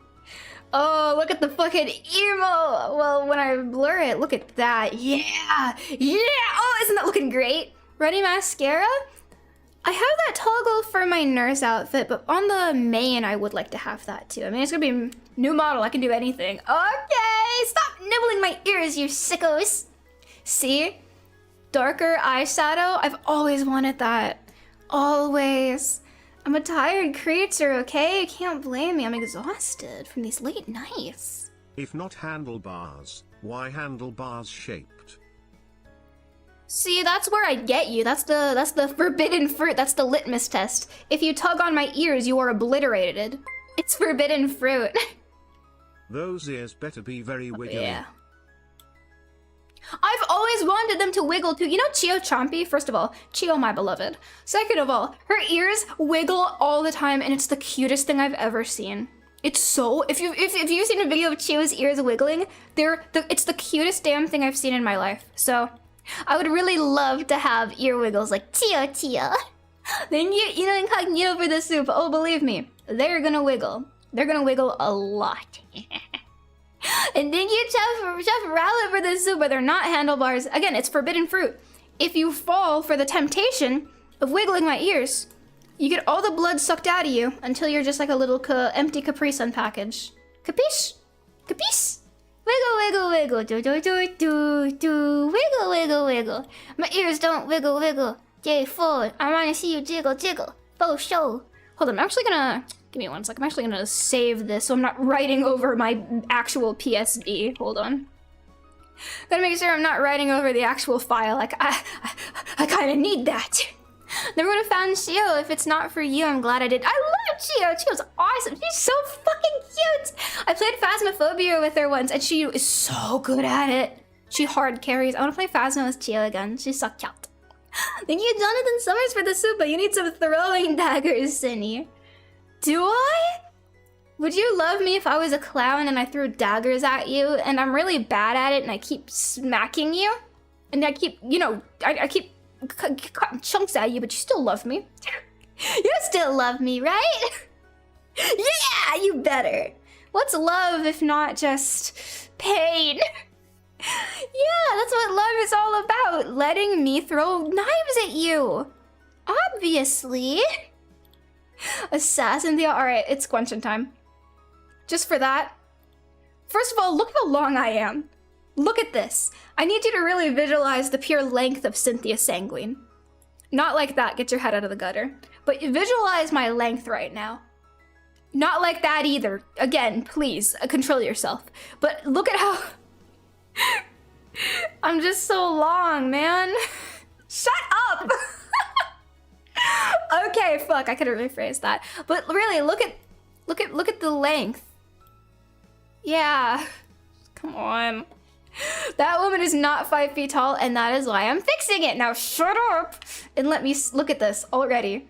Oh, look at the fucking emo. Well, when I blur it, look at that. Yeah. Oh, isn't that looking great? Ready mascara? I have that toggle for my nurse outfit, but on the main, I would like to have that too. I mean, it's gonna be a new model. I can do anything. Okay, stop nibbling my ears, you sickos. See? Darker eyeshadow. I've always wanted that. Always. I'm a tired creature, okay? You can't blame me. I'm exhausted from these late nights. If not handlebars, why handlebars shaped? See, that's where I get you. That's the forbidden fruit. That's the litmus test. If you tug on my ears, you are obliterated. It's forbidden fruit. Those ears better be very wiggly. Yeah. I've always wanted them to wiggle too. You know Chio Chompy? First of all, Chio my beloved. Second of all, her ears wiggle all the time, and it's the cutest thing I've ever seen. It's so, if you've seen a video of Chio's ears wiggling, it's the cutest damn thing I've seen in my life. So I would really love to have ear wiggles like Chio. Then you know, incognito for the soup. Oh, believe me, they're gonna wiggle. They're gonna wiggle a lot. And then you chef rally for the soup, but they're not handlebars. Again, it's forbidden fruit. If you fall for the temptation of wiggling my ears, you get all the blood sucked out of you until you're just like a little empty Capri Sun package. Capiche? Capiche? Wiggle, wiggle, wiggle. Do. Wiggle, wiggle, wiggle. My ears don't wiggle, wiggle. J forward. I wanna see you jiggle, jiggle. Faux show. Hold on, I'm actually gonna... Give me one sec. I'm actually gonna save this so I'm not writing over my actual PSD. Hold on. Gotta make sure I'm not writing over the actual file. Like, I kinda need that. Never would have found Chio if it's not for you. I'm glad I did. I love Chio. Chio's awesome. She's so fucking cute. I played Phasmophobia with her once, and she is so good at it. She hard carries. I want to play Phasmo with Chio again. She's so cute. Thank you, Jonathan Summers, for the soup, but you need some throwing daggers, Cindy. Do I? Would you love me if I was a clown and I threw daggers at you, and I'm really bad at it, and I keep smacking you? And I keep, you know, I keep cutting chunks at you, but you still love me. You still love me, right? Yeah, you better. What's love if not just pain? Yeah, that's what love is all about. Letting me throw knives at you. Obviously. Assassin the... Alright, it's squunching time. Just for that. First of all, look how long I am. Look at this. I need you to really visualize the pure length of Sinthya Sanguine. Not like that, get your head out of the gutter. But visualize my length right now. Not like that either. Again, please, control yourself. But look at how... I'm just so long, man. Shut up! Okay, fuck, I could have rephrased that. But really, look at the length. Yeah. Come on. That woman is not 5 feet tall, and that is why I'm fixing it. Now shut up and let me look at this already.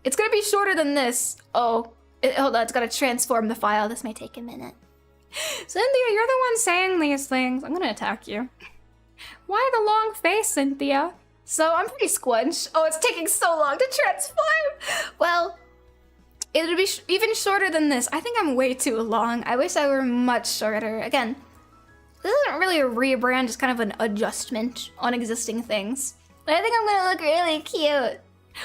It's gonna be shorter than this. Oh, hold on, it's gotta transform the file. This may take a minute. Sinthya, you're the one saying these things. I'm gonna attack you. Why the long face, Sinthya? So I'm pretty squunched. Oh, it's taking so long to transform. Well, it'll be even shorter than this. I think I'm way too long. I wish I were much shorter. Again, this isn't really a rebrand, just kind of an adjustment on existing things. But I think I'm gonna look really cute.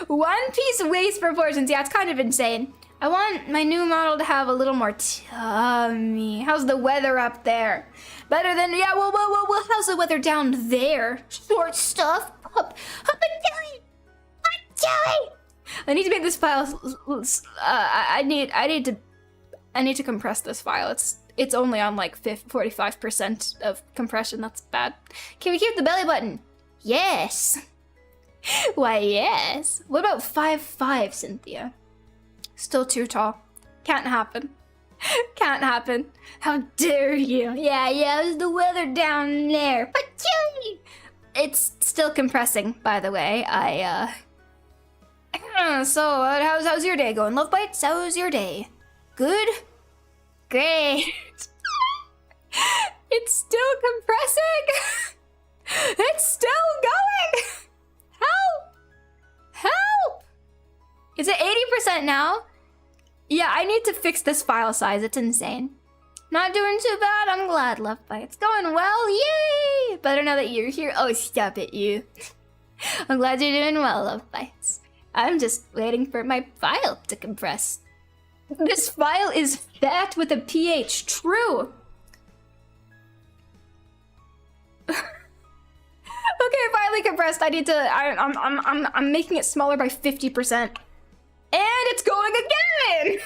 One piece waist proportions. Yeah, it's kind of insane. I want my new model to have a little more tummy. How's the weather up there? Better than, yeah, well, how's the weather down there? Short stuff. Up a jelly. I need to make this file, I need to compress this file. It's only on like 45% of compression. That's bad. Can we keep the belly button? Yes. Why, yes. What about 5'5", Sinthya? Still too tall. Can't happen. Can't happen. How dare you? Yeah, how's the weather down there? Patooey! It's still compressing, by the way. So, how's your day going? Love bites? How's your day? Good? Great. It's still compressing. It's still going. Help! Is it 80% now? Yeah, I need to fix this file size. It's insane. Not doing too bad. I'm glad, Love Bites. Going well. Yay! Better now that you're here. Oh, stop it, you. I'm glad you're doing well, Love Bites. I'm just waiting for my file to compress. This file is fat with a pH. True. Okay, finally compressed. I need to. I'm making it smaller by 50%, and it's going again.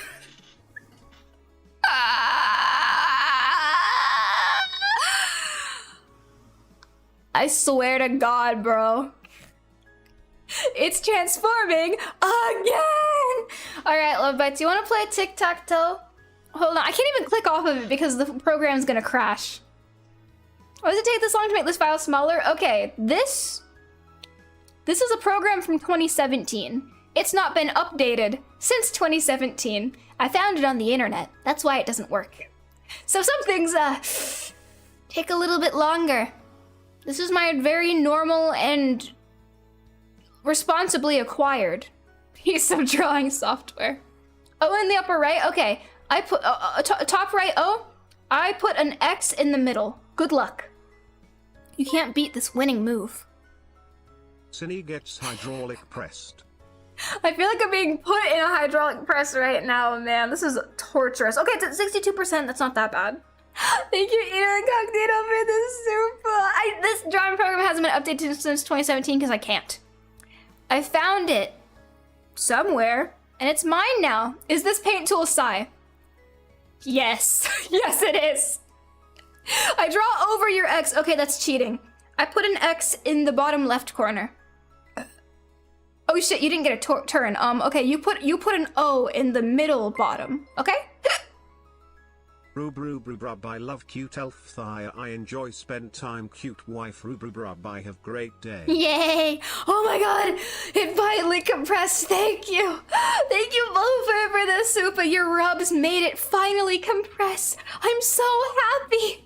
I swear to God, bro. It's transforming again! Alright, Love Bites, you wanna play tic-tac-toe? Hold on, I can't even click off of it because the program's gonna crash. Why does it take this long to make this file smaller? Okay, this is a program from 2017. It's not been updated since 2017. I found it on the internet. That's why it doesn't work. So some things, take a little bit longer. This is my very normal and responsibly acquired piece of drawing software. Oh, in the upper right? Okay. I put, top right, oh. I put an X in the middle. Good luck. You can't beat this winning move. Cinny gets hydraulic pressed. I feel like I'm being put in a hydraulic press right now, man. This is torturous. Okay, it's at 62%. That's not that bad. Thank you, Eater and Cognito, for this super. This drawing program hasn't been updated since 2017 because I can't. I found it somewhere, and it's mine now. Is this paint tool Psy? Yes. Yes, it is. I draw over your X. Okay, that's cheating. I put an X in the bottom left corner. Oh shit, you didn't get a turn. Okay, you put an O in the middle bottom. Okay? Rub, I love cute elf thigh. I enjoy spend time cute wife. Rub, I have great day. Yay! Oh my god! It finally compressed. Thank you! Thank you both for the super. Your rubs made it finally compress. I'm so happy.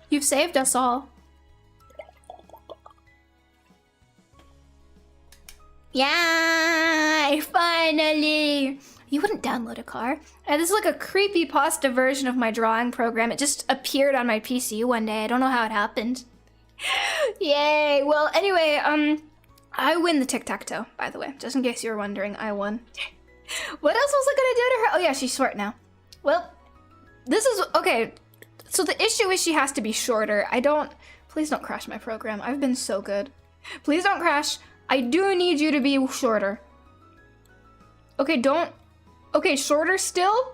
You've saved us all. Yeah! Finally! You wouldn't download a car. This is like a creepypasta version of my drawing program. It just appeared on my PC one day. I don't know how it happened. Yay! Well, anyway, I win the tic-tac-toe, by the way. Just in case you were wondering, I won. What else was I gonna do to her? Oh yeah, she's short now. Well, this is, okay. So the issue is she has to be shorter. I don't Please don't crash my program. I've been so good. Please don't crash. I do need you to be shorter. Okay, don't. Okay, shorter still?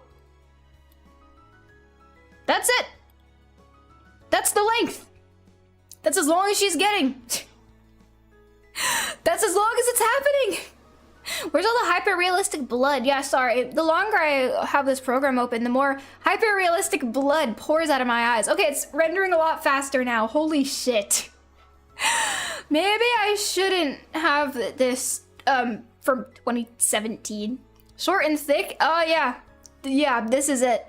That's it. That's the length. That's as long as she's getting. That's as long as it's happening. Where's all the hyper-realistic blood? Yeah, sorry. The longer I have this program open, the more hyper-realistic blood pours out of my eyes. Okay, it's rendering a lot faster now. Holy shit. Maybe I shouldn't have this from 2017. Short and thick? Oh, yeah. Yeah, this is it.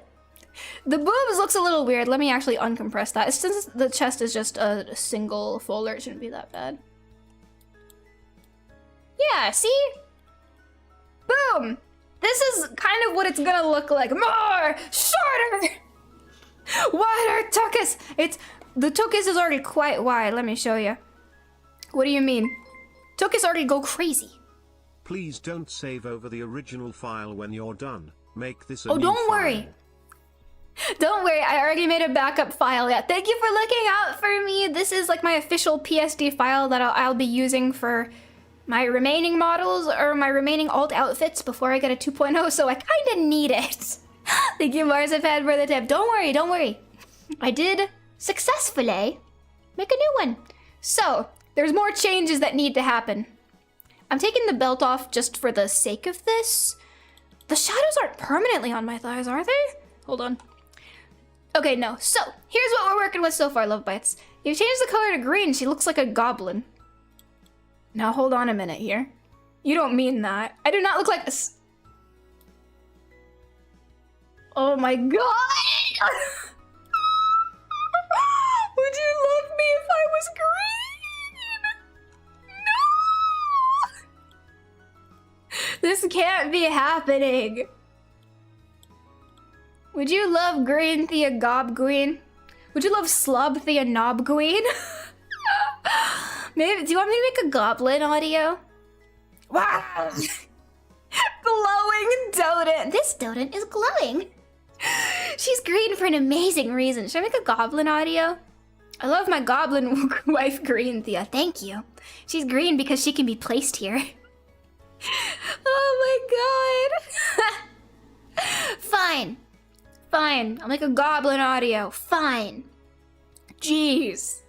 The boobs looks a little weird. Let me actually uncompress that. Since the chest is just a single folder, it shouldn't be that bad. Yeah, see? Boom! This is kind of what it's gonna look like. More! Shorter! Wider tuchus! The tuchus is already quite wide. Let me show you. What do you mean? Tuchus already go crazy. Please don't save over the original file when you're done. Make this a Oh, new don't worry. file. Don't worry, I already made a backup file. Yeah, thank you for looking out for me. This is like my official PSD file that I'll be using for my remaining models or my remaining alt outfits before I get a 2.0, so I kind of need it. Thank you, Marzipad, for the tip. Don't worry, don't worry. I did successfully make a new one. So, there's more changes that need to happen. I'm taking the belt off just for the sake of this. The shadows aren't permanently on my thighs, are they? Hold on. Okay, no. So, here's what we're working with so far, Love Bites. You've changed the color to green. She looks like a goblin. Now, hold on a minute here. You don't mean that. I do not look like this. Oh my god! Would you love me if I was green? No! This can't be happening. Would you love Greenthea Gobgueen? Would you love Slobthea Knobgueen? Maybe, do you want me to make a goblin audio? Wow! Glowing Dodent. This Dodent is glowing. She's green for an amazing reason. Should I make a goblin audio? I love my goblin wife, Greenthea. Thank you. She's green because she can be placed here. Oh my god. Fine. Fine. I'll make a goblin audio. Fine. Jeez.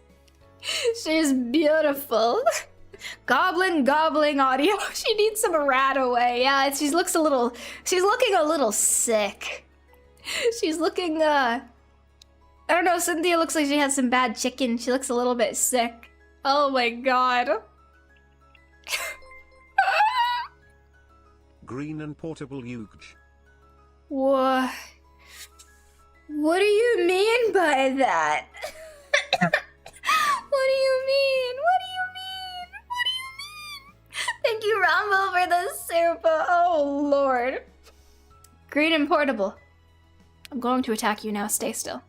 She's beautiful. Goblin gobbling audio. She needs some rat away. Yeah, she's looking a little sick. She's looking, I don't know, Sinthya looks like she has some bad chicken. She looks a little bit sick. Oh my god. Green and portable huge. What? What do you mean by that? What do you mean? What do you mean? What do you mean? Thank you, Rumble, for the super. Oh, Lord. Green and portable. I'm going to attack you now. Stay still.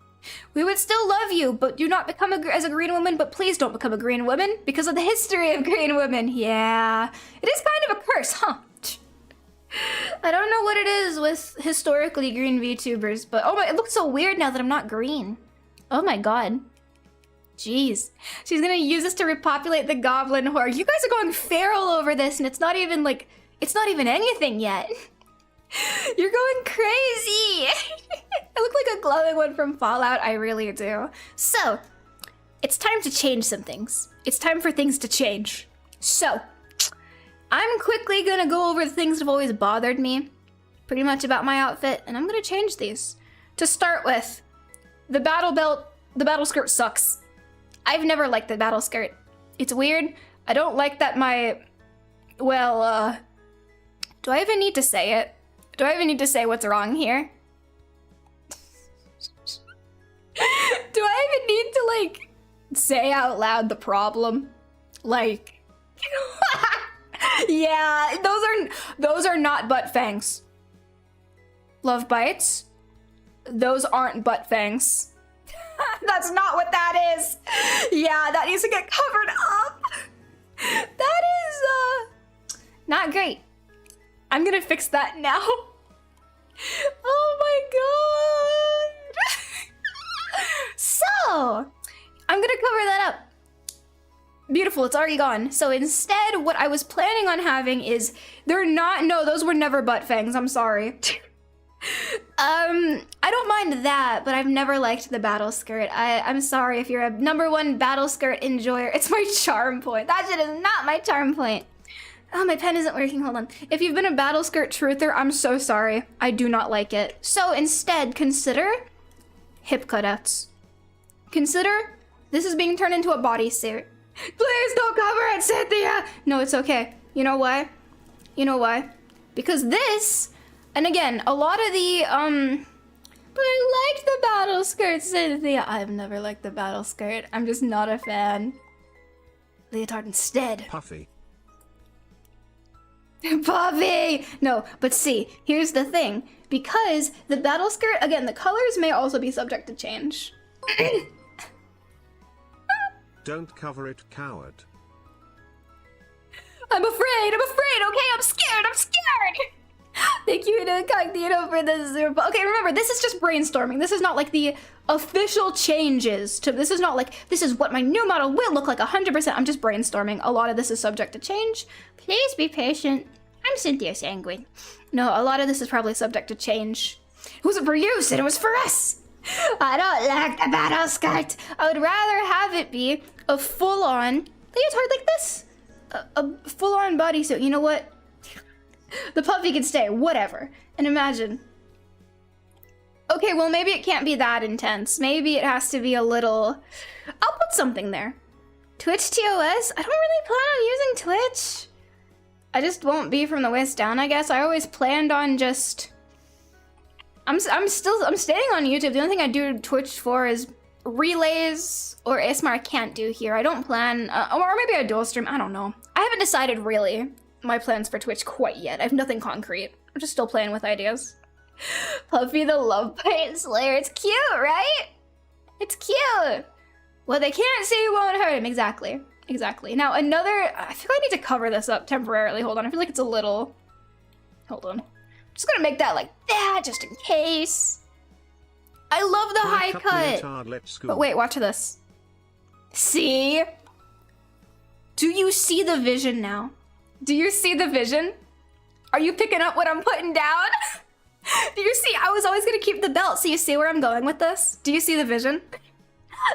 We would still love you, but do not become as a green woman. But please don't become a green woman because of the history of green women. Yeah. It is kind of a curse, huh? I don't know what it is with historically green VTubers, but oh my, it looks so weird now that I'm not green. Oh my god. Jeez. She's gonna use this to repopulate the goblin horde. You guys are going feral over this and it's not even anything yet. You're going crazy. I look like a glowing one from Fallout, I really do. So, it's time to change some things. It's time for things to change. So, I'm quickly gonna go over the things that have always bothered me, pretty much about my outfit, and I'm gonna change these. To start with, the battle belt, the battle skirt sucks. I've never liked the battle skirt. It's weird. I don't like that do I even need to say it? Do I even need to say what's wrong here? Do I even need to, like, say out loud the problem? Like, yeah, those are not butt fangs. Love bites. Those aren't butt fangs. That's not what that is. Yeah, that needs to get covered up. That is, not great. I'm gonna fix that now. Oh my god. So, I'm gonna cover that up. Beautiful, it's already gone. So instead, what I was planning on having is, no, those were never butt fangs, I'm sorry. I don't mind that, but I've never liked the battle skirt. I'm sorry if you're a #1 battle skirt enjoyer. It's my charm point. That shit is not my charm point. Oh, my pen isn't working, hold on. If you've been a battle skirt truther, I'm so sorry. I do not like it. So instead, consider hip cutouts. Consider this is being turned into a bodysuit. Please don't cover it, Sinthya! No, it's okay. You know why? You know why? Because this, and again, a lot of the, but I liked the battle skirt, Sinthya. I've never liked the battle skirt. I'm just not a fan. Leotard instead. Puffy. Puffy! No, but see, here's the thing. Because the battle skirt, again, the colors may also be subject to change. Don't cover it, coward. I'm afraid, okay? I'm scared! Thank you, Incognito, for the super. Okay, remember, this is just brainstorming. This is not like the official changes to, this is not like, this is what my new model will look like 100%. I'm just brainstorming. A lot of this is subject to change. Please be patient. I'm Sinthya Sanguine. No, a lot of this is probably subject to change. It wasn't for you, Sid, it was for us. I don't like the battle skirt. I would rather have it be a full-on leotard like this. A full-on bodysuit. You know what? The puffy can stay, whatever. And imagine. Okay, well maybe it can't be that intense. Maybe it has to be a little... I'll put something there. Twitch TOS? I don't really plan on using Twitch. I just won't be from the waist down, I guess. I always planned on just... I'm staying on YouTube. The only thing I do Twitch for is relays or ASMR I can't do here. I don't plan, or maybe a dual stream, I don't know. I haven't decided really my plans for Twitch quite yet. I have nothing concrete. I'm just still playing with ideas. Puffy the Love Paint Slayer. It's cute, right? It's cute. What they can't see won't hurt him. Exactly. Exactly. Now another, I feel I need to cover this up temporarily. Hold on. I feel like it's a little, hold on. Just gonna make that like that, just in case. I love the high cut. But wait, watch this. See? Do you see the vision now? Do you see the vision? Are you picking up what I'm putting down? Do you see? I was always gonna keep the belt, so you see where I'm going with this? Do you see the vision?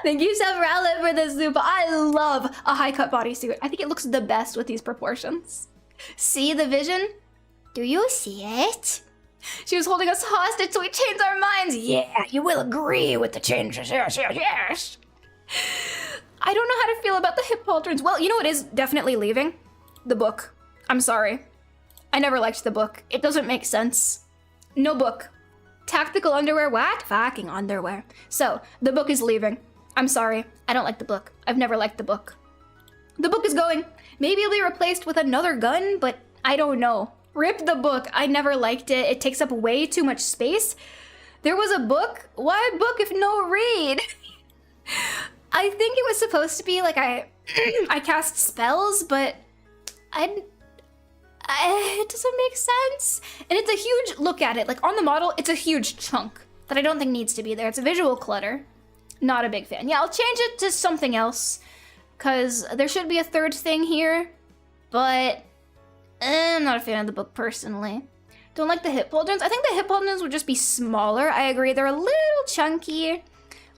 Thank you, Severallet, for the soup. I love a high cut bodysuit. I think it looks the best with these proportions. See the vision? Do you see it? She was holding us hostage so we changed our minds. Yeah, you will agree with the changes. Yes, yes, yes. I don't know how to feel about the hip pauldrons. Well, you know what is definitely leaving? The book. I'm sorry. I never liked the book. It doesn't make sense. No book. Tactical underwear, what? Fucking underwear. So, the book is leaving. I'm sorry. I don't like the book. I've never liked the book. The book is going. Maybe it'll be replaced with another gun, but I don't know. Rip the book. I never liked it. It takes up way too much space. There was a book. Why book if no read? I think it was supposed to be like I cast spells, but it doesn't make sense. And it's a huge, look at it, like on the model, it's a huge chunk that I don't think needs to be there. It's a visual clutter. Not a big fan. Yeah, I'll change it to something else because there should be a third thing here, but I'm not a fan of the book personally. Don't like the hip pauldrons. I think the hip pauldrons would just be smaller. I agree, they're a little chunky.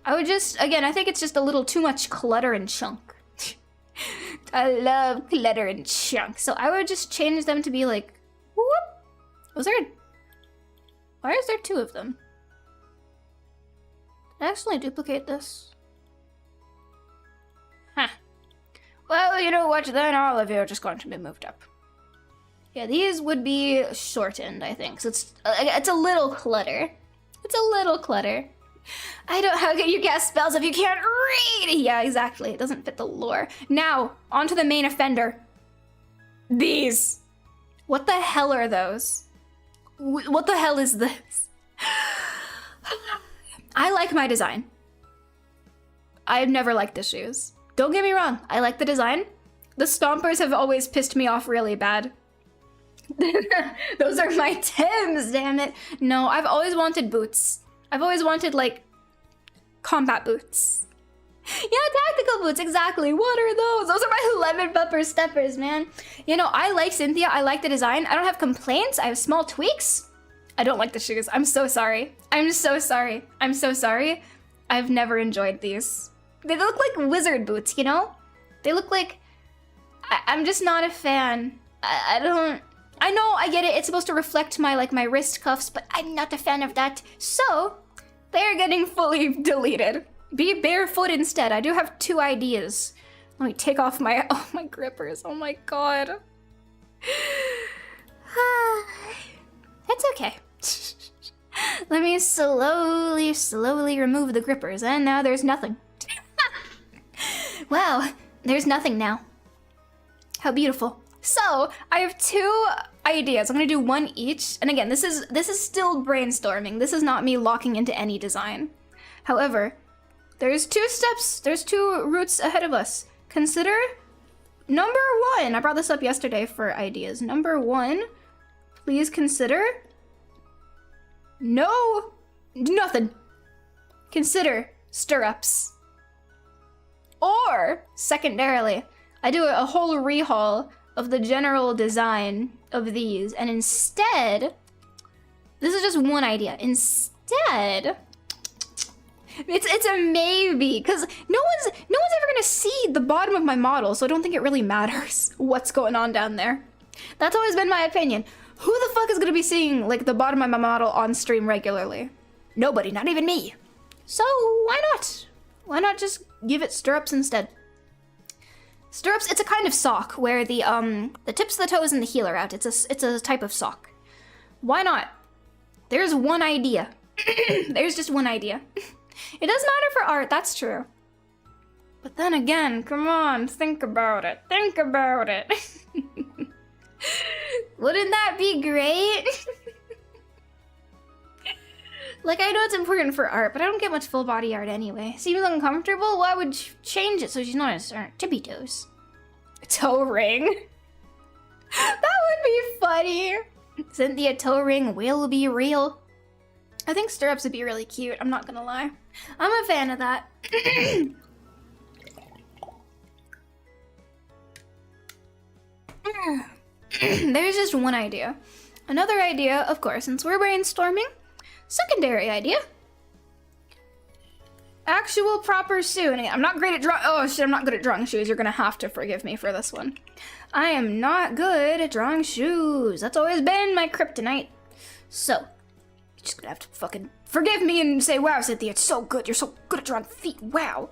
I would just, again, I think it's just a little too much clutter and chunk. I love clutter and chunk. So I would just change them to be like, whoop. Why is there two of them? Did I accidentally duplicate this? Huh. Well, you know what, then all of you are just going to be moved up. Yeah, these would be shortened, I think. So it's a little clutter. It's a little clutter. How can you cast spells if you can't read? Yeah, exactly. It doesn't fit the lore. Now, on to the main offender. These. What the hell are those? What the hell is this? I like my design. I've never liked the shoes. Don't get me wrong, I like the design. The stompers have always pissed me off really bad. Those are my Tims, damn it. No, I've always wanted boots. I've always wanted, like, combat boots. Yeah, tactical boots, exactly. What are those? Those are my lemon pepper steppers, man. You know, I like Sinthya. I like the design. I don't have complaints. I have small tweaks. I don't like the shoes. I'm so sorry. I'm so sorry. I'm so sorry. I've never enjoyed these. They look like wizard boots, you know? They look like... I'm just not a fan. I don't... I know, I get it. It's supposed to reflect my, like, my wrist cuffs, but I'm not a fan of that. So, they're getting fully deleted. Be barefoot instead. I do have 2 ideas. Let me take off my... Oh, my grippers. Oh, my God. It's okay. Let me slowly remove the grippers, and now there's nothing. Wow, there's nothing now. How beautiful. So, I have 2 ideas. I'm gonna do 1 each, and again, this is still brainstorming. This is not me locking into any design. However, there's 2 steps, there's 2 routes ahead of us. Consider number 1. I brought this up yesterday for ideas. Number 1, please consider... No, nothing. Consider stirrups. Or, secondarily, I do a whole rehaul of the general design of these, and instead, this is just one idea. Instead, it's a maybe, because no one's ever gonna see the bottom of my model, so I don't think it really matters what's going on down there. That's always been my opinion. Who the fuck is gonna be seeing, like, the bottom of my model on stream regularly? Nobody, not even me. So, why not? Why not just give it stirrups instead? Stirrups, it's a kind of sock where the tips of the toes and the heel are out. It's a type of sock. Why not? There's 1 idea. There's just 1 idea. It does matter for art, that's true. But then again, come on, think about it. Think about it. Wouldn't that be great? Like, I know it's important for art, but I don't get much full body art anyway. Seems uncomfortable? Well, I would change it so she's not as tippy toes. A toe ring? That would be funny. Sinthya toe ring will be real. I think stirrups would be really cute, I'm not gonna lie. I'm a fan of that. There's just 1 idea. Another idea, of course, since we're brainstorming, secondary idea. Actual proper shoe. And I'm not great at drawing. Oh shit, I'm not good at drawing shoes. You're gonna have to forgive me for this one. I am not good at drawing shoes. That's always been my kryptonite. So, you're just gonna have to fucking forgive me and say, wow, Sinthya, it's so good. You're so good at drawing feet. Wow.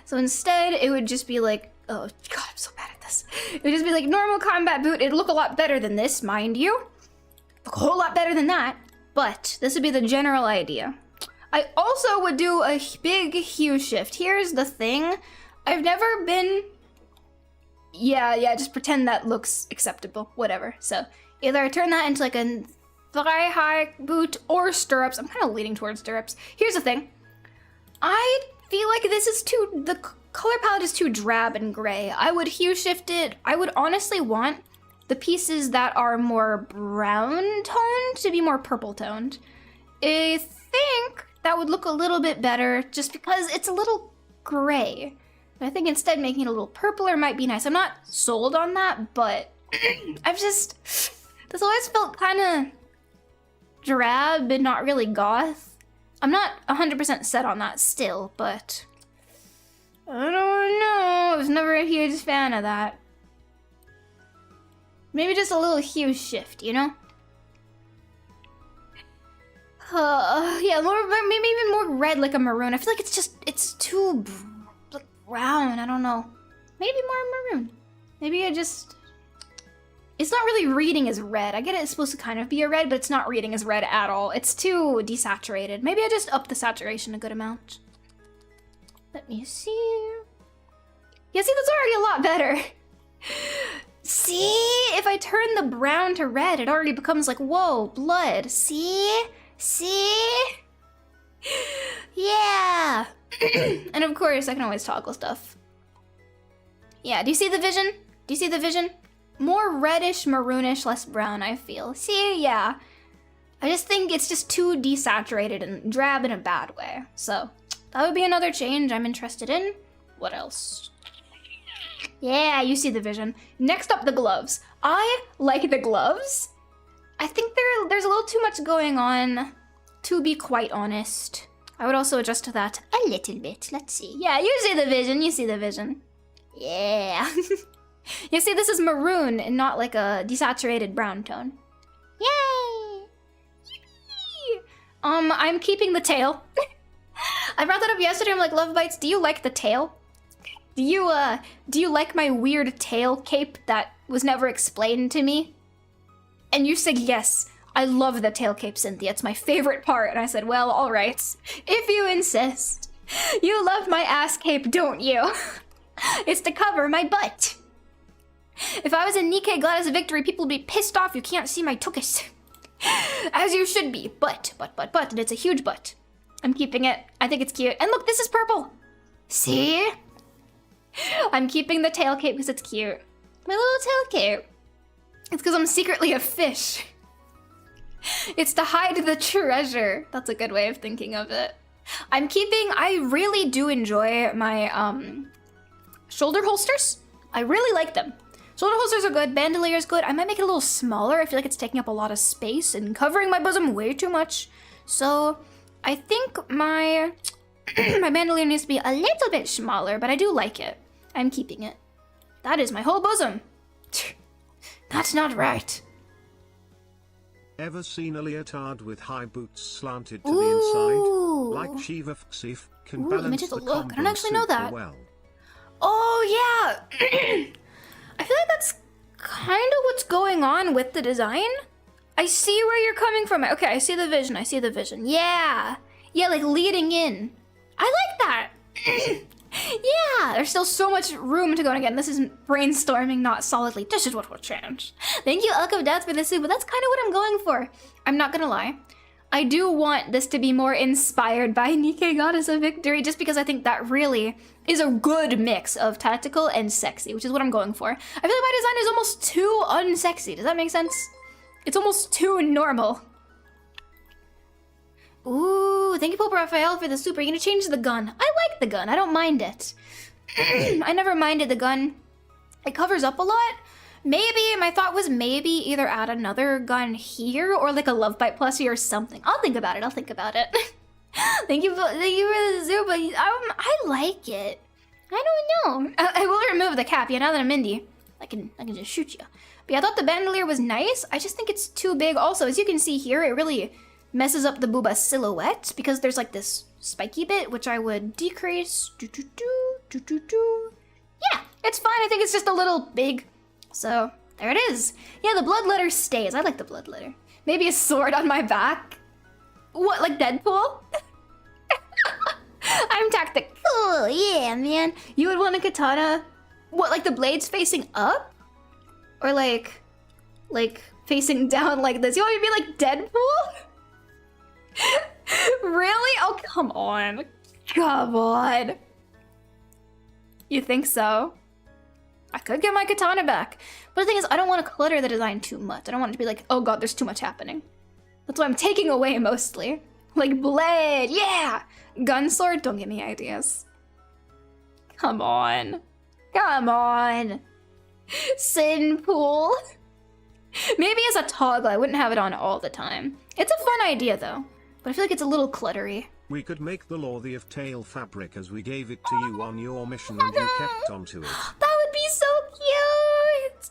So instead, it would just be like, oh god, I'm so bad at this. It would just be like normal combat boot. It'd look a lot better than this, mind you. Look a whole lot better than that. But this would be the general idea. I also would do a big hue shift. Here's the thing. I've never been... Yeah, just pretend that looks acceptable. Whatever. So either I turn that into like a thigh-high boot or stirrups. I'm kind of leaning towards stirrups. Here's the thing. I feel like this is too... The color palette is too drab and gray. I would hue shift it. I would honestly want the pieces that are more brown toned to be more purple toned. I think that would look a little bit better just because it's a little gray. I think instead making it a little purpler might be nice. I'm not sold on that, but I've just... This always felt kind of drab and not really goth. I'm not 100% set on that still, but... I don't know. I was never a huge fan of that. Maybe just a little hue shift, you know? Yeah, maybe even more red, like a maroon. I feel like it's too like brown. I don't know. Maybe more maroon. Maybe it's not really reading as red. I get it's supposed to kind of be a red, but it's not reading as red at all. It's too desaturated. Maybe I just up the saturation a good amount. Let me see. Yeah, see, that's already a lot better. See? If I turn the brown to red, it already becomes like, whoa, blood. See? See? Yeah. And of course, I can always toggle stuff. Yeah, do you see the vision? Do you see the vision? More reddish, maroonish, less brown, I feel. See? Yeah. I just think it's just too desaturated and drab in a bad way. So, that would be another change I'm interested in. What else? Yeah, you see the vision. Next up, the gloves. I like the gloves. I think there's a little too much going on, to be quite honest. I would also adjust to that a little bit. Let's see. Yeah, you see the vision. You see the vision. Yeah. You see, this is maroon and not like a desaturated brown tone. Yay! Yippee! I'm keeping the tail. I brought that up yesterday. I'm like, Love Bites, do you like the tail? Do you like my weird tail cape that was never explained to me? And you said yes. I love the tail cape, Sinthya. It's my favorite part. And I said, well, all right. If you insist. You love my ass cape, don't you? It's to cover my butt. If I was a Nikkei Goddess of Victory, people would be pissed off you can't see my tuchus. As you should be. But, and it's a huge butt. I'm keeping it. I think it's cute. And look, this is purple. See? I'm keeping the tail cape because it's cute. My little tail cape. It's because I'm secretly a fish. It's to hide the treasure. That's a good way of thinking of it. I really do enjoy my shoulder holsters. I really like them. Shoulder holsters are good, bandolier is good. I might make it a little smaller. I feel like it's taking up a lot of space and covering my bosom way too much. So I think my bandolier needs to be a little bit smaller, but I do like it. I'm keeping it. That is my whole bosom. That's not right. Ever seen a leotard with high boots slanted to the inside? Like Shiva Fxif can balance the look. I don't actually know that. Well. Oh yeah. I feel like that's kind of what's going on with the design. I see where you're coming from. Okay, I see the vision. I see the vision. Yeah. Yeah, like leading in. I like that. Yeah, there's still so much room to go. And again, this is brainstorming, not solidly. This is what will change. Thank you, Elk of Death, for this soup, but that's kind of what I'm going for. I'm not gonna lie. I do want this to be more inspired by Nikkei Goddess of Victory, just because I think that really is a good mix of tactical and sexy, which is what I'm going for. I feel like my design is almost too unsexy. Does that make sense? It's almost too normal. Ooh, thank you, Pope Raphael, for the soup. Are you gonna change the gun? I like the gun. I don't mind it. I never minded the gun. It covers up a lot. Maybe, my thought was maybe either add another gun here or like a Love Bite plushie or something. I'll think about it. I'll think about it. Thank you for the soup, but I like it. I don't know. I will remove the cap. Yeah, now that I'm indie, I can just shoot you. But yeah, I thought the bandolier was nice. I just think it's too big. Also, as you can see here, it really messes up the booba silhouette because there's like this spiky bit, which I would decrease. Yeah, it's fine. I think it's just a little big. So there it is. Yeah, the bloodletter stays. I like the bloodletter. Maybe a sword on my back. What, like Deadpool? I'm tactical. Yeah, man. You would want a katana. What, like the blades facing up? Or like facing down like this? You want me to be like Deadpool? Really? Oh, come on. Come on. You think so? I could get my katana back. But the thing is, I don't want to clutter the design too much. I don't want it to be like, oh god, there's too much happening. That's why I'm taking away mostly. Like blade, yeah! Gun sword, don't give me ideas. Come on. Come on. Sin pool. Maybe as a toggle, I wouldn't have it on all the time. It's a fun idea though. But I feel like it's a little cluttery. We could make the Lothy of Tail fabric as we gave it to you on your mission and you kept onto it. That would be so cute!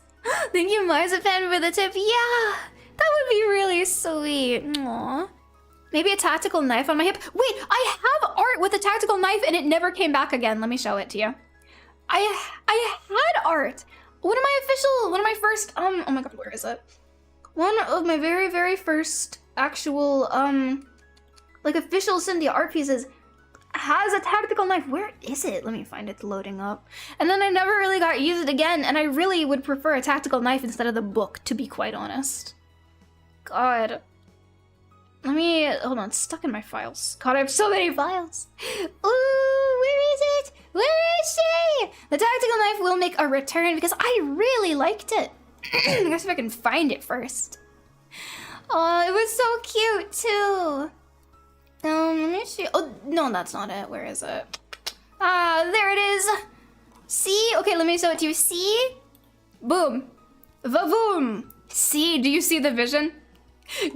Thank you, Marzipan, for the tip. Yeah, that would be really sweet. Aww. Maybe a tactical knife on my hip. Wait, I have art with a tactical knife and it never came back again. Let me show it to you. I had art. One of my first, oh my god, where is it? One of my very, very first actual, like official Sinthya art pieces has a tactical knife. Where is it? Let me find it. Loading up. And then I never really got used again, and I really would prefer a tactical knife instead of the book, to be quite honest. God. Let me, hold on, it's stuck in my files. God, I have so many files. Ooh, where is it? Where is she? The tactical knife will make a return because I really liked it. I guess if I can find it first. Oh, it was so cute too. Let me see. Oh, no, that's not it. Where is it? Ah, there it is. See? Okay, let me show it to you. See? Boom. Va-voom. See? Do you see the vision?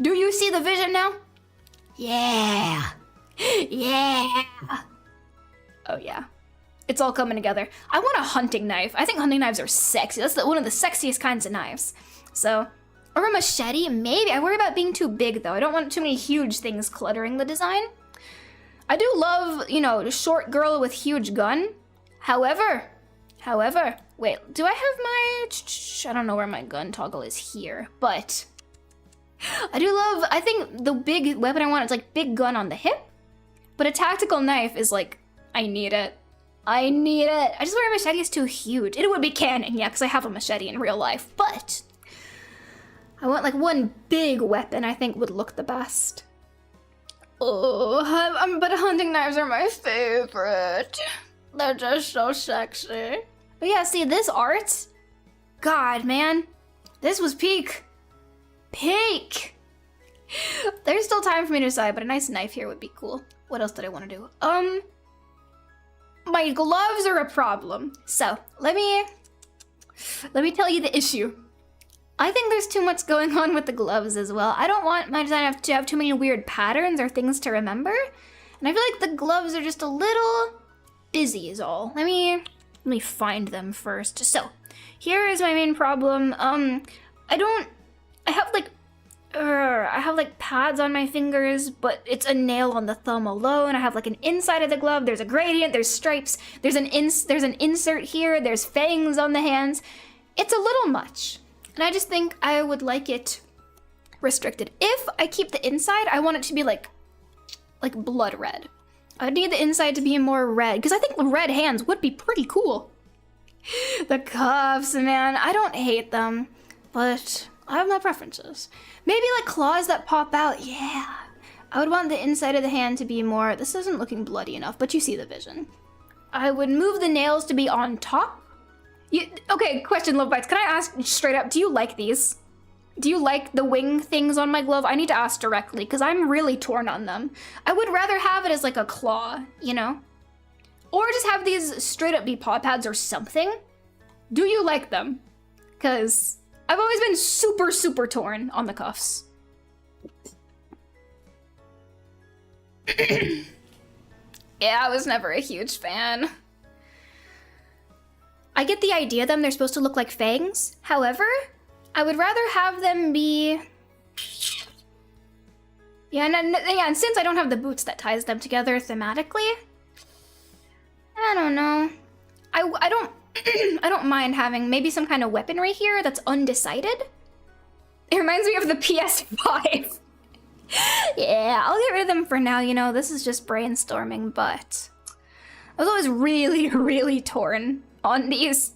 Do you see the vision now? Yeah. Yeah. Oh, yeah. It's all coming together. I want a hunting knife. I think hunting knives are sexy. That's one of the sexiest kinds of knives. So, or a machete, maybe. I worry about being too big, though. I don't want too many huge things cluttering the design. I do love, you know, the short girl with huge gun. However, wait, do I have my... I don't know where my gun toggle is here, but... I do love, I think the big weapon I want is like big gun on the hip, but a tactical knife is like, I need it. I need it. I just worry a machete is too huge. It would be canon, yeah, because I have a machete in real life, but I want like one big weapon I think would look the best. Oh, but hunting knives are my favorite. They're just so sexy. But yeah, see this art? God, man, this was peak. Peak! There's still time for me to decide, but a nice knife here would be cool. What else did I want to do? My gloves are a problem. So, let me tell you the issue. I think there's too much going on with the gloves as well. I don't want my design to have too many weird patterns or things to remember. And I feel like the gloves are just a little busy is all. Let me find them first. So, here is my main problem. I have like pads on my fingers, but it's a nail on the thumb alone. I have like an inside of the glove, there's a gradient, there's stripes, there's an insert here, there's fangs on the hands. It's a little much. And I just think I would like it restricted. If I keep the inside, I want it to be like blood red. I need the inside to be more red, because I think the red hands would be pretty cool. The cuffs, man, I don't hate them, but I have my preferences. Maybe like claws that pop out, yeah. I would want the inside of the hand to be more, this isn't looking bloody enough, but you see the vision. I would move the nails to be on top. Okay, question, Love Bites, can I ask straight up, do you like these? Do you like the wing things on my glove? I need to ask directly, because I'm really torn on them. I would rather have it as like a claw, you know? Or just have these straight up be paw pads or something. Do you like them? Because I've always been super, super torn on the cuffs. Yeah, I was never a huge fan. I get the idea they're supposed to look like fangs. However, I would rather have them be... Yeah, and since I don't have the boots that ties them together thematically, I don't know. I don't I don't mind having maybe some kind of weaponry here that's undecided. It reminds me of the PS5. Yeah, I'll get rid of them for now, you know, this is just brainstorming, but I was always really, really torn on these.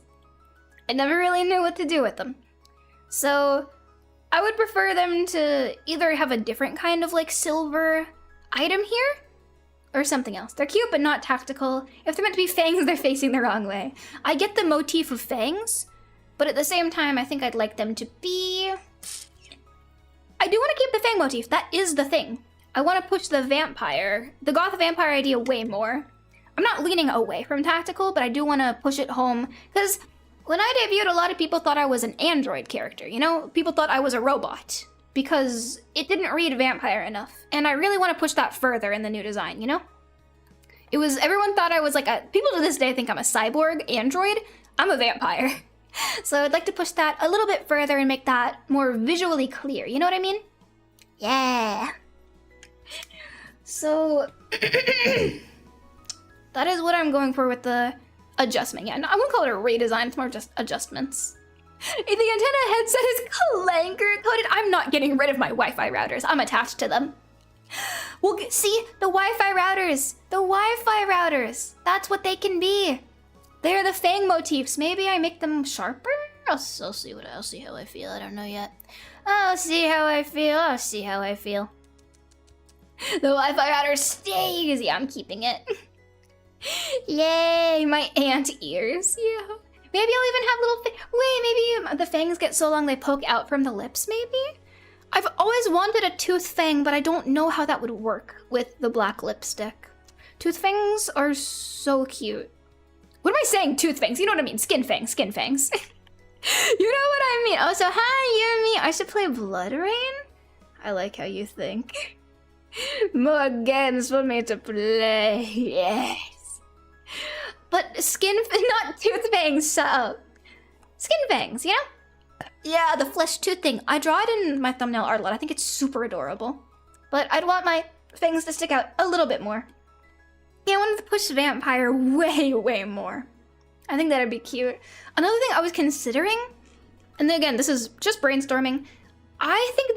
I never really knew what to do with them. So I would prefer them to either have a different kind of like silver item here or something else. They're cute but not tactical. If they're meant to be fangs, they're facing the wrong way. I get the motif of fangs, but at the same time, I think I'd like them to be... I do want to keep the fang motif. That is the thing. I want to push the goth vampire idea way more. I'm not leaning away from tactical, but I do want to push it home because when I debuted, a lot of people thought I was an android character, you know? People thought I was a robot because it didn't read vampire enough. And I really want to push that further in the new design, you know? Everyone thought I was like people to this day think I'm a cyborg android. I'm a vampire. So I'd like to push that a little bit further and make that more visually clear, you know what I mean? Yeah. So that is what I'm going for with the adjustment. Yeah, no, I won't call it a redesign, it's more just adjustments. The antenna headset is clanker coated. I'm not getting rid of my Wi-Fi routers. I'm attached to them. Well, see, the Wi-Fi routers. The Wi-Fi routers. That's what they can be. They're the fang motifs. Maybe I make them sharper? I'll see how I feel. I don't know yet. I'll see how I feel. The Wi-Fi router stays. Yeah, I'm keeping it. Yay, my ant ears. Yeah. Maybe I'll even have little maybe the fangs get so long they poke out from the lips, maybe? I've always wanted a tooth fang, but I don't know how that would work with the black lipstick. Tooth fangs are so cute. What am I saying? Tooth fangs? You know what I mean? Skin fangs. Skin fangs. You know what I mean? Oh, so hi, Yumi. I should play Blood Rain? I like how you think. More games for me to play. Yes. But not tooth fangs, so skin fangs, you know? Yeah, the flesh tooth thing. I draw it in my thumbnail art a lot. I think it's super adorable. But I'd want my fangs to stick out a little bit more. Yeah, I wanted to push vampire way, way more. I think that'd be cute. Another thing I was considering, and then again, this is just brainstorming. I think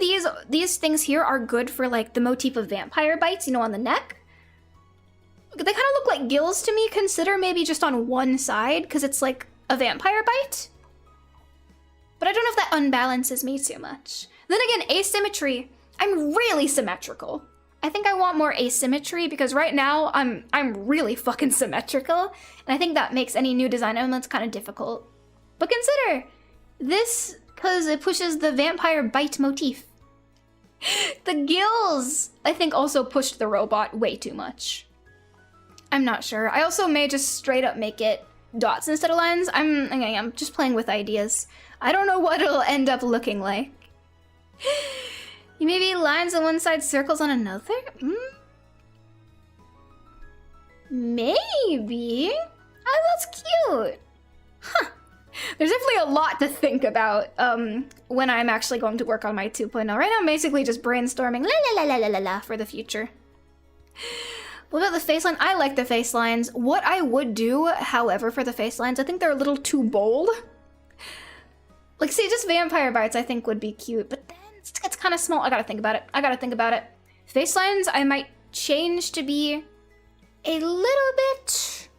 these things here are good for like the motif of vampire bites, you know, on the neck. They kind of look like gills to me. Consider maybe just on one side, because it's like a vampire bite. But I don't know if that unbalances me too much. Then again, asymmetry. I'm really symmetrical. I think I want more asymmetry because right now I'm really fucking symmetrical, and I think that makes any new design elements kind of difficult. But consider this, because it pushes the vampire bite motif. The gills, I think, also pushed the robot way too much. I'm not sure. I also may just straight up make it dots instead of lines. I'm just playing with ideas. I don't know what it'll end up looking like. Maybe lines on one side, circles on another? Maybe. Oh, that's cute. Huh. There's definitely a lot to think about when I'm actually going to work on my 2.0. Right now, I'm basically just brainstorming la for the future. What about the face line? I like the face lines. What I would do, however, for the face lines, I think they're a little too bold. Like, see, just vampire bites I think would be cute, but then it's kind of small. I gotta think about it. Face lines I might change to be a little bit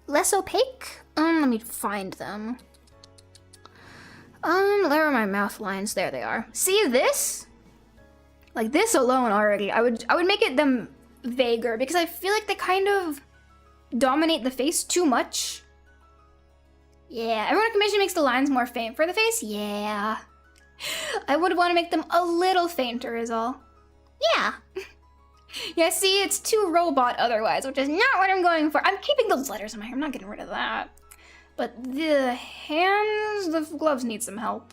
less opaque. Let me find them. Where are my mouth lines? There they are. See this? Like this alone already, I would make it them vaguer because I feel like they kind of dominate the face too much. Yeah, everyone at commission makes the lines more faint for the face. Yeah. I would want to make them a little fainter is all. Yeah. Yeah, see, it's too robot otherwise, which is not what I'm going for. I'm keeping those letters in my hair. I'm not getting rid of that. But the hands, the gloves need some help.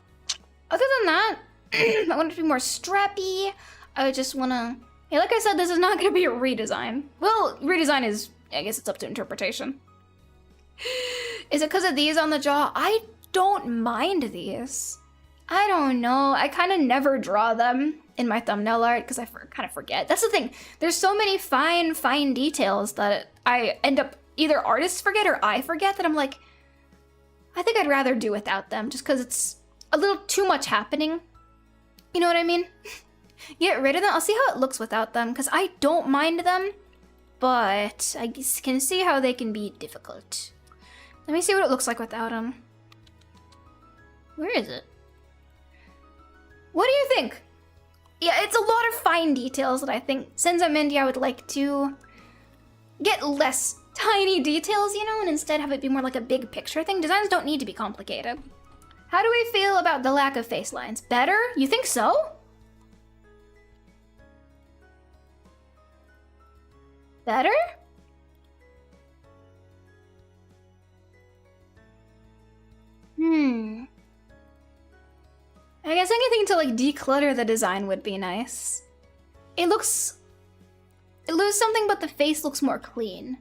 Other than that, I want it to be more strappy. I just want to... Yeah, like I said, this is not going to be a redesign. Well, redesign is... I guess it's up to interpretation. Is it because of these on the jaw? I don't mind these. I don't know. I kind of never draw them in my thumbnail art because I kind of forget. That's the thing. There's so many fine details that I end up either artists forget or I forget that I'm like, I think I'd rather do without them just because it's a little too much happening. You know what I mean? Get rid of them. I'll see how it looks without them because I don't mind them, but I can see how they can be difficult. Let me see what it looks like without them. Where is it? What do you think? Yeah, it's a lot of fine details that I think Sinthya would like to get less tiny details, you know, and instead have it be more like a big picture thing. Designs don't need to be complicated. How do we feel about the lack of face lines? Better? You think so? Better? I guess anything to like declutter the design would be nice. It loses something, but the face looks more clean.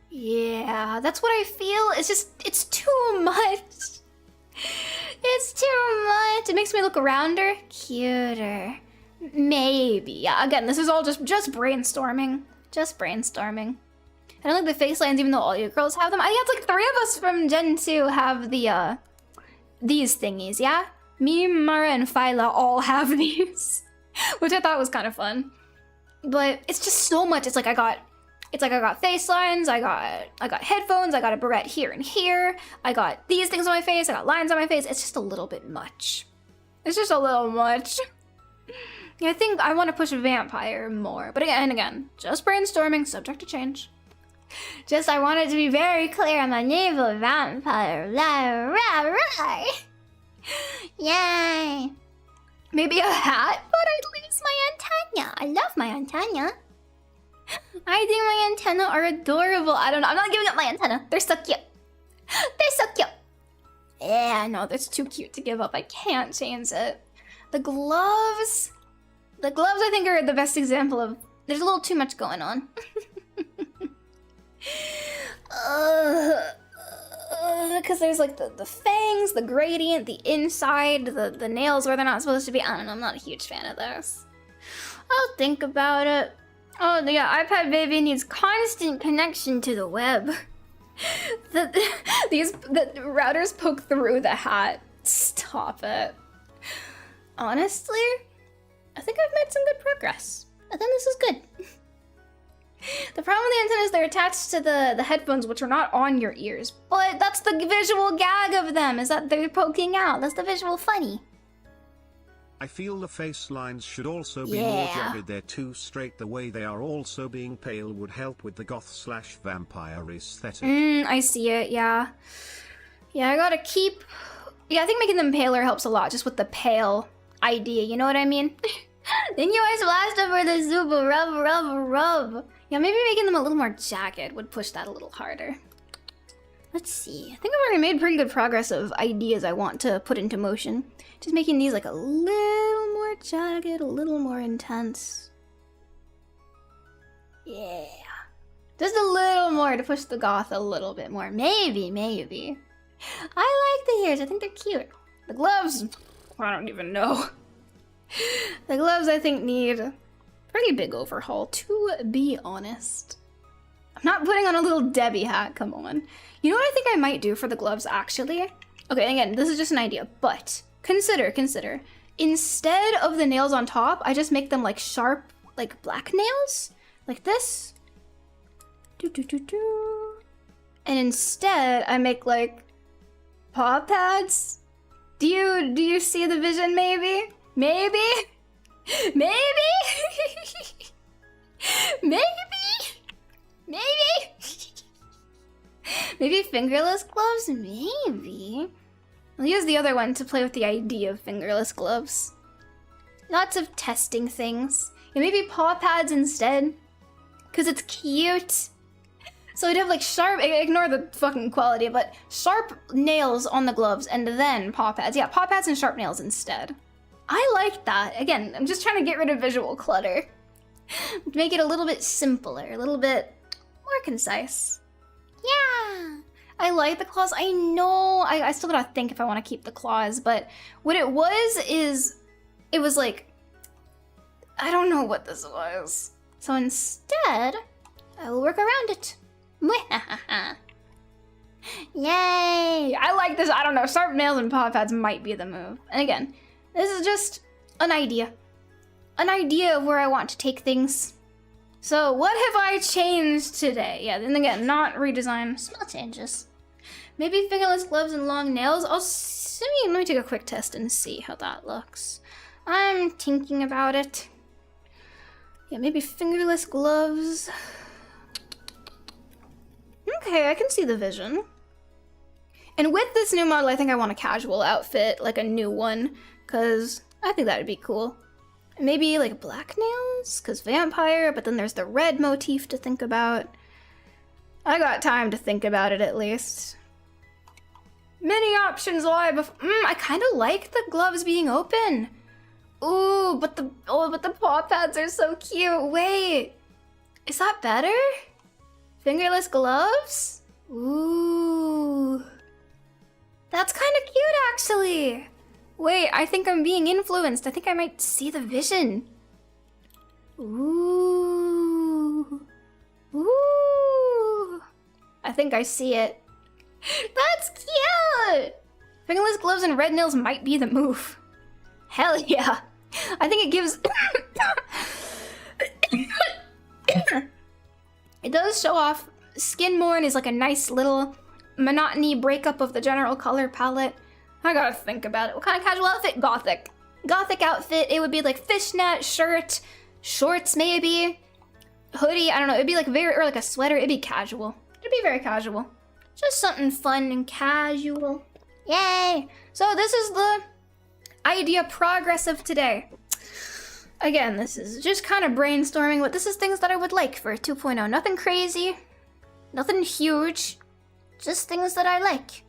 Yeah, that's what I feel. It's too much. It's too much. It makes me look rounder, cuter. Maybe. Yeah, again, this is all just brainstorming. Just brainstorming. I don't like the face lines, even though all you girls have them. I think it's like 3 of us from Gen 2 have the, these thingies, yeah? Me, Mara, and Phyla all have these, which I thought was kind of fun. But it's just so much. It's like I got face lines, I got headphones, I got a barrette here and here, I got these things on my face, I got lines on my face. It's just a little bit much. It's just a little much. Yeah, I think I want to push vampire more. But again, just brainstorming, subject to change. Just I want it to be very clear I'm a naval vampire. Rah, rah, rah. Yay! Maybe a hat, but I'd lose my antenna. I love my antenna. I think my antenna are adorable. I don't know. I'm not giving up my antenna. They're so cute. They're so cute. Yeah, no, that's too cute to give up. I can't change it. The gloves I think are the best example of there's a little too much going on. Because there's like the fangs, the gradient, the inside, the nails where they're not supposed to be. I don't know, I'm not a huge fan of those. I'll think about it. Oh yeah, iPad baby needs constant connection to the web. the routers poke through the hat. Stop it. Honestly, I think I've made some good progress. I think this is good. The problem with the antennas, they're attached to the headphones, which are not on your ears. But that's the visual gag of them, is that they're poking out. That's the visual funny. I feel the face lines should also be more jagged. They're too straight. The way they are also being pale would help with the goth/vampire aesthetic. I see it, yeah. Yeah, I gotta keep... Yeah, I think making them paler helps a lot, just with the pale idea, you know what I mean? Then you always blast over the super rub. Yeah, maybe making them a little more jagged would push that a little harder. Let's see. I think I've already made pretty good progress of ideas I want to put into motion. Just making these like a little more jagged, a little more intense. Yeah. Just a little more to push the goth a little bit more. Maybe. I like the ears. I think they're cute. The gloves, I don't even know. The gloves I think need a pretty big overhaul, to be honest. I'm not putting on a little Debbie hat, come on. You know what I think I might do for the gloves, actually? Okay, again, this is just an idea, but consider. Instead of the nails on top, I just make them like sharp, like black nails, like this. And instead, I make like paw pads. Do you see the vision, maybe? Maybe? Maybe fingerless gloves? Maybe. I'll use the other one to play with the idea of fingerless gloves. Lots of testing things. Yeah, maybe paw pads instead. Because it's cute. So I'd have like sharp, ignore the fucking quality, but sharp nails on the gloves and then paw pads. Yeah, paw pads and sharp nails instead. I like that. Again, I'm just trying to get rid of visual clutter. Make it a little bit simpler, a little bit more concise. Yeah, I like the claws. I know, I still gotta think if I want to keep the claws, but what it was is, it was like, I don't know what this was. So instead, I will work around it. Yay! I like this. I don't know, sharp nails and paw pads might be the move. And again, this is just an idea. An idea of where I want to take things. So what have I changed today? Yeah, then again, not redesign, small changes. Maybe fingerless gloves and long nails. Let me take a quick test and see how that looks. I'm thinking about it. Yeah, maybe fingerless gloves. Okay, I can see the vision. And with this new model, I think I want a casual outfit, like a new one, because I think that would be cool. Maybe like black nails, because vampire, but then there's the red motif to think about. I got time to think about it at least. Many options lie before. I kind of like the gloves being open. Ooh, but the paw pads are so cute. Wait, is that better? Fingerless gloves? Ooh, that's kind of cute actually. Wait, I think I'm being influenced. I think I might see the vision. Ooh. Ooh. I think I see it. That's cute! Fingerless gloves and red nails might be the move. Hell yeah. I think it gives... It does show off. Skin Morn is like a nice little monotony breakup of the general color palette. I gotta think about it. What kind of casual outfit? Gothic. Gothic outfit. It would be like fishnet, shirt, shorts maybe, hoodie. I don't know. It'd be like or like a sweater. It'd be casual. It'd be very casual. Just something fun and casual. Yay! So this is the idea progress of today. Again, this is just kind of brainstorming, but this is things that I would like for 2.0. Nothing crazy, nothing huge, just things that I like.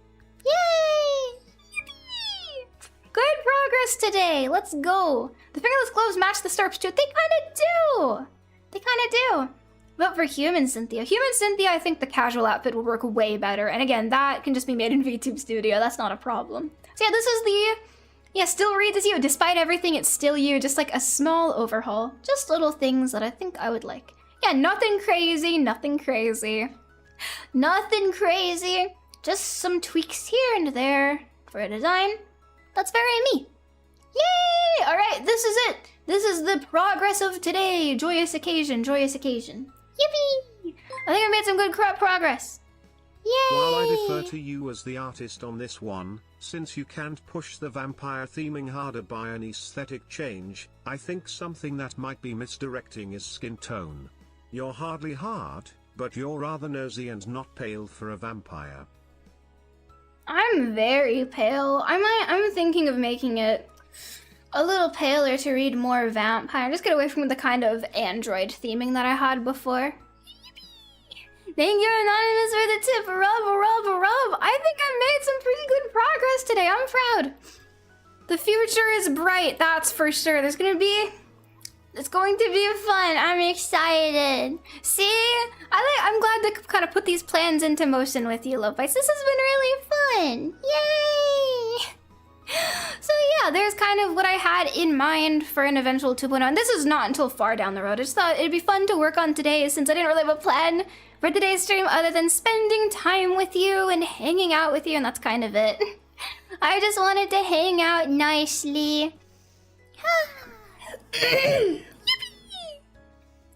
Yay! Yippee! Good progress today. Let's go. The fingerless gloves match the stirrups too. They kind of do. They kind of do. But for human Sinthya, I think the casual outfit will work way better. And again, that can just be made in VTube Studio. That's not a problem. So yeah, this is the, still reads as you. Despite everything, it's still you. Just like a small overhaul. Just little things that I think I would like. Yeah, nothing crazy, nothing crazy. Nothing crazy. Just some tweaks here and there for a design. That's very me. Yay! All right, this is it. This is the progress of today. Joyous occasion, joyous occasion. Yippee! I think I made some good progress. Yay! While I defer to you as the artist on this one, since you can't push the vampire theming harder by an aesthetic change, I think something that might be misdirecting is skin tone. You're hardly hard, but you're rather nosy and not pale for a vampire. I'm very pale. I'm thinking of making it a little paler to read more vampire. Just get away from the kind of android theming that I had before. Thank you, Anonymous, for the tip. Rub. I think I made some pretty good progress today. I'm proud. The future is bright, that's for sure. It's going to be fun. I'm excited. See? I'm glad to kind of put these plans into motion with you, Love Bites. This has been really fun. Yay! So yeah, there's kind of what I had in mind for an eventual 2.0. And this is not until far down the road. I just thought it'd be fun to work on today since I didn't really have a plan for today's stream other than spending time with you and hanging out with you, and that's kind of it. I just wanted to hang out nicely.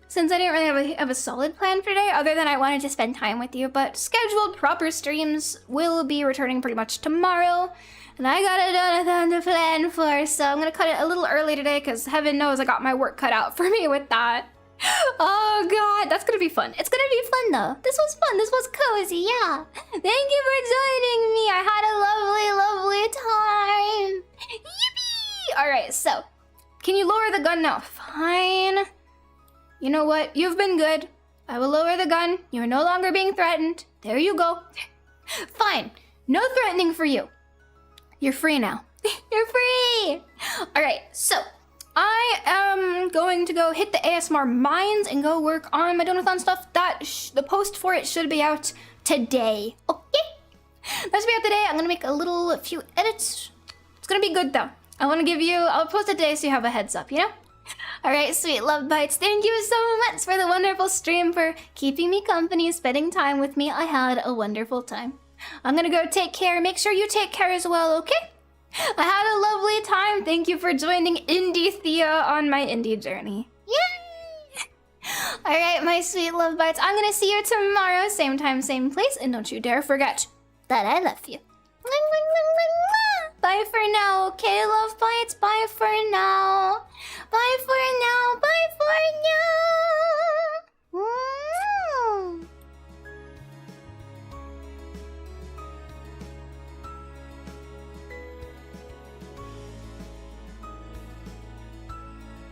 Since I didn't really have a solid plan for today, other than I wanted to spend time with you, but scheduled proper streams will be returning pretty much tomorrow, and I got a ton to plan for, so I'm gonna cut it a little early today, because heaven knows I got my work cut out for me with that. Oh god, that's gonna be fun. It's gonna be fun though. This was fun, this was cozy, yeah. Thank you for joining me. I had a lovely time. Yippee! Alright, so, can you lower the gun now? Fine. You know what? You've been good. I will lower the gun. You're no longer being threatened. There you go. Fine. No threatening for you. You're free now. You're free! Alright, so I am going to go hit the ASMR mines and go work on my Donathon stuff. The post for it should be out today. Okay? That should be out today. I'm gonna make a few edits. It's gonna be good though. I'll post it today so you have a heads up, you know? Alright, sweet Love Bites, thank you so much for the wonderful stream, for keeping me company, spending time with me. I had a wonderful time. I'm gonna go take care. Make sure you take care as well, okay? I had a lovely time. Thank you for joining Indie Thea on my indie journey. Yay! Alright, my sweet Love Bites, I'm gonna see you tomorrow, same time, same place, and don't you dare forget that I love you. Bye for now, okay, Love Bites? Bye for now. Bye for now.